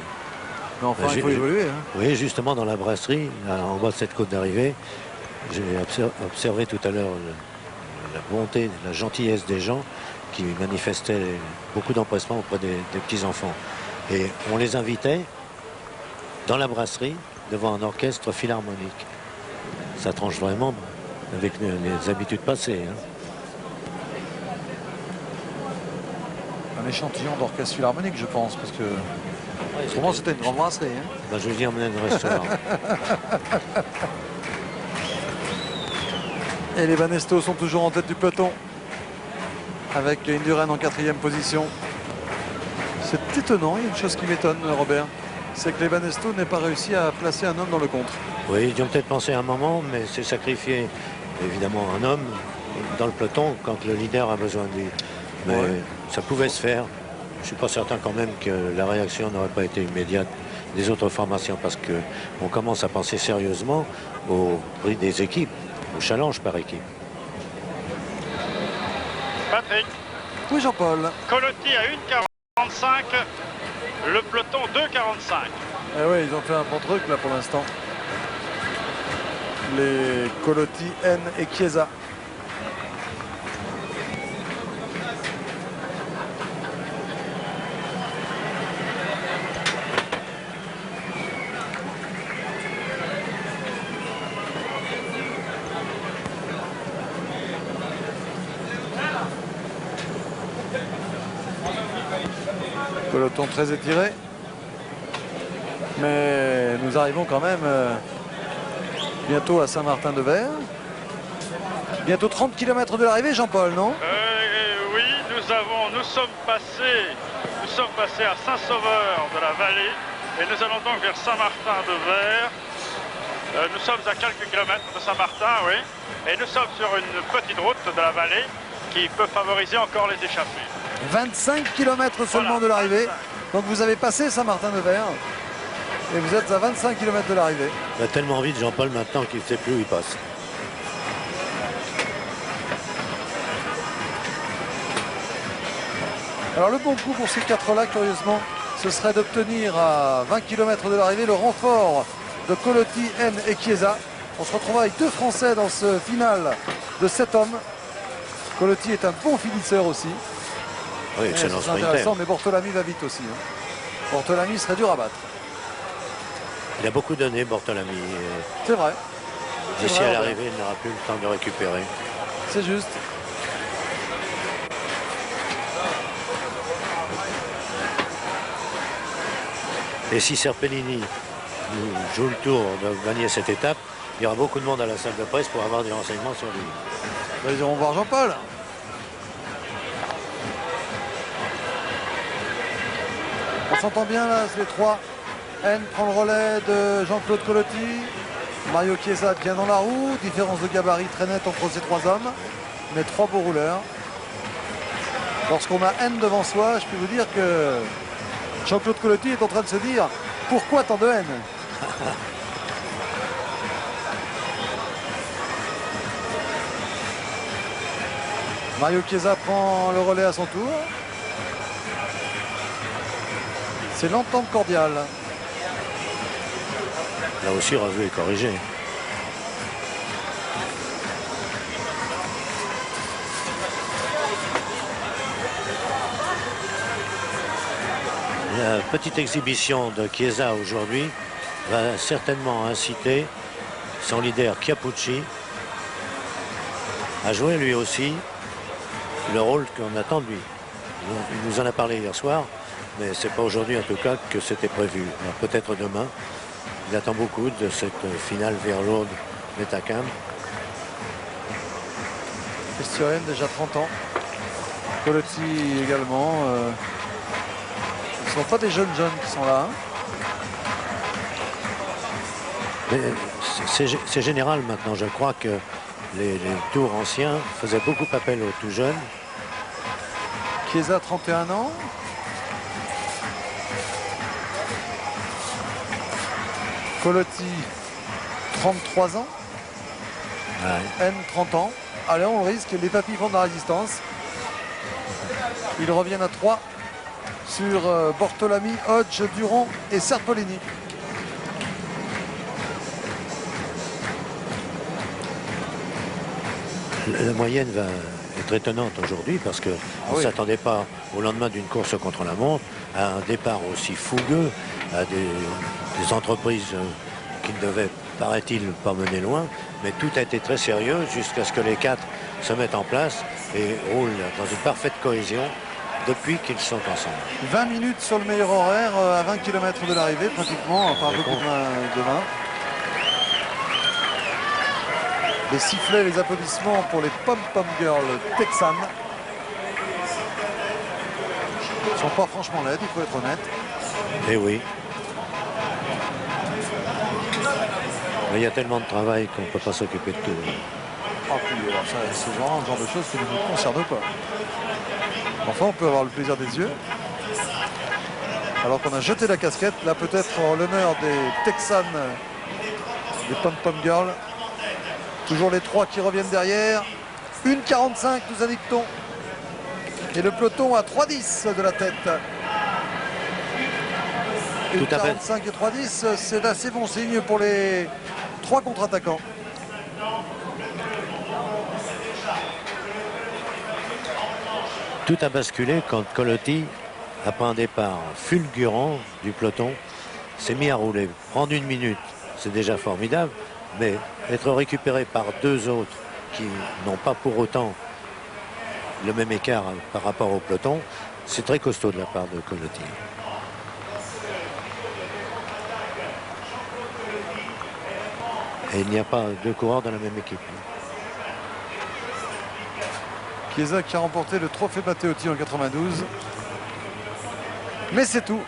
Mais enfin, il faut évoluer. Hein. Oui, justement, dans la brasserie, là, en bas de cette côte d'arrivée, j'ai observé tout à l'heure la bonté, la gentillesse des gens qui manifestaient beaucoup d'empressement auprès des petits-enfants. Et on les invitait dans la brasserie devant un orchestre philharmonique. Ça tranche vraiment avec les habitudes passées. Hein. Un échantillon d'orchestre philharmonique, je pense, parce que autrement c'était une grande brasserie. Hein. Ben, je veux dire, mener un restaurant. Et les Banesto sont toujours en tête du peloton avec Indurain en 4e position. C'est étonnant, il y a une chose qui m'étonne, Robert, c'est que les Banesto n'aient pas réussi à placer un homme dans le contre. Oui, ils ont peut-être pensé un moment, mais c'est sacrifier évidemment un homme dans le peloton quand le leader a besoin de lui. Mais ça pouvait se faire. Je ne suis pas certain quand même que la réaction n'aurait pas été immédiate des autres formations parce qu'on commence à penser sérieusement au prix des équipes, au challenge par équipe. Patrick. Oui, Jean-Paul. Colotti à 1,45, le peloton 2,45. Eh oui, ils ont fait un bon truc là pour l'instant. Les Colotti, N et Chiesa. Peloton très étiré. Mais nous arrivons quand même bientôt à Saint-Martin-de-Vers. Bientôt 30 km de l'arrivée, Jean-Paul, non? Oui, nous sommes passés à Saint-Sauveur de la Vallée et nous allons donc vers Saint-Martin-de-Vers. Nous sommes à quelques kilomètres de Saint-Martin, oui, et nous sommes sur une petite route de la vallée qui peut favoriser encore les échappées. 25 km seulement de l'arrivée. Donc vous avez passé Saint-Martin-de-Vers et vous êtes à 25 km de l'arrivée. Il va tellement vite, Jean-Paul, maintenant qu'il ne sait plus où il passe. Alors le bon coup pour ces quatre-là, curieusement, ce serait d'obtenir à 20 km de l'arrivée le renfort de Colotti, N et Chiesa. On se retrouve avec deux Français dans ce final de 7 hommes. Colotti est un bon finisseur aussi. Oui, excellent c'est intéressant, mais Bortolami va vite aussi. Hein. Bortolami serait dur à battre. Il a beaucoup donné, Bortolami. C'est vrai. Et si à l'arrivée, il n'aura plus le temps de récupérer. C'est juste. Et si Serpellini joue le tour de gagner cette étape, il y aura beaucoup de monde à la salle de presse pour avoir des renseignements sur lui. Ils iront voir Jean-Paul. On s'entend bien là, les trois. N prend le relais de Jean-Claude Colotti. Mario Chiesa bien dans la roue. Différence de gabarit très nette entre ces trois hommes. Mais trois beaux rouleurs. Lorsqu'on a N devant soi, je peux vous dire que Jean-Claude Colotti est en train de se dire pourquoi tant de N? Mario Chiesa prend le relais à son tour. C'est l'entente cordiale. Là aussi, revu et corrigé. La petite exhibition de Chiesa aujourd'hui va certainement inciter son leader Chiappucci a joué lui aussi le rôle qu'on attend de lui. Il nous en a parlé hier soir, mais c'est pas aujourd'hui en tout cas que c'était prévu. Peut-être demain. Il attend beaucoup de cette finale vers lourde d'Etacam. Christian déjà 30 ans. Colotti également. Ce ne sont pas des jeunes qui sont là. Mais c'est général maintenant. Je crois que les tours anciens faisaient beaucoup appel aux tout jeunes. Chiesa, 31 ans. Colotti, 33 ans. Ouais. N, 30 ans. Allez, on risque. Les papis font de la résistance. Ils reviennent à 3 sur Bortolami, Hodge, Durand et Serpolini. La moyenne va être étonnante aujourd'hui parce qu'on ne s'attendait pas au lendemain d'une course contre la montre à un départ aussi fougueux, à des entreprises qui ne devaient, paraît-il, pas mener loin. Mais tout a été très sérieux jusqu'à ce que les 4 se mettent en place et roulent dans une parfaite cohésion depuis qu'ils sont ensemble. 20 minutes sur le meilleur horaire à 20 km de l'arrivée pratiquement, enfin un peu plus de 20. Les sifflets, les applaudissements pour les pom-pom girls texanes. Ils ne sont pas franchement laides, il faut être honnête. Eh oui. Mais il y a tellement de travail qu'on ne peut pas s'occuper de tout. Ah, puis, alors ça, c'est genre de choses qui ne nous concernent pas. Enfin, on peut avoir le plaisir des yeux. Alors qu'on a jeté la casquette, là peut-être en l'honneur des Texanes, des pom-pom girls. Toujours les 3 qui reviennent derrière. 1,45 nous indique-t-on. Et le peloton à 3,10 de la tête. 1,45 et 3,10, c'est d'assez bon signe pour les 3 contre-attaquants. Tout a basculé quand Colotti, après un départ fulgurant du peloton, s'est mis à rouler. Prendre 1 minute, c'est déjà formidable, mais être récupéré par 2 autres qui n'ont pas pour autant le même écart par rapport au peloton, c'est très costaud de la part de Colotti. Et il n'y a pas 2 coureurs dans la même équipe. Chiesa qui a remporté le trophée Matteotti en 92. Mais c'est tout.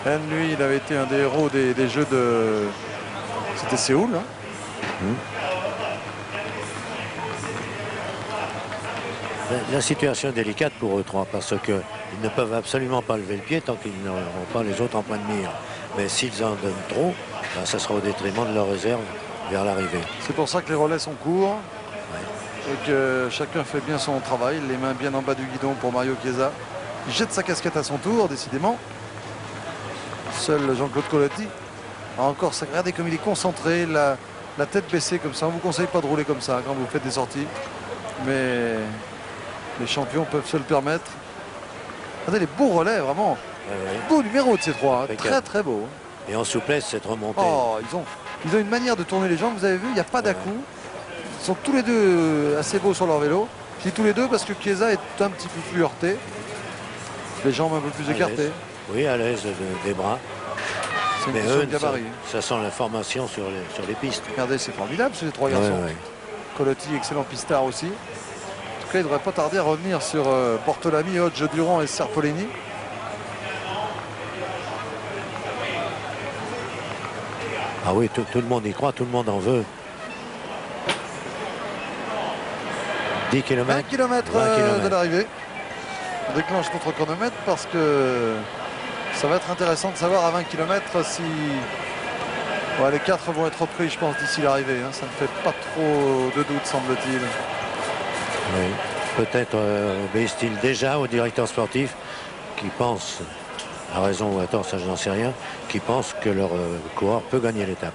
N, lui, il avait été un des héros des Jeux de... C'était Séoul. Hein. La situation est délicate pour eux 3 parce qu'ils ne peuvent absolument pas lever le pied tant qu'ils n'auront pas les autres en point de mire. Mais s'ils en donnent trop, ben, ça sera au détriment de leur réserve vers l'arrivée. C'est pour ça que les relais sont courts et que chacun fait bien son travail, les mains bien en bas du guidon pour Mario Chiesa. Il jette sa casquette à son tour, décidément. Seul Jean-Claude Colotti a encore ça. Regardez comme il est concentré, la tête baissée comme ça. On ne vous conseille pas de rouler comme ça quand vous faites des sorties. Mais les champions peuvent se le permettre. Regardez les beaux relais, vraiment. Beau numéro de ces 3. Hein. Très très beau. Et en souplesse, cette remontée. Oh, ils ont une manière de tourner les jambes, vous avez vu, il n'y a pas d'à-coup. Ils sont tous les deux assez beaux sur leur vélo. Je dis tous les deux parce que Chiesa est un petit peu plus heurté. Les jambes un peu plus écartées. Oui, à l'aise des bras. C'est une mais question eux, de gabarit. Ça sent la formation sur les pistes. Regardez, c'est formidable ces 3 garçons. Colotti, excellent pistard aussi. En tout cas, il ne devrait pas tarder à revenir sur Bortolami, Hodge, Durand et Serpolini. Ah oui, tout le monde y croit, tout le monde en veut. 10 km. 1 km de l'arrivée. On déclenche notre chronomètre parce que ça va être intéressant de savoir à 20 km si les 4 vont être repris, je pense, d'ici l'arrivée. Hein. Ça ne fait pas trop de doute, semble-t-il. Oui, peut-être obéissent-ils déjà au directeur sportif qui pense, à raison ou à tort, ça je n'en sais rien, qui pense que leur coureur peut gagner l'étape.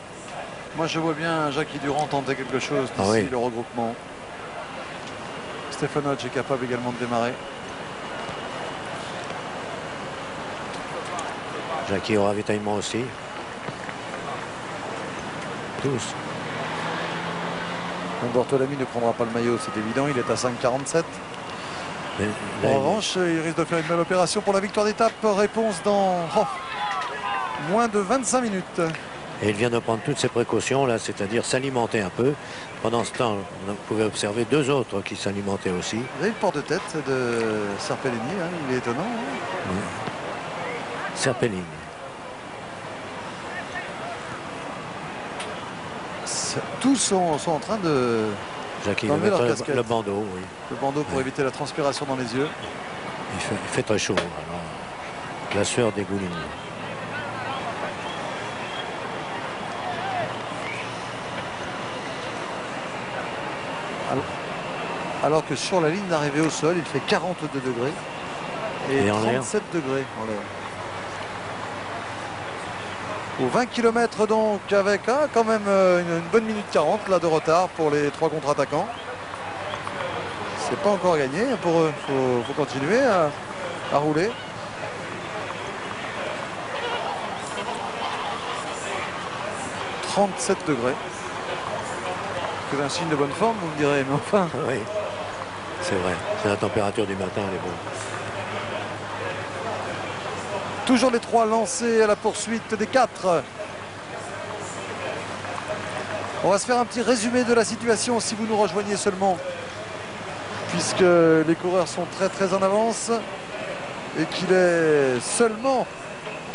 Moi je vois bien Jackie Durand tenter quelque chose d'ici le regroupement. Stefan Hodge est capable également de démarrer. Jackie au ravitaillement aussi. Tous. Bon, Bortolami ne prendra pas le maillot, c'est évident, il est à 5,47. En revanche, il risque de faire une belle opération pour la victoire d'étape. Réponse dans moins de 25 minutes. Et il vient de prendre toutes ses précautions, là, c'est-à-dire s'alimenter un peu. Pendant ce temps, on pouvait observer deux autres qui s'alimentaient aussi. Vous avez le port de tête de Serpellini, hein, il est étonnant. Hein. Oui. Serpellini. Tous sont en train de... Jackie va mettre le bandeau, oui. Le bandeau pour éviter la transpiration dans les yeux. Il fait très chaud, alors la sueur dégouline. Alors que sur la ligne d'arrivée au sol, il fait 42 degrés et 37 degrés en l'air. Aux 20 km donc, avec quand même une bonne minute 40 là, de retard pour les trois contre-attaquants. C'est pas encore gagné pour eux, il faut continuer à rouler. « 37 degrés. C'est un signe de bonne forme, vous me direz, mais enfin... » Oui, c'est vrai. C'est la température du matin, elle est bonne. Toujours les trois lancés à la poursuite des quatre. On va se faire un petit résumé de la situation si vous nous rejoignez seulement. Puisque les coureurs sont très en avance et qu'il est seulement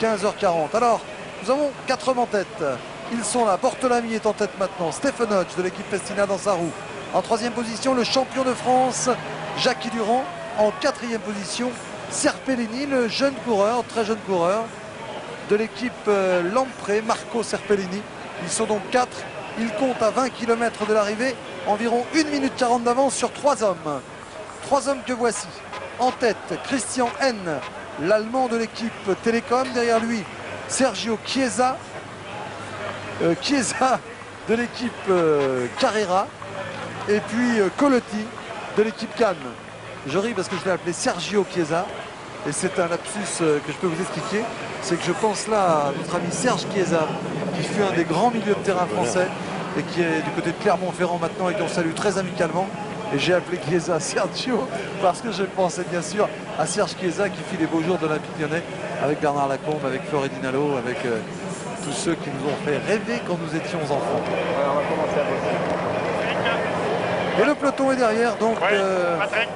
15h40. Alors, nous avons 4 hommes en tête. Ils sont là. Bortolami est en tête maintenant. Stephen Hodge de l'équipe Festina dans sa roue. En 3e position, le champion de France, Jackie Durand. En 4e position, Serpellini, le jeune coureur, très jeune coureur de l'équipe Lamprey, Marco Serpellini. Ils sont donc 4. Ils comptent à 20 km de l'arrivée environ 1 minute 40 d'avance sur 3 hommes. 3 hommes que voici. En tête, Christian N, l'Allemand de l'équipe Télécom. Derrière lui, Sergio Chiesa. Chiesa de l'équipe Carrera. Et puis Colotti de l'équipe Cannes. Je ris parce que je l'ai appelé Sergio Chiesa. Et c'est un lapsus que je peux vous expliquer. C'est que je pense là à notre ami Serge Chiesa, qui fut un des grands milieux de terrain français et qui est du côté de Clermont-Ferrand maintenant et qu'on salue très amicalement. Et j'ai appelé Chiesa Sergio parce que je pensais bien sûr à Serge Chiesa qui fit les beaux jours de l'Olympique Lyonnais avec Bernard Lacombe, avec Floridine Allo, avec tous ceux qui nous ont fait rêver quand nous étions enfants. Ouais, on va commencer à bosser. Et le peloton est derrière, donc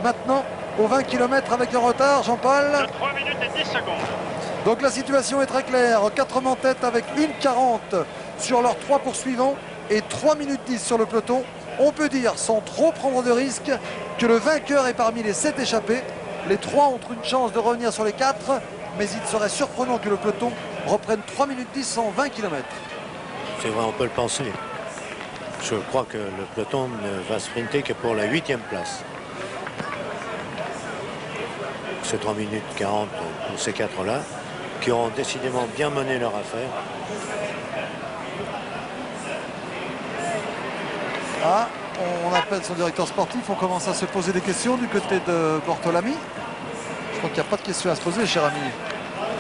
maintenant aux 20 km avec un retard, Jean-Paul. 3 minutes et 10 secondes. Donc la situation est très claire. 4 hommes en tête avec 1,40 sur leurs 3 poursuivants et 3 minutes 10 sur le peloton. On peut dire, sans trop prendre de risques, que le vainqueur est parmi les 7 échappés. Les 3 ont une chance de revenir sur les 4, mais il serait surprenant que le peloton reprenne 3 minutes 10 en 20 km. C'est vrai, on peut le penser. Je crois que le peloton ne va sprinter que pour la 8e place. C'est 3 minutes 40 pour ces 4-là, qui ont décidément bien mené leur affaire. Ah, on appelle son directeur sportif, on commence à se poser des questions du côté de Bortolami. Je crois qu'il n'y a pas de questions à se poser, cher ami.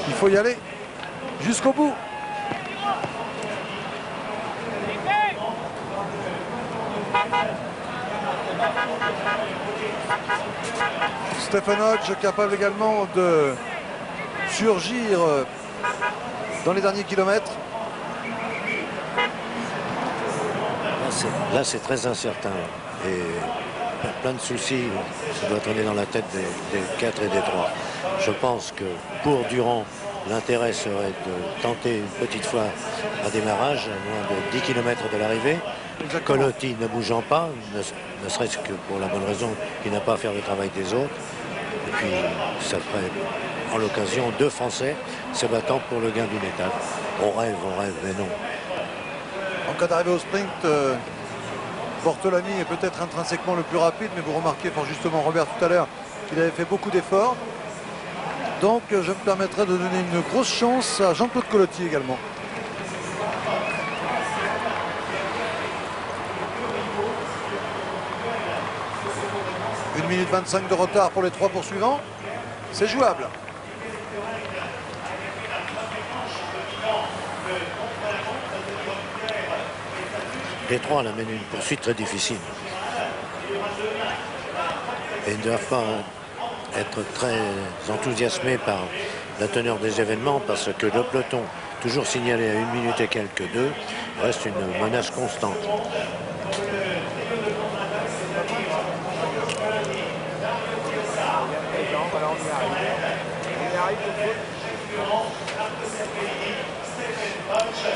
Il faut y aller jusqu'au bout. Stephen Hodge capable également de surgir dans les derniers kilomètres. Là, c'est très incertain et plein de soucis. Ça doit traîner dans la tête des 4 et des 3. Je pense que pour Durand, l'intérêt serait de tenter une petite fois un démarrage à moins de 10 km de l'arrivée. Colotti ne bougeant pas, ne serait-ce que pour la bonne raison qu'il n'a pas à faire le travail des autres. Et puis, ça ferait en l'occasion 2 Français se battant pour le gain d'une étape. On rêve, mais non. En cas d'arrivée au sprint, Bortolami est peut-être intrinsèquement le plus rapide, mais vous remarquez, fort justement Robert tout à l'heure, qu'il avait fait beaucoup d'efforts. Donc je me permettrai de donner une grosse chance à Jean-Claude Colotti également. « 1 minute 25 de retard pour les 3 poursuivants. C'est jouable. Détroit l'amène une poursuite très difficile. Et ils ne doivent pas être très enthousiasmés par la teneur des événements parce que le peloton, toujours signalé à 1 minute et quelques 2, reste une menace constante.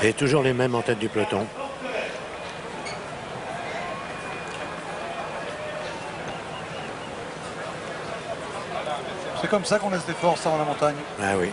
Et toujours les mêmes en tête du peloton. C'est comme ça qu'on laisse des forces avant la montagne. Ah oui.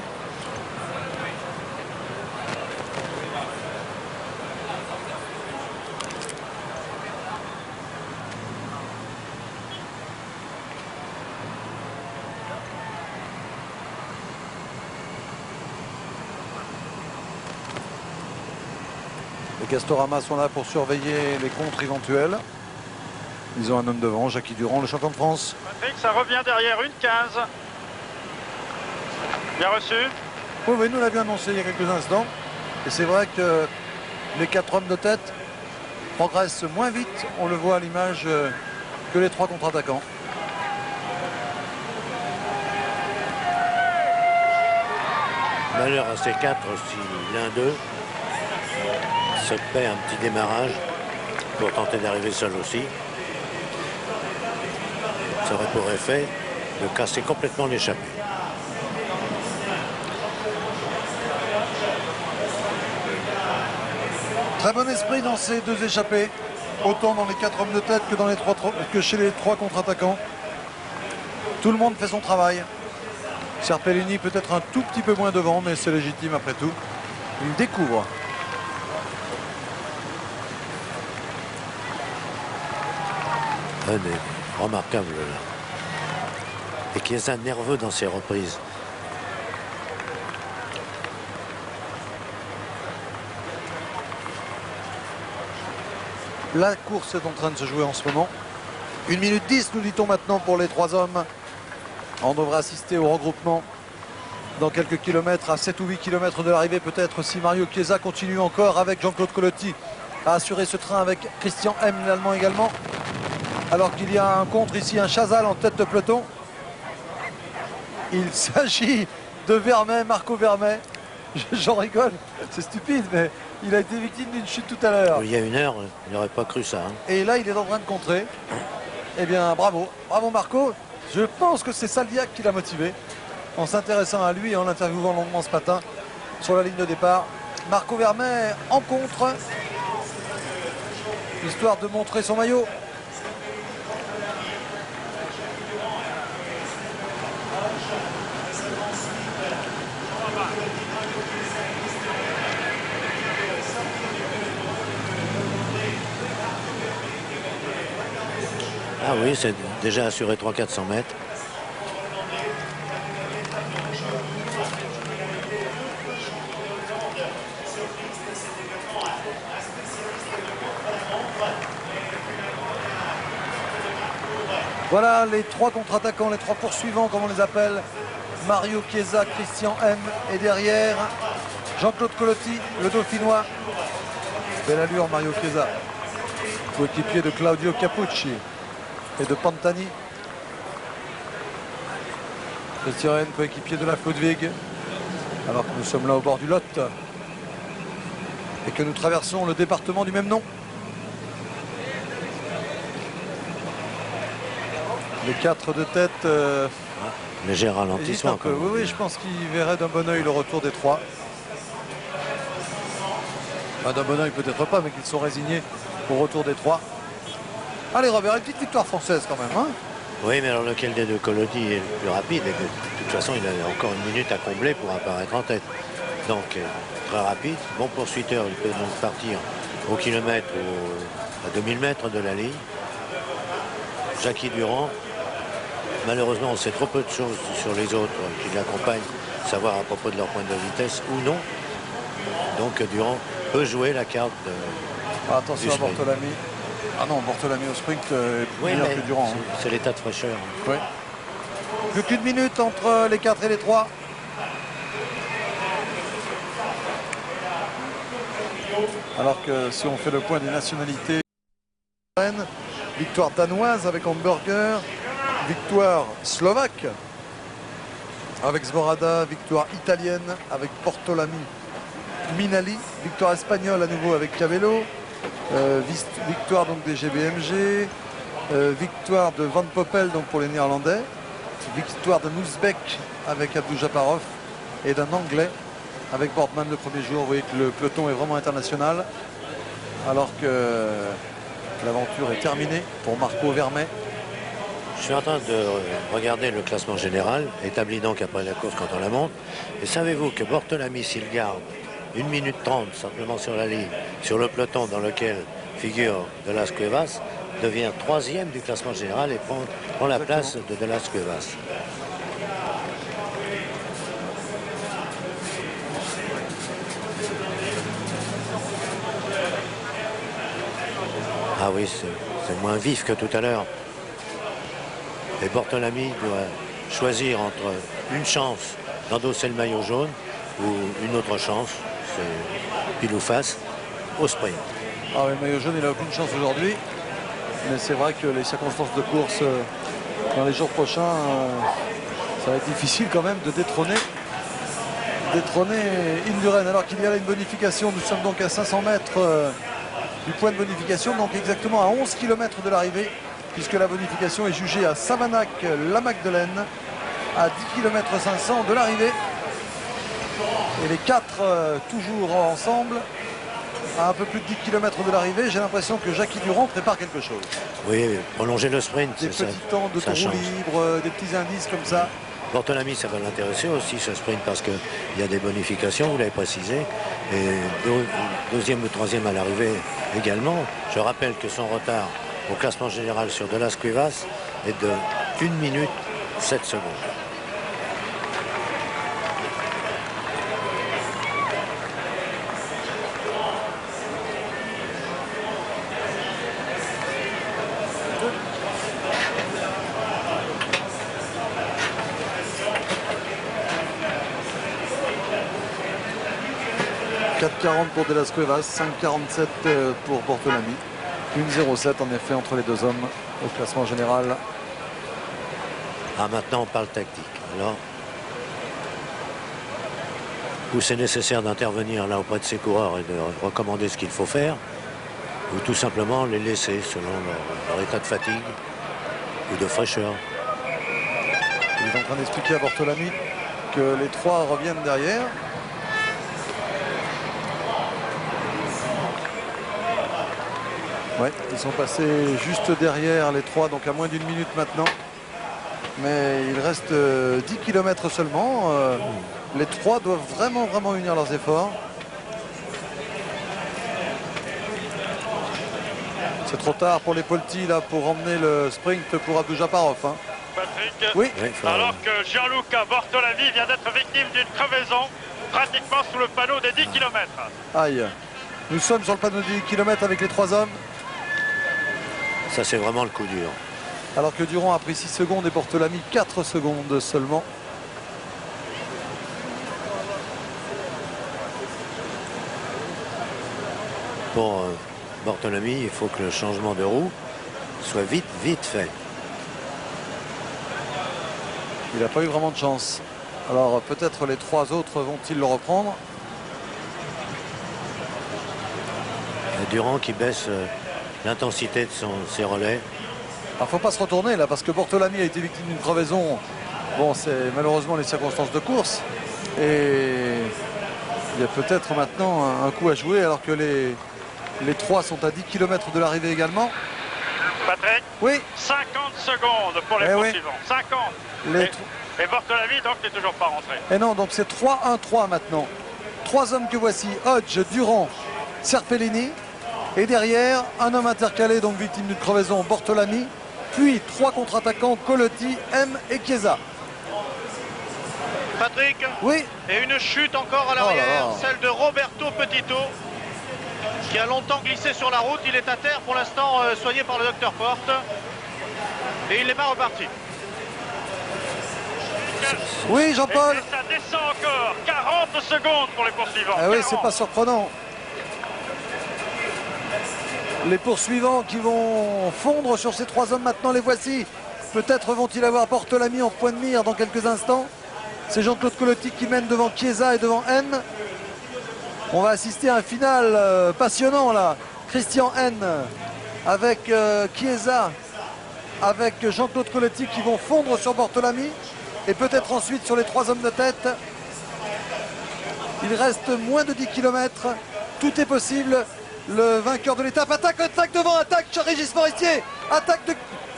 Les Castorama sont là pour surveiller les contres éventuels. Ils ont un homme devant, Jackie Durand, le champion de France. Patrick, ça revient derrière, 1,15. Bien reçu. Oui, oui, nous l'avions annoncé il y a quelques instants. Et c'est vrai que les 4 hommes de tête progressent moins vite, on le voit à l'image, que les 3 contre-attaquants. Malheur à ces 4 si l'un d'eux se paie un petit démarrage pour tenter d'arriver seul aussi. Ça aurait pour effet de casser complètement l'échappée. Très bon esprit dans ces 2 échappées, autant dans les 4 hommes de tête que, que chez les 3 contre-attaquants. Tout le monde fait son travail. Serpellini peut-être un tout petit peu moins devant, mais c'est légitime après tout. Il découvre. Remarquable là. Et qui est un nerveux dans ses reprises. La course est en train de se jouer en ce moment. 1 minute 10, nous dit-on maintenant pour les 3 hommes. On devrait assister au regroupement dans quelques kilomètres, à 7 ou 8 kilomètres de l'arrivée peut-être, si Mario Chiesa continue encore avec Jean-Claude Colotti à assurer ce train avec Christian M, l'Allemand également. Alors qu'il y a un contre ici, un Chazal en tête de peloton. Il s'agit de Vermet, Marco Vermet. J'en rigole, c'est stupide, mais il a été victime d'une chute tout à l'heure. Il y a 1 heure, il n'aurait pas cru ça. Hein. Et là, il est en train de contrer. Eh bien, bravo. Bravo Marco. Je pense que c'est Saldiac qui l'a motivé en s'intéressant à lui et en l'interviewant longuement ce matin sur la ligne de départ. Marco Vermet en contre, histoire de montrer son maillot. Ah oui, c'est déjà assuré 300-400 mètres. Voilà les 3 contre-attaquants, les 3 poursuivants comme on les appelle. Mario Chiesa, Christian M et derrière Jean-Claude Colotti, le Dauphinois. Belle allure Mario Chiesa, coéquipier de Claudio Capucci et de Pantani. Christian M, coéquipier de la Ludwig, alors que nous sommes là au bord du Lot et que nous traversons le département du même nom. Les 4 de tête. Léger ralentissement. Oui, je pense qu'il verrait d'un bon oeil le retour des 3. Enfin, d'un bon oeil peut-être pas, mais qu'ils sont résignés au retour des 3. Allez Robert, une petite victoire française quand même. Hein, oui, mais alors lequel des 2 Colotti est le plus rapide? Et de toute façon, il a encore 1 minute à combler pour apparaître en tête. Donc, très rapide. Bon poursuiteur, il peut donc partir au kilomètre ou à 2000 mètres de la ligne. Jackie Durand. Malheureusement, on sait trop peu de choses sur les autres qui l'accompagnent, savoir à propos de leur point de vitesse ou non. Donc Durand peut jouer la carte attention à Bortolami. Ah non, Bortolami au sprint est meilleur que Durand. C'est l'état de fraîcheur. Oui. Plus qu'une minute entre les 4 et les 3. Alors que si on fait le point des nationalités, victoire danoise avec Hamburger, victoire slovaque avec Zvorada, victoire italienne avec Bortolami Minali, victoire espagnole à nouveau avec Cavello, victoire donc des GBMG, victoire de Van Poppel donc pour les Néerlandais, victoire de Nouzbek avec Abdou Japarov et d'un Anglais avec Boardman le premier jour. Vous voyez que le peloton est vraiment international alors que l'aventure est terminée pour Marco Vermet. Je suis en train de regarder le classement général, établi donc après la course quand on la monte. Et savez-vous que Bortolami, s'il garde 1 minute 30 simplement sur la ligne, sur le peloton dans lequel figure De Las Cuevas, devient 3e du classement général et prend la place de De Las Cuevas. Ah oui, c'est moins vif que tout à l'heure. Et Bortolami doit choisir entre une chance d'endosser le maillot jaune ou une autre chance, c'est pile ou face, au sprint. Ah oui, le maillot jaune, il n'a aucune chance aujourd'hui. Mais c'est vrai que les circonstances de course dans les jours prochains, ça va être difficile quand même de détrôner Indurain. Alors qu'il y a là une bonification, nous sommes donc à 500 mètres du point de bonification, donc exactement à 11 km de l'arrivée, puisque la bonification est jugée à Savanac-la-Magdeleine, à 10 km 500 de l'arrivée. Et les quatre toujours ensemble, à un peu plus de 10 km de l'arrivée. J'ai l'impression que Jackie Durand prépare quelque chose. Oui, prolonger le sprint. Des petits temps de tour libre, des petits indices comme ça. Bortolami, ça va l'intéresser aussi ce sprint parce qu'il y a des bonifications, vous l'avez précisé, et deuxième ou troisième à l'arrivée également. Je rappelle que son retard au classement général sur De Las Cuevas est de 1 minute 7 secondes. « 4,40 pour De Las Cuevas, 5,47 pour Bortolami. 1,07 en effet entre les deux hommes au classement général. Ah, maintenant on parle tactique. Alors, où c'est nécessaire d'intervenir là auprès de ces coureurs et de recommander ce qu'il faut faire, ou tout simplement les laisser selon leur état de fatigue ou de fraîcheur. Il est en train d'expliquer à Bortolami que les trois reviennent derrière. Ouais, ils sont passés juste derrière les trois, donc à moins d'1 minute maintenant. Mais il reste 10 km seulement. Les trois doivent vraiment unir leurs efforts. C'est trop tard pour les Polti là pour emmener le sprint pour Abdou Japarov. Hein. Patrick, oui. Alors que Gianluca Bortolami vient d'être victime d'une crevaison pratiquement sous le panneau des 10 km. Aïe. Nous sommes sur le panneau des 10 km avec les trois hommes. Ça, c'est vraiment le coup dur. Alors que Durand a pris 6 secondes et Bortolami 4 secondes seulement. Pour Bortolami, il faut que le changement de roue soit vite fait. Il n'a pas eu vraiment de chance. Alors peut-être les trois autres vont-ils le reprendre. Et Durand qui baisse l'intensité de ses relais. Il ne faut pas se retourner là parce que Bortolami a été victime d'une crevaison. Bon, c'est malheureusement les circonstances de course. Et il y a peut-être maintenant un coup à jouer alors que les trois sont à 10 km de l'arrivée également. Patrick, oui. 50 secondes pour les poursuivants. 50. Et Bortolami donc n'est toujours pas rentré. Et non, donc c'est 3-1-3 maintenant. Trois hommes que voici, Hodge, Durand, Serpellini. Et derrière, un homme intercalé, donc victime d'une crevaison, Bortolami. Puis trois contre-attaquants, Colotti, M et Chiesa. Patrick, oui. Et une chute encore à l'arrière, celle de Roberto Petito, qui a longtemps glissé sur la route. Il est à terre pour l'instant, soigné par le docteur Porte. Et il n'est pas reparti. Oui, Jean-Paul. Et ça descend encore. 40 secondes pour les poursuivants. Ah oui, c'est pas surprenant. Les poursuivants qui vont fondre sur ces 3 hommes maintenant, les voici. Peut-être vont-ils avoir Bortolami en point de mire dans quelques instants. C'est Jean-Claude Colletti qui mène devant Chiesa et devant N. On va assister à un final passionnant là. Christian N avec Chiesa, avec Jean-Claude Colletti qui vont fondre sur Bortolami. Et peut-être ensuite sur les 3 hommes de tête. Il reste moins de 10 km. Tout est possible. Le vainqueur de l'étape attaque devant, attaque Régis Forestier. Attaque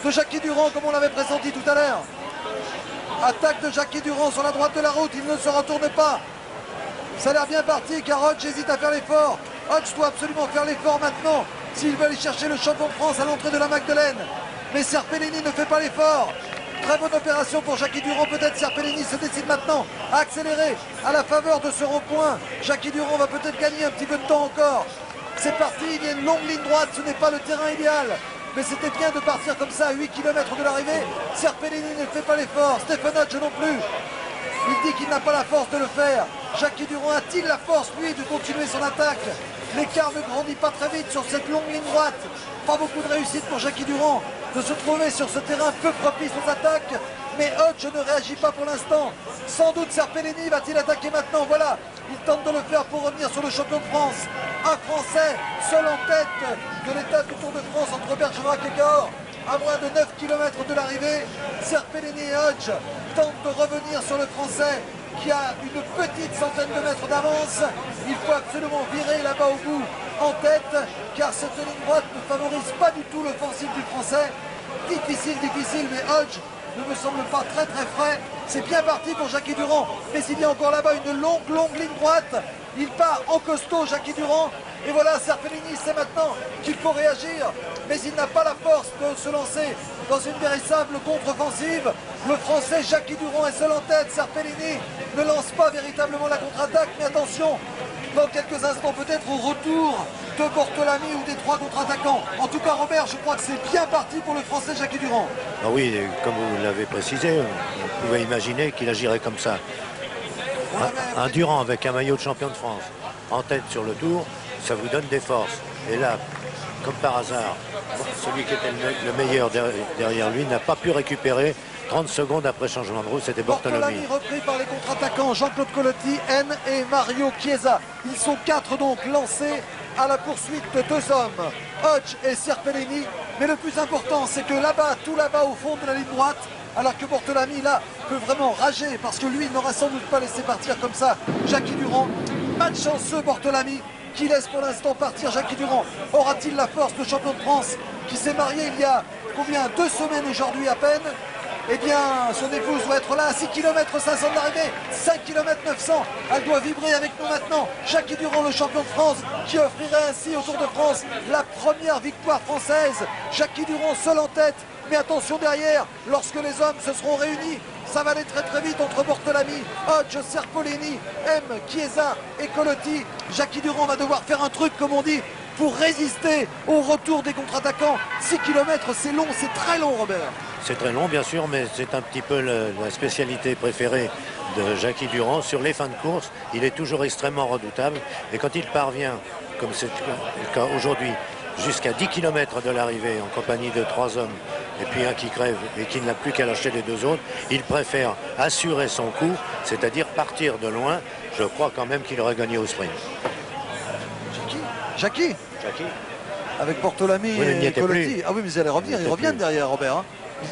de Jackie Durand comme on l'avait pressenti tout à l'heure. Attaque de Jackie Durand sur la droite de la route, il ne se retourne pas. Ça a l'air bien parti car Hodge hésite à faire l'effort. Hodge doit absolument faire l'effort maintenant s'il veut aller chercher le champion de France à l'entrée de la Magdeleine. Mais Serpellini ne fait pas l'effort. Très bonne opération pour Jackie Durand. Peut-être Serpellini se décide maintenant à accélérer à la faveur de ce rond-point. Jackie Durand va peut-être gagner un petit peu de temps encore. C'est parti, il y a une longue ligne droite, ce n'est pas le terrain idéal. Mais c'était bien de partir comme ça à 8 km de l'arrivée. Serpellini ne fait pas l'effort, Stephen Hodge non plus. Il dit qu'il n'a pas la force de le faire. Jackie Durand a-t-il la force, lui, de continuer son attaque? L'écart ne grandit pas très vite sur cette longue ligne droite. Pas beaucoup de réussite pour Jackie Durand de se trouver sur ce terrain peu propice aux attaques. Mais Hodge ne réagit pas pour l'instant. Sans doute Serpellini va-t-il attaquer maintenant? Voilà, il tente de le faire pour revenir sur le champion de France. Un Français seul en tête de l'étape du Tour de France entre Bergerac et Cahors. À moins de 9 km de l'arrivée, Serpellini et Hodge tentent de revenir sur le Français qui a une petite centaine de mètres d'avance. Il faut absolument virer là-bas au bout en tête car cette ligne droite ne favorise pas du tout l'offensive du Français. Difficile, mais Hodge ne me semble pas très frais. C'est bien parti pour Jackie Durand, mais il y a encore là-bas une longue ligne droite. Il part en costaud, Jackie Durand. Et voilà, Serpellini sait maintenant qu'il faut réagir, mais il n'a pas la force de se lancer dans une véritable contre-offensive. Le Français Jackie Durand est seul en tête. Serpellini ne lance pas véritablement la contre-attaque, mais attention, dans quelques instants peut-être au retour de Bortolami ou des 3 contre-attaquants. En tout cas, Robert, je crois que c'est bien parti pour le Français Jackie Durand. Ah oui, comme vous l'avez précisé, on pouvait imaginer qu'il agirait comme ça. Un Durand avec un maillot de champion de France en tête sur le Tour, ça vous donne des forces. Et là, comme par hasard, celui qui était le meilleur derrière lui n'a pas pu récupérer 30 secondes après changement de route, c'était Bortolami. Repris par les contre-attaquants Jean-Claude Colletti, N et Mario Chiesa. Ils sont 4 donc lancés à la poursuite de 2 hommes, Hodge et Serpellini. Mais le plus important, c'est que là-bas, tout là-bas au fond de la ligne droite, alors que Bortolami là peut vraiment rager parce que lui n'aura sans doute pas laissé partir comme ça Jackie Durand. Malchanceux Bortolami qui laisse pour l'instant partir Jackie Durand. Aura-t-il la force de champion de France qui s'est marié il y a combien, 2 semaines aujourd'hui à peine? Eh bien, son épouse doit être là à 6 km 500 de l'arrivée, 5 km 900. Elle doit vibrer avec nous maintenant. Jackie Durand, le champion de France, qui offrirait ainsi au Tour de France la première victoire française. Jackie Durand seul en tête. Mais attention derrière, lorsque les hommes se seront réunis, ça va aller très vite entre Bortolami, Hodge, Serpellini, M, Chiesa et Colletti. Jackie Durand va devoir faire un truc, comme on dit, pour résister au retour des contre-attaquants. 6 km, c'est long, c'est très long, Robert. C'est très long, bien sûr, mais c'est un petit peu la spécialité préférée de Jackie Durand. Sur les fins de course, il est toujours extrêmement redoutable. Et quand il parvient, comme c'est le cas aujourd'hui, jusqu'à 10 km de l'arrivée en compagnie de 3 hommes et puis un qui crève et qui n'a plus qu'à lâcher les 2 autres, il préfère assurer son coup, c'est-à-dire partir de loin. Je crois quand même qu'il aurait gagné au sprint. Jackie avec Bortolami et Colletti. Ah oui, mais ils allaient revenir, ils reviennent derrière, Robert. Hein.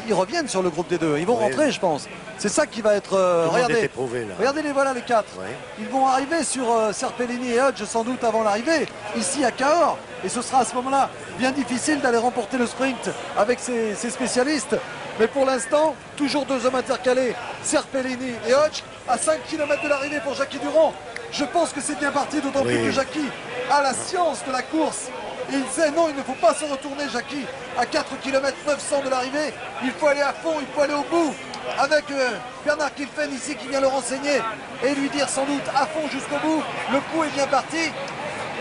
Ils reviennent sur le groupe des 2, ils vont rentrer, je pense. C'est ça qui va être... regardez, regardez-les, voilà les 4. Ouais. Ils vont arriver sur Serpellini et Hodge sans doute avant l'arrivée, ici à Cahors. Et ce sera à ce moment-là bien difficile d'aller remporter le sprint avec ces spécialistes. Mais pour l'instant, toujours 2 hommes intercalés, Serpellini et Hodge, à 5 km de l'arrivée pour Jackie Durand. Je pense que c'est bien parti, d'autant plus que Jackie a la science de la course. Et il sait, non, il ne faut pas se retourner, Jackie. À 4 km 900 de l'arrivée, il faut aller à fond, il faut aller au bout. Avec Bernard Kilfen ici qui vient le renseigner et lui dire sans doute à fond jusqu'au bout. Le coup est bien parti.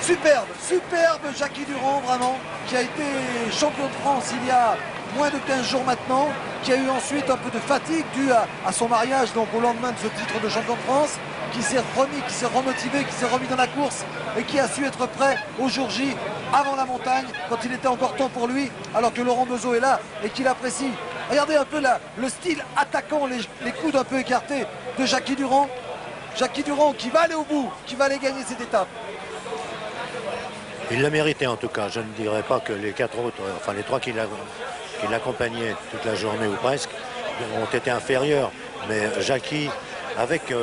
Superbe Jackie Durand, vraiment, qui a été champion de France il y a moins de 15 jours maintenant, qui a eu ensuite un peu de fatigue due à son mariage, donc au lendemain de ce titre de champion de France. qui s'est remis, qui s'est remotivé, qui s'est remis dans la course et qui a su être prêt au jour J avant la montagne quand il était encore temps pour lui, alors que Laurent Meusot est là et qu'il apprécie. Regardez un peu le style attaquant, les coudes un peu écartés de Jackie Durand. Jackie Durand qui va aller au bout, qui va aller gagner cette étape. Il l'a mérité en tout cas. Je ne dirais pas que les 4 autres, enfin les 3 qui l'accompagnaient toute la journée ou presque, ont été inférieurs. Mais Jackie, avec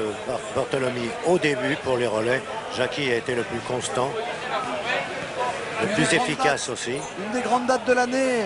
Barthelemy au début pour les relais, Jackie a été le plus constant, le plus efficace aussi. Une des grandes dates de l'année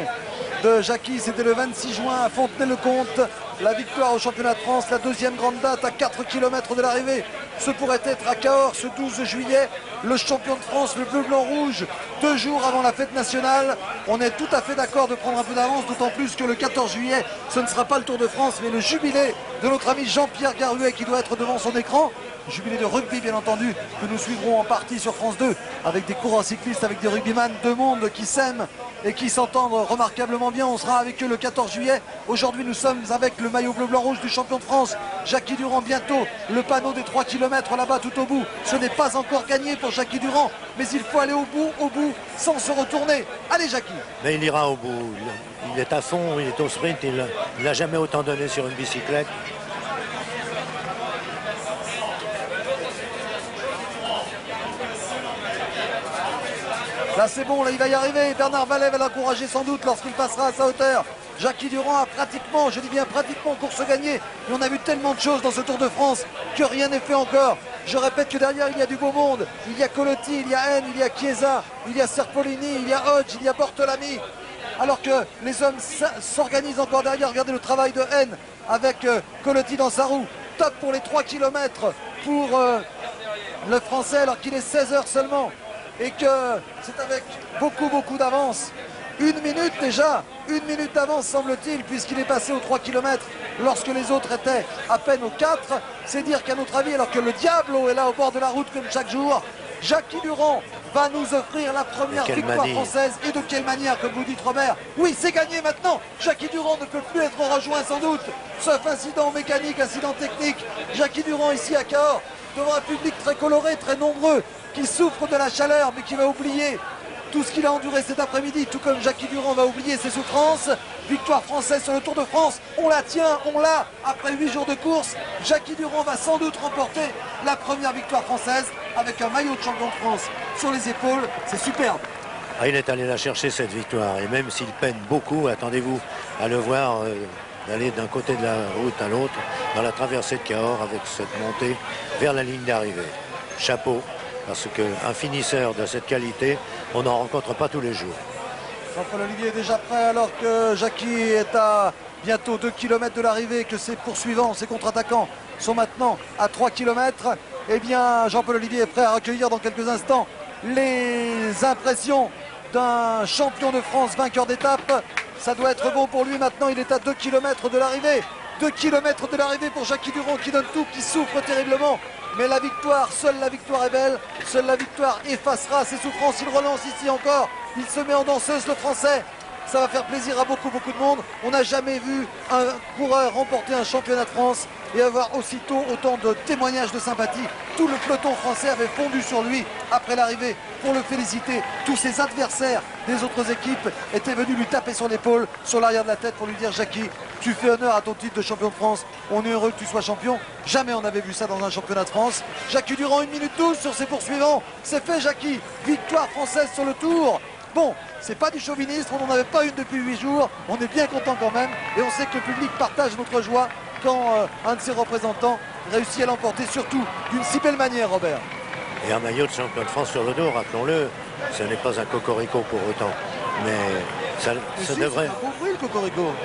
de Jackie, c'était le 26 juin à Fontenay-le-Comte. La victoire au championnat de France, la deuxième grande date à 4 km de l'arrivée. Ce pourrait être à Cahors ce 12 juillet. Le champion de France, le bleu, blanc, rouge, 2 jours avant la fête nationale. On est tout à fait d'accord de prendre un peu d'avance, d'autant plus que le 14 juillet, ce ne sera pas le Tour de France, mais le jubilé de notre ami Jean-Pierre Garuet qui doit être devant son écran. Jubilé de rugby, bien entendu, que nous suivrons en partie sur France 2, avec des coureurs cyclistes, avec des rugbyman, deux mondes qui s'aiment et qui s'entendent remarquablement bien. On sera avec eux le 14 juillet. Aujourd'hui, nous sommes avec le maillot bleu, blanc, rouge du champion de France, Jackie Durand. Bientôt, le panneau des 3 km là-bas tout au bout. Ce n'est pas encore gagné pour Jackie Durand, mais il faut aller au bout, sans se retourner. Allez, Jackie. Mais il ira au bout. Il est à fond, il est au sprint. Il n'a jamais autant donné sur une bicyclette. Là c'est bon, là il va y arriver. Bernard Vallet va l'encourager sans doute lorsqu'il passera à sa hauteur. Jackie Durand a pratiquement, je dis bien pratiquement, course gagnée. Et on a vu tellement de choses dans ce Tour de France que rien n'est fait encore. Je répète que derrière il y a du beau monde. Il y a Colotti, il y a Haine, il y a Chiesa, il y a Serpolini, il y a Hodge, il y a Barthelemy. Alors que les hommes s'organisent encore derrière. Regardez le travail de Haine avec Colotti dans sa roue. Top pour les 3 km pour le Français alors qu'il est 16 h seulement. Et que c'est avec beaucoup d'avance. 1 minute déjà, 1 minute d'avance semble-t-il, puisqu'il est passé aux 3 km lorsque les autres étaient à peine aux 4. C'est dire qu'à notre avis, alors que le Diablo est là au bord de la route comme chaque jour, Jackie Durand va nous offrir la première victoire française. Et de quelle manière, comme vous dites Robert. Oui, c'est gagné maintenant. Jackie Durand ne peut plus être rejoint sans doute, sauf incident mécanique, incident technique. Jackie Durand ici à Cahors, devant un public très coloré, très nombreux, qui souffre de la chaleur mais qui va oublier tout ce qu'il a enduré cet après-midi, tout comme Jackie Durand va oublier ses souffrances. Victoire française sur le Tour de France, on la tient, on l'a après 8 jours de course. Jackie Durand va sans doute remporter la première victoire française avec un maillot de champion de France sur les épaules, c'est superbe. Ah, il est allé la chercher cette victoire et même s'il peine beaucoup, attendez-vous à le voir d'aller d'un côté de la route à l'autre dans la traversée de Cahors avec cette montée vers la ligne d'arrivée. Chapeau. Parce qu'un finisseur de cette qualité, on n'en rencontre pas tous les jours. Jean-Paul Olivier est déjà prêt alors que Jackie est à bientôt 2 km de l'arrivée, que ses poursuivants, ses contre-attaquants sont maintenant à 3 km. Eh bien, Jean-Paul Olivier est prêt à recueillir dans quelques instants les impressions d'un champion de France vainqueur d'étape. Ça doit être bon pour lui maintenant, il est à 2 km de l'arrivée. 2 km de l'arrivée pour Jackie Durand qui donne tout, qui souffre terriblement. Mais la victoire, seule la victoire est belle, seule la victoire effacera ses souffrances. Il relance ici encore, il se met en danseuse le Français. Ça va faire plaisir à beaucoup de monde. On n'a jamais vu un coureur remporter un championnat de France et avoir aussitôt autant de témoignages de sympathie. Tout le peloton français avait fondu sur lui après l'arrivée pour le féliciter. Tous ses adversaires des autres équipes étaient venus lui taper sur l'épaule, sur l'arrière de la tête pour lui dire: Jackie, tu fais honneur à ton titre de champion de France. On est heureux que tu sois champion. Jamais on n'avait vu ça dans un championnat de France. Jackie Durand, 1 minute 12 sur ses poursuivants. C'est fait, Jackie. Victoire française sur le Tour. Bon, c'est pas du chauvinisme, on n'en avait pas une depuis 8 jours. On est bien content quand même. Et on sait que le public partage notre joie quand un de ses représentants réussit à l'emporter, surtout d'une si belle manière, Robert. Et un maillot de champion de France sur le dos, rappelons-le, ce n'est pas un cocorico pour autant. Mais ça devrait...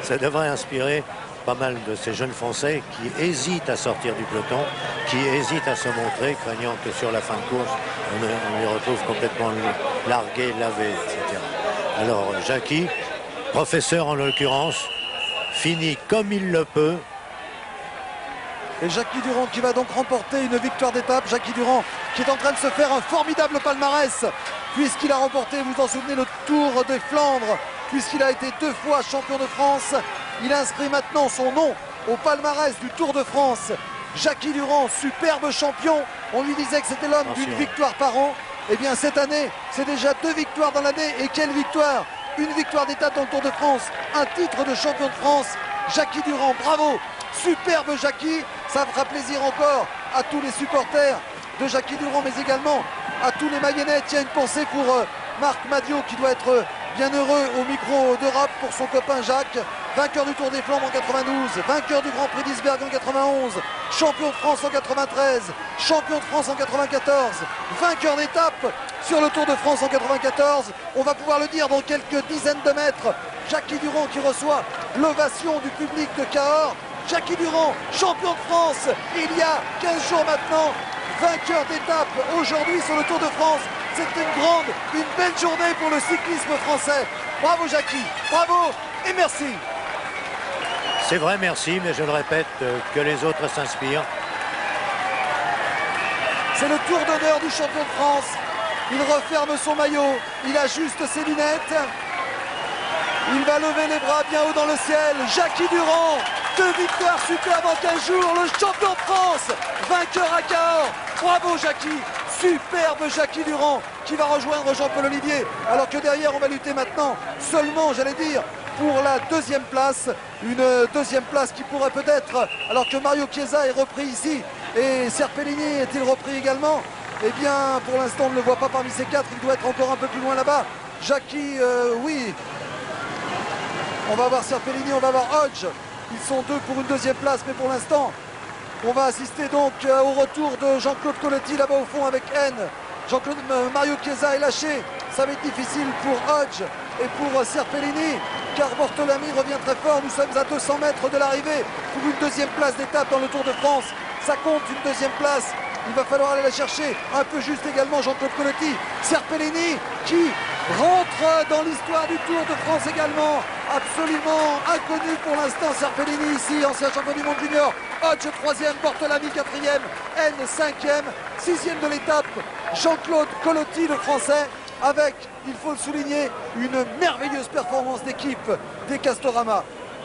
Ça devrait inspirer pas mal de ces jeunes Français qui hésitent à sortir du peloton, qui hésitent à se montrer, craignant que sur la fin de course, on les retrouve complètement largués, lavés, etc. Alors Jackie, professeur en l'occurrence, finit comme il le peut. Et Jackie Durand qui va donc remporter une victoire d'étape. Jackie Durand qui est en train de se faire un formidable palmarès, puisqu'il a remporté, vous vous en souvenez, le Tour des Flandres, puisqu'il a été 2 fois champion de France. Il inscrit maintenant son nom au palmarès du Tour de France Jackie Durand, superbe champion. On lui disait que c'était l'homme d'une victoire par an. Eh bien cette année, c'est déjà 2 victoires dans l'année. Et quelle victoire! Une victoire d'étape dans le Tour de France, un titre de champion de France. Jackie Durand, bravo! Superbe Jackie, ça fera plaisir encore à tous les supporters de Jackie Durand, mais également à tous les Mayennais. Tiens, une pensée pour Marc Madiot qui doit être bien heureux au micro d'Europe pour son copain Jacques, vainqueur du Tour des Flandres en 92, vainqueur du Grand Prix d'Isberg en 91, champion de France en 93, champion de France en 94, vainqueur d'étape sur le Tour de France en 94. On va pouvoir le dire dans quelques dizaines de mètres. Jackie Durand qui reçoit l'ovation du public de Cahors. Jackie Durand, champion de France il y a 15 jours maintenant, vainqueur d'étape aujourd'hui sur le Tour de France. C'est une belle journée pour le cyclisme français. Bravo Jackie, bravo et merci. C'est vrai, merci, mais je le répète, que les autres s'inspirent. C'est le tour d'honneur du champion de France. Il referme son maillot, il ajuste ses lunettes. Il va lever les bras bien haut dans le ciel. Jackie Durand, 2 victoires superbes en 15 jours. Le champion de France, vainqueur à Cahors. Bravo Jackie, superbe Jackie Durand qui va rejoindre Jean-Paul Olivier. Alors que derrière, on va lutter maintenant seulement, j'allais dire, pour la 2e place. Une 2e place qui pourrait peut-être, alors que Mario Chiesa est repris ici et Serpellini est-il repris également? Eh bien, pour l'instant, on ne le voit pas parmi ces 4. Il doit être encore un peu plus loin là-bas. Jackie, oui. On va voir Serpellini, on va voir Hodge. Ils sont 2 pour une 2e place, mais pour l'instant, on va assister donc au retour de Jean-Claude Colletti là-bas au fond avec N. Mario Chiesa est lâché. Ça va être difficile pour Hodge et pour Serpellini, car Bortolami revient très fort. Nous sommes à 200 mètres de l'arrivée pour une 2e place d'étape dans le Tour de France. Ça compte une 2e place. Il va falloir aller la chercher. Un peu juste également Jean-Claude Colletti. Serpellini qui rentre dans l'histoire du Tour de France également. Absolument inconnu pour l'instant Serpellini ici, ancien champion du monde junior. Hodge 3e, Bortolami 4e, N 5e, 6e de l'étape. Jean-Claude Colletti le français avec, il faut le souligner, une merveilleuse performance d'équipe des Castorama.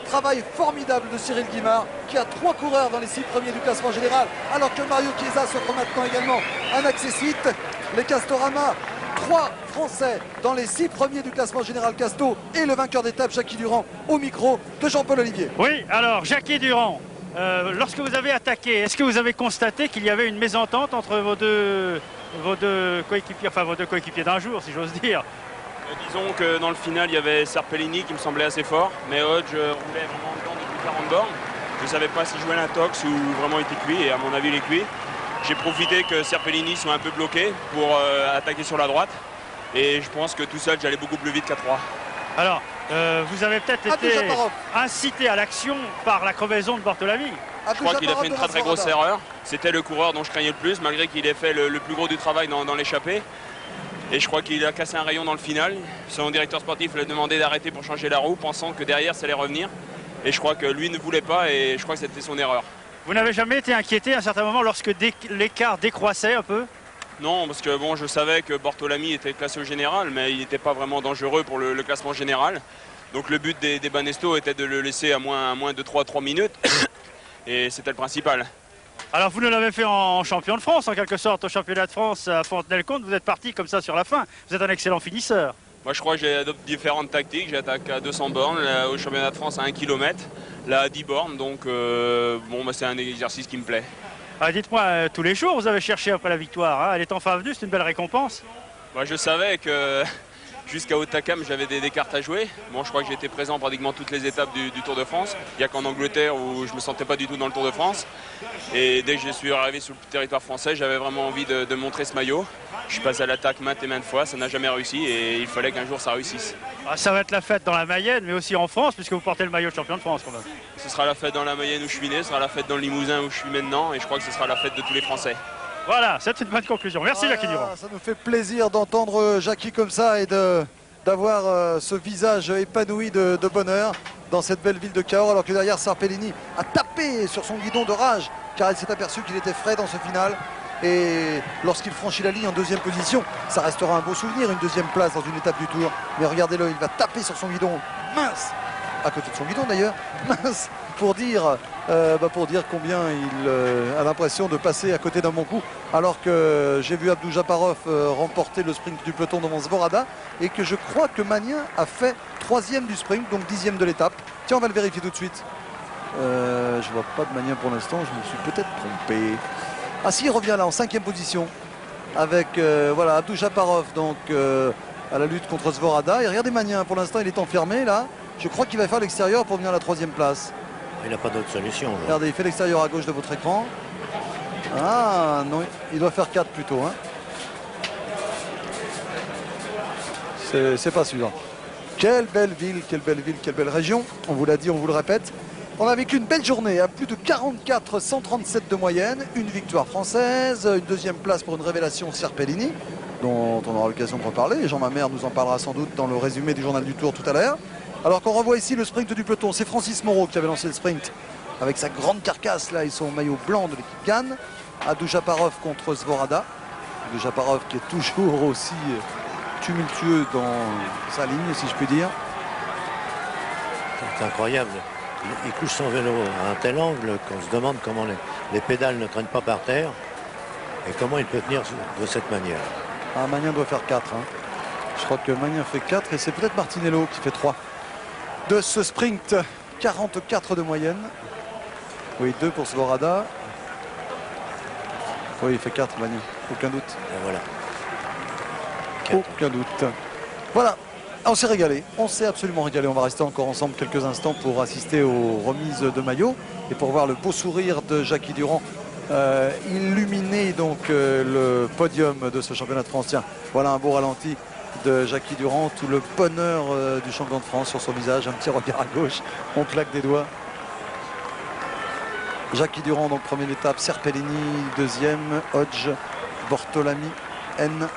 Travail formidable de Cyril Guimard qui a 3 coureurs dans les 6 premiers du classement général, alors que Mario Chiesa s'offre maintenant également un accessite. Les Castorama, 3 Français dans les 6 premiers du classement général Casto et le vainqueur d'étape Jackie Durand au micro de Jean-Paul Olivier. Oui, alors Jackie Durand, lorsque vous avez attaqué, est-ce que vous avez constaté qu'il y avait une mésentente entre vos deux coéquipiers, enfin vos 2 coéquipiers d'un jour, si j'ose dire? Disons que dans le final, il y avait Serpellini qui me semblait assez fort, mais Hodge roulait vraiment dedans depuis 40 bornes. Je ne savais pas s'il jouait l'intox ou vraiment il était cuit, et à mon avis, il est cuit. J'ai profité que Serpellini soit un peu bloqué pour attaquer sur la droite, et je pense que tout seul, j'allais beaucoup plus vite qu'à 3. Alors, vous avez peut-être été incité à l'action par la crevaison de Bortolami. Je crois qu'il a fait une très grosse erreur. C'était le coureur dont je craignais le plus, malgré qu'il ait fait le plus gros du travail dans l'échappée. Et je crois qu'il a cassé un rayon dans le final. Son directeur sportif lui a demandé d'arrêter pour changer la roue, pensant que derrière ça allait revenir. Et je crois que lui ne voulait pas, et je crois que c'était son erreur. Vous n'avez jamais été inquiété à un certain moment lorsque l'écart décroissait un peu? Non, parce que bon, je savais que Bortolami était classé au général, mais il n'était pas vraiment dangereux pour le classement général. Donc le but des Banesto était de le laisser à moins de 3 minutes. Et c'était le principal. Alors vous nous l'avez fait en champion de France, en quelque sorte, au championnat de France à Fontenay-le-Comte. Vous êtes parti comme ça sur la fin. Vous êtes un excellent finisseur. Moi je crois que j'ai adopté différentes tactiques. J'attaque à 200 bornes, là, au championnat de France à 1 km, là à 10 bornes. Donc bon, c'est un exercice qui me plaît. Dites-moi, tous les jours vous avez cherché après la victoire, hein? Elle est enfin venue, c'est une belle récompense. Je savais que jusqu'à Hautacam j'avais des cartes à jouer. Bon, je crois que j'ai été présent pratiquement toutes les étapes du Tour de France. Il n'y a qu'en Angleterre où je ne me sentais pas du tout dans le Tour de France. Et dès que je suis arrivé sur le territoire français, j'avais vraiment envie de montrer ce maillot. Je suis passé à l'attaque maintes et maintes fois, ça n'a jamais réussi et il fallait qu'un jour ça réussisse. Ça va être la fête dans la Mayenne, mais aussi en France, puisque vous portez le maillot de champion de France quand même. Ce sera la fête dans la Mayenne où je suis né, ce sera la fête dans le Limousin où je suis maintenant, et je crois que ce sera la fête de tous les Français. Voilà, c'est une bonne conclusion. Merci Jackie Durand. Ça nous fait plaisir d'entendre Jackie comme ça et d'avoir ce visage épanoui de bonheur dans cette belle ville de Cahors, alors que derrière Serpellini a tapé sur son guidon de rage, car il s'est aperçu qu'il était frais dans ce final. Et lorsqu'il franchit la ligne en 2e position, ça restera un beau souvenir, une 2e place dans une étape du Tour. Mais regardez-le, il va taper sur son guidon, mince, à côté de son guidon d'ailleurs, mince, pour dire pour dire combien il a l'impression de passer à côté d'un bon coup, alors que j'ai vu Abdou Japarov remporter le sprint du peloton devant Zvorada, et que je crois que Magnin a fait 3e du sprint, donc 10e de l'étape. Tiens, on va le vérifier tout de suite. Je vois pas de Magnin pour l'instant, je me suis peut-être trompé. Ah si, il revient là en 5e position avec voilà, Abdou Japarov donc à la lutte contre Zvorada. Et regardez Magnin, pour l'instant il est enfermé là. Je crois qu'il va faire l'extérieur pour venir à la 3e place. Il n'a pas d'autre solution. Là. Regardez, il fait l'extérieur à gauche de votre écran. Ah non, il doit faire 4 plutôt. Hein. C'est pas suffisant. Quelle belle ville, quelle belle région. On vous l'a dit, on vous le répète. On a vécu une belle journée, à plus de 44, 137 de moyenne, une victoire française, une 2e place pour une révélation Serpellini, dont on aura l'occasion de reparler. Jean Mamère nous en parlera sans doute dans le résumé du journal du Tour tout à l'heure. Alors qu'on revoit ici le sprint du peloton, c'est Francis Moreau qui avait lancé le sprint avec sa grande carcasse là et son maillot blanc de l'équipe Gann. Abdou Japarov contre Zvorada. Abdou Japarov qui est toujours aussi tumultueux dans sa ligne, si je puis dire. C'est incroyable. Il couche son vélo à un tel angle qu'on se demande comment les pédales ne traînent pas par terre et comment il peut tenir de cette manière. Ah, Magnin doit faire 4. Hein. Je crois que Magnin fait 4 et c'est peut-être Martinello qui fait 3. De ce sprint, 44 de moyenne. Oui, 2 pour Zvorada. Oui, il fait 4, Magnin. Aucun doute. Et voilà. 4. Aucun doute. Voilà. On s'est régalé, on s'est absolument régalé. On va rester encore ensemble quelques instants pour assister aux remises de maillots et pour voir le beau sourire de Jackie Durand illuminer donc le podium de ce championnat de France. Tiens, voilà un beau ralenti de Jackie Durand, tout le bonheur du champion de France sur son visage, un petit regard à gauche, on claque des doigts. Jackie Durand donc première étape, Serpellini 2e, Hodge, Bortolami, N.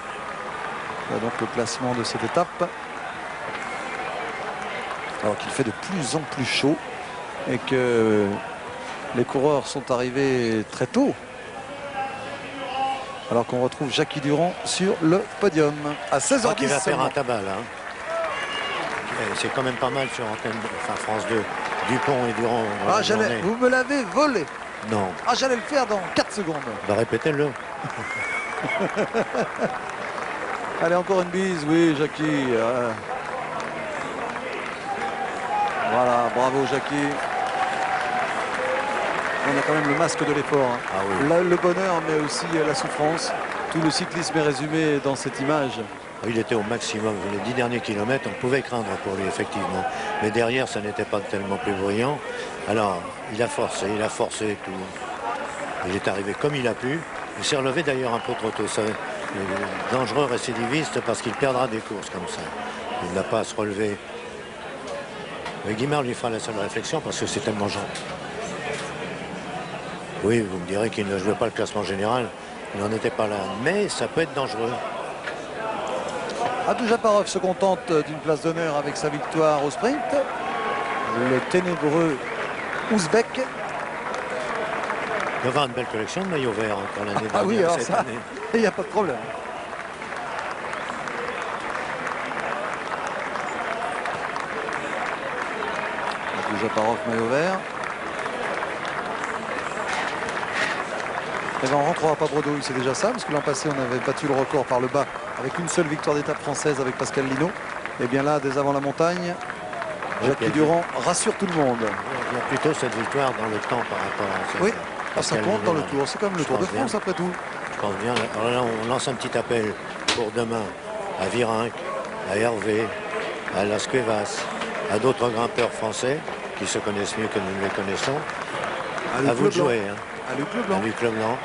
Voilà donc le classement de cette étape. Alors qu'il fait de plus en plus chaud et que les coureurs sont arrivés très tôt. Alors qu'on retrouve Jackie Durand sur le podium à 16h10. Il va faire un tabac là. C'est quand même pas mal sur antenne, enfin France 2, Dupont et Durand. Ah, vous me l'avez volé. Non. Ah, j'allais le faire dans 4 secondes. Bah, répétez-le. Allez, encore une bise, oui, Jackie. Voilà, bravo Jackie. On a quand même le masque de l'effort. Hein. Ah oui. Là, le bonheur, mais aussi la souffrance. Tout le cyclisme est résumé dans cette image. Il était au maximum. Les 10 derniers kilomètres, on pouvait craindre pour lui, effectivement. Mais derrière, ça n'était pas tellement plus bruyant. Alors, il a forcé tout. Il est arrivé comme il a pu. Il s'est relevé d'ailleurs un peu trop tôt. C'est dangereux récidiviste parce qu'il perdra des courses comme ça. Il n'a pas à se relever. Mais Guimard lui fera la seule réflexion parce que c'est tellement gentil. Oui, vous me direz qu'il ne jouait pas le classement général. Il n'en était pas là. Mais ça peut être dangereux. Abdou Japarov se contente d'une place d'honneur avec sa victoire au sprint. Le ténébreux Ouzbek. Il va avoir une belle collection de maillots verts encore l'année dernière. Ah oui, alors ça, il n'y a pas de problème. Abdou Japarov, maillot vert. Et ben on rentrera pas bredouille, c'est déjà ça, parce que l'an passé on avait battu le record par le bas avec une seule victoire d'étape française avec Pascal Lino. Et bien là, dès avant la montagne, Jackie Durand rassure tout le monde. Il y a plutôt cette victoire dans le temps par rapport à ça. Oui, ça compte dans le Tour, c'est comme le Tour de France après tout. Je pense bien. Alors là, on lance un petit appel pour demain à Virenque, à Hervé, à Las Cuevas, à d'autres grimpeurs français qui se connaissent mieux que nous les connaissons. À vous de jouer. Hein. À Luc Leblanc. À Luc Leblanc.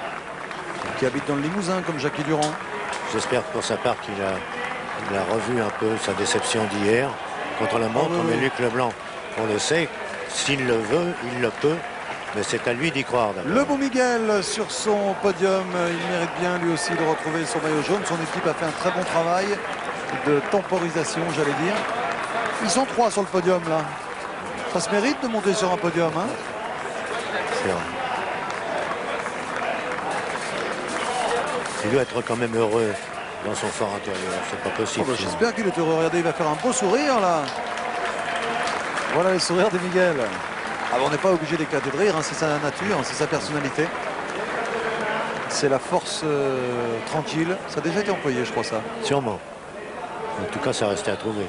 Qui habite dans le Limousin comme Jackie Durand. J'espère pour sa part qu'il a revu un peu sa déception d'hier contre la montre. Mais Luc Leblanc, on le sait, s'il le veut, il le peut. Mais c'est à lui d'y croire d'abord. Le beau Miguel sur son podium, il mérite bien lui aussi de retrouver son maillot jaune. Son équipe a fait un très bon travail de temporisation, j'allais dire. Ils sont 3 sur le podium là. Ça se mérite de monter sur un podium. Hein. C'est vrai. Il doit être quand même heureux dans son fort intérieur. C'est pas possible. Oh bah, j'espère qu'il est heureux. Regardez, il va faire un beau sourire là. Voilà les sourires de Miguel. Ah, on n'est pas obligé d'éclater de rire, hein, c'est sa nature, c'est sa personnalité. C'est la force tranquille. Ça a déjà été employé, je crois, ça. Sûrement. En tout cas, ça restait à trouver.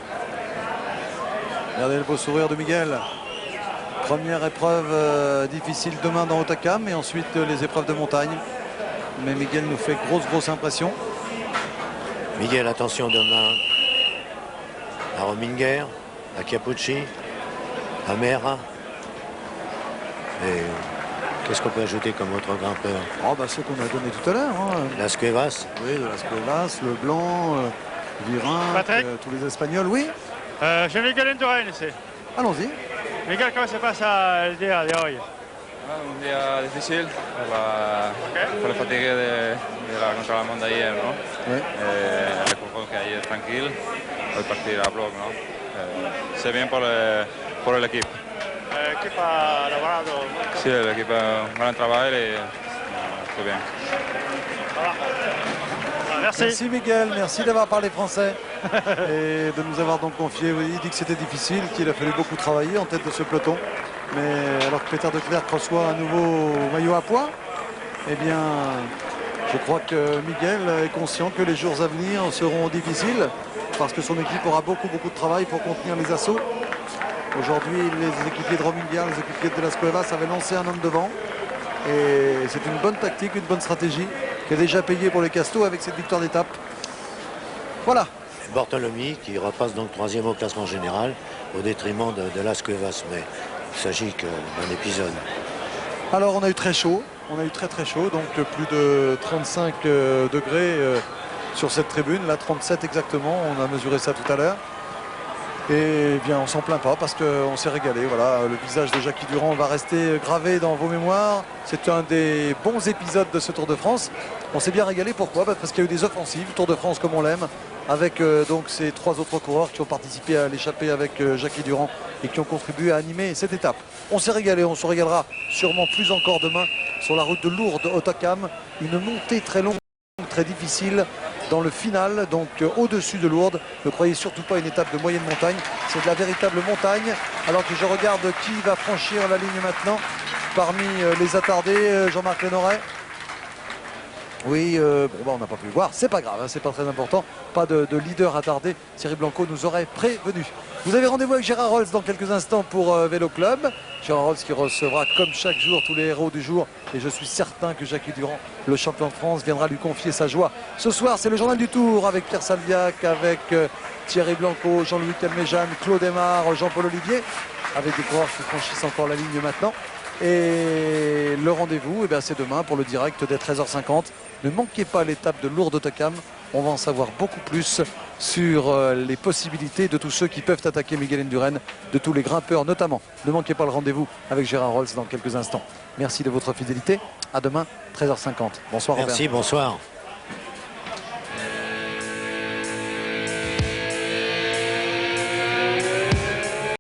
Regardez le beau sourire de Miguel. Première épreuve difficile demain dans Hautacam et ensuite les épreuves de montagne. Mais Miguel nous fait grosse impression. Miguel, attention demain à Rominger, à Capucci, à Mera. Et qu'est-ce qu'on peut ajouter comme autre grimpeur? Oh, bah, ceux qu'on a donné tout à l'heure. Hein. Las Cuevas. Oui, de Las Cuevas, Le Blanc, Virin, tous les Espagnols, oui. J'ai Miguel Indurain ici. Allons-y. Miguel, comment se pasa el día de hoy? Un día difícil por la fatiga de la contrarreloj de ayer, ¿no? Oui. Recuerdo que ayer tranquilo, hoy partir a bloc, ¿no? C'est bien por el equipo. L'équipe a lavorado. Sí, el equipo un gran trabajo y fue bien. Merci Miguel, merci d'avoir parlé français et de nous avoir donc confié, oui, il dit que c'était difficile, qu'il a fallu beaucoup travailler en tête de ce peloton. Mais alors que Peter de Klerk reçoit un nouveau maillot à poids, eh bien, je crois que Miguel est conscient que les jours à venir seront difficiles parce que son équipe aura beaucoup de travail pour contenir les assauts. Aujourd'hui, les équipiers de Rominger, les équipiers de Las Cuevas avaient lancé un homme devant. Et c'est une bonne tactique, une bonne stratégie qui a déjà payé pour les Castos avec cette victoire d'étape. Voilà. Bortolami qui repasse donc 3e au classement général au détriment de Las Cuevas. Mais il s'agit que d'un épisode. Alors on a eu très chaud, on a eu très chaud, donc plus de 35 degrés sur cette tribune, là 37 exactement, on a mesuré ça tout à l'heure. Et bien on s'en plaint pas parce qu'on s'est régalé. Voilà, le visage de Jackie Durand va rester gravé dans vos mémoires. C'est un des bons épisodes de ce Tour de France. On s'est bien régalé, pourquoi? Parce qu'il y a eu des offensives, Tour de France comme on l'aime, avec donc ces 3 autres coureurs qui ont participé à l'échappée avec Jackie Durand et qui ont contribué à animer cette étape. On s'est régalé, on se régalera sûrement plus encore demain sur la route de Lourdes, Hautacam. Une montée très longue, très difficile dans le final, donc au-dessus de Lourdes. Ne croyez surtout pas une étape de moyenne montagne, c'est de la véritable montagne. Alors que je regarde qui va franchir la ligne maintenant parmi les attardés. Jean-Marc Lénoret. Oui, bon, on n'a pas pu le voir, c'est pas grave, hein, c'est pas très important. Pas de leader attardé, Thierry Blanco nous aurait prévenu. Vous avez rendez-vous avec Gérard Rolls dans quelques instants pour Vélo Club. Gérard Rolls qui recevra comme chaque jour tous les héros du jour. Et je suis certain que Jackie Durand, le champion de France, viendra lui confier sa joie. Ce soir, c'est le journal du Tour avec Pierre Salviac, avec Thierry Blanco, Jean-Louis Calmejane, Claude Aymar, Jean-Paul Olivier, avec des coureurs qui franchissent encore la ligne maintenant. Et le rendez-vous, eh c'est demain pour le direct dès 13h50. Ne manquez pas l'étape de Lourdes-Hautacam. On va en savoir beaucoup plus sur les possibilités de tous ceux qui peuvent attaquer Miguel Indurain, de tous les grimpeurs notamment. Ne manquez pas le rendez-vous avec Gérard Rolls dans quelques instants. Merci de votre fidélité. À demain, 13h50. Bonsoir Robert. Merci, bonsoir.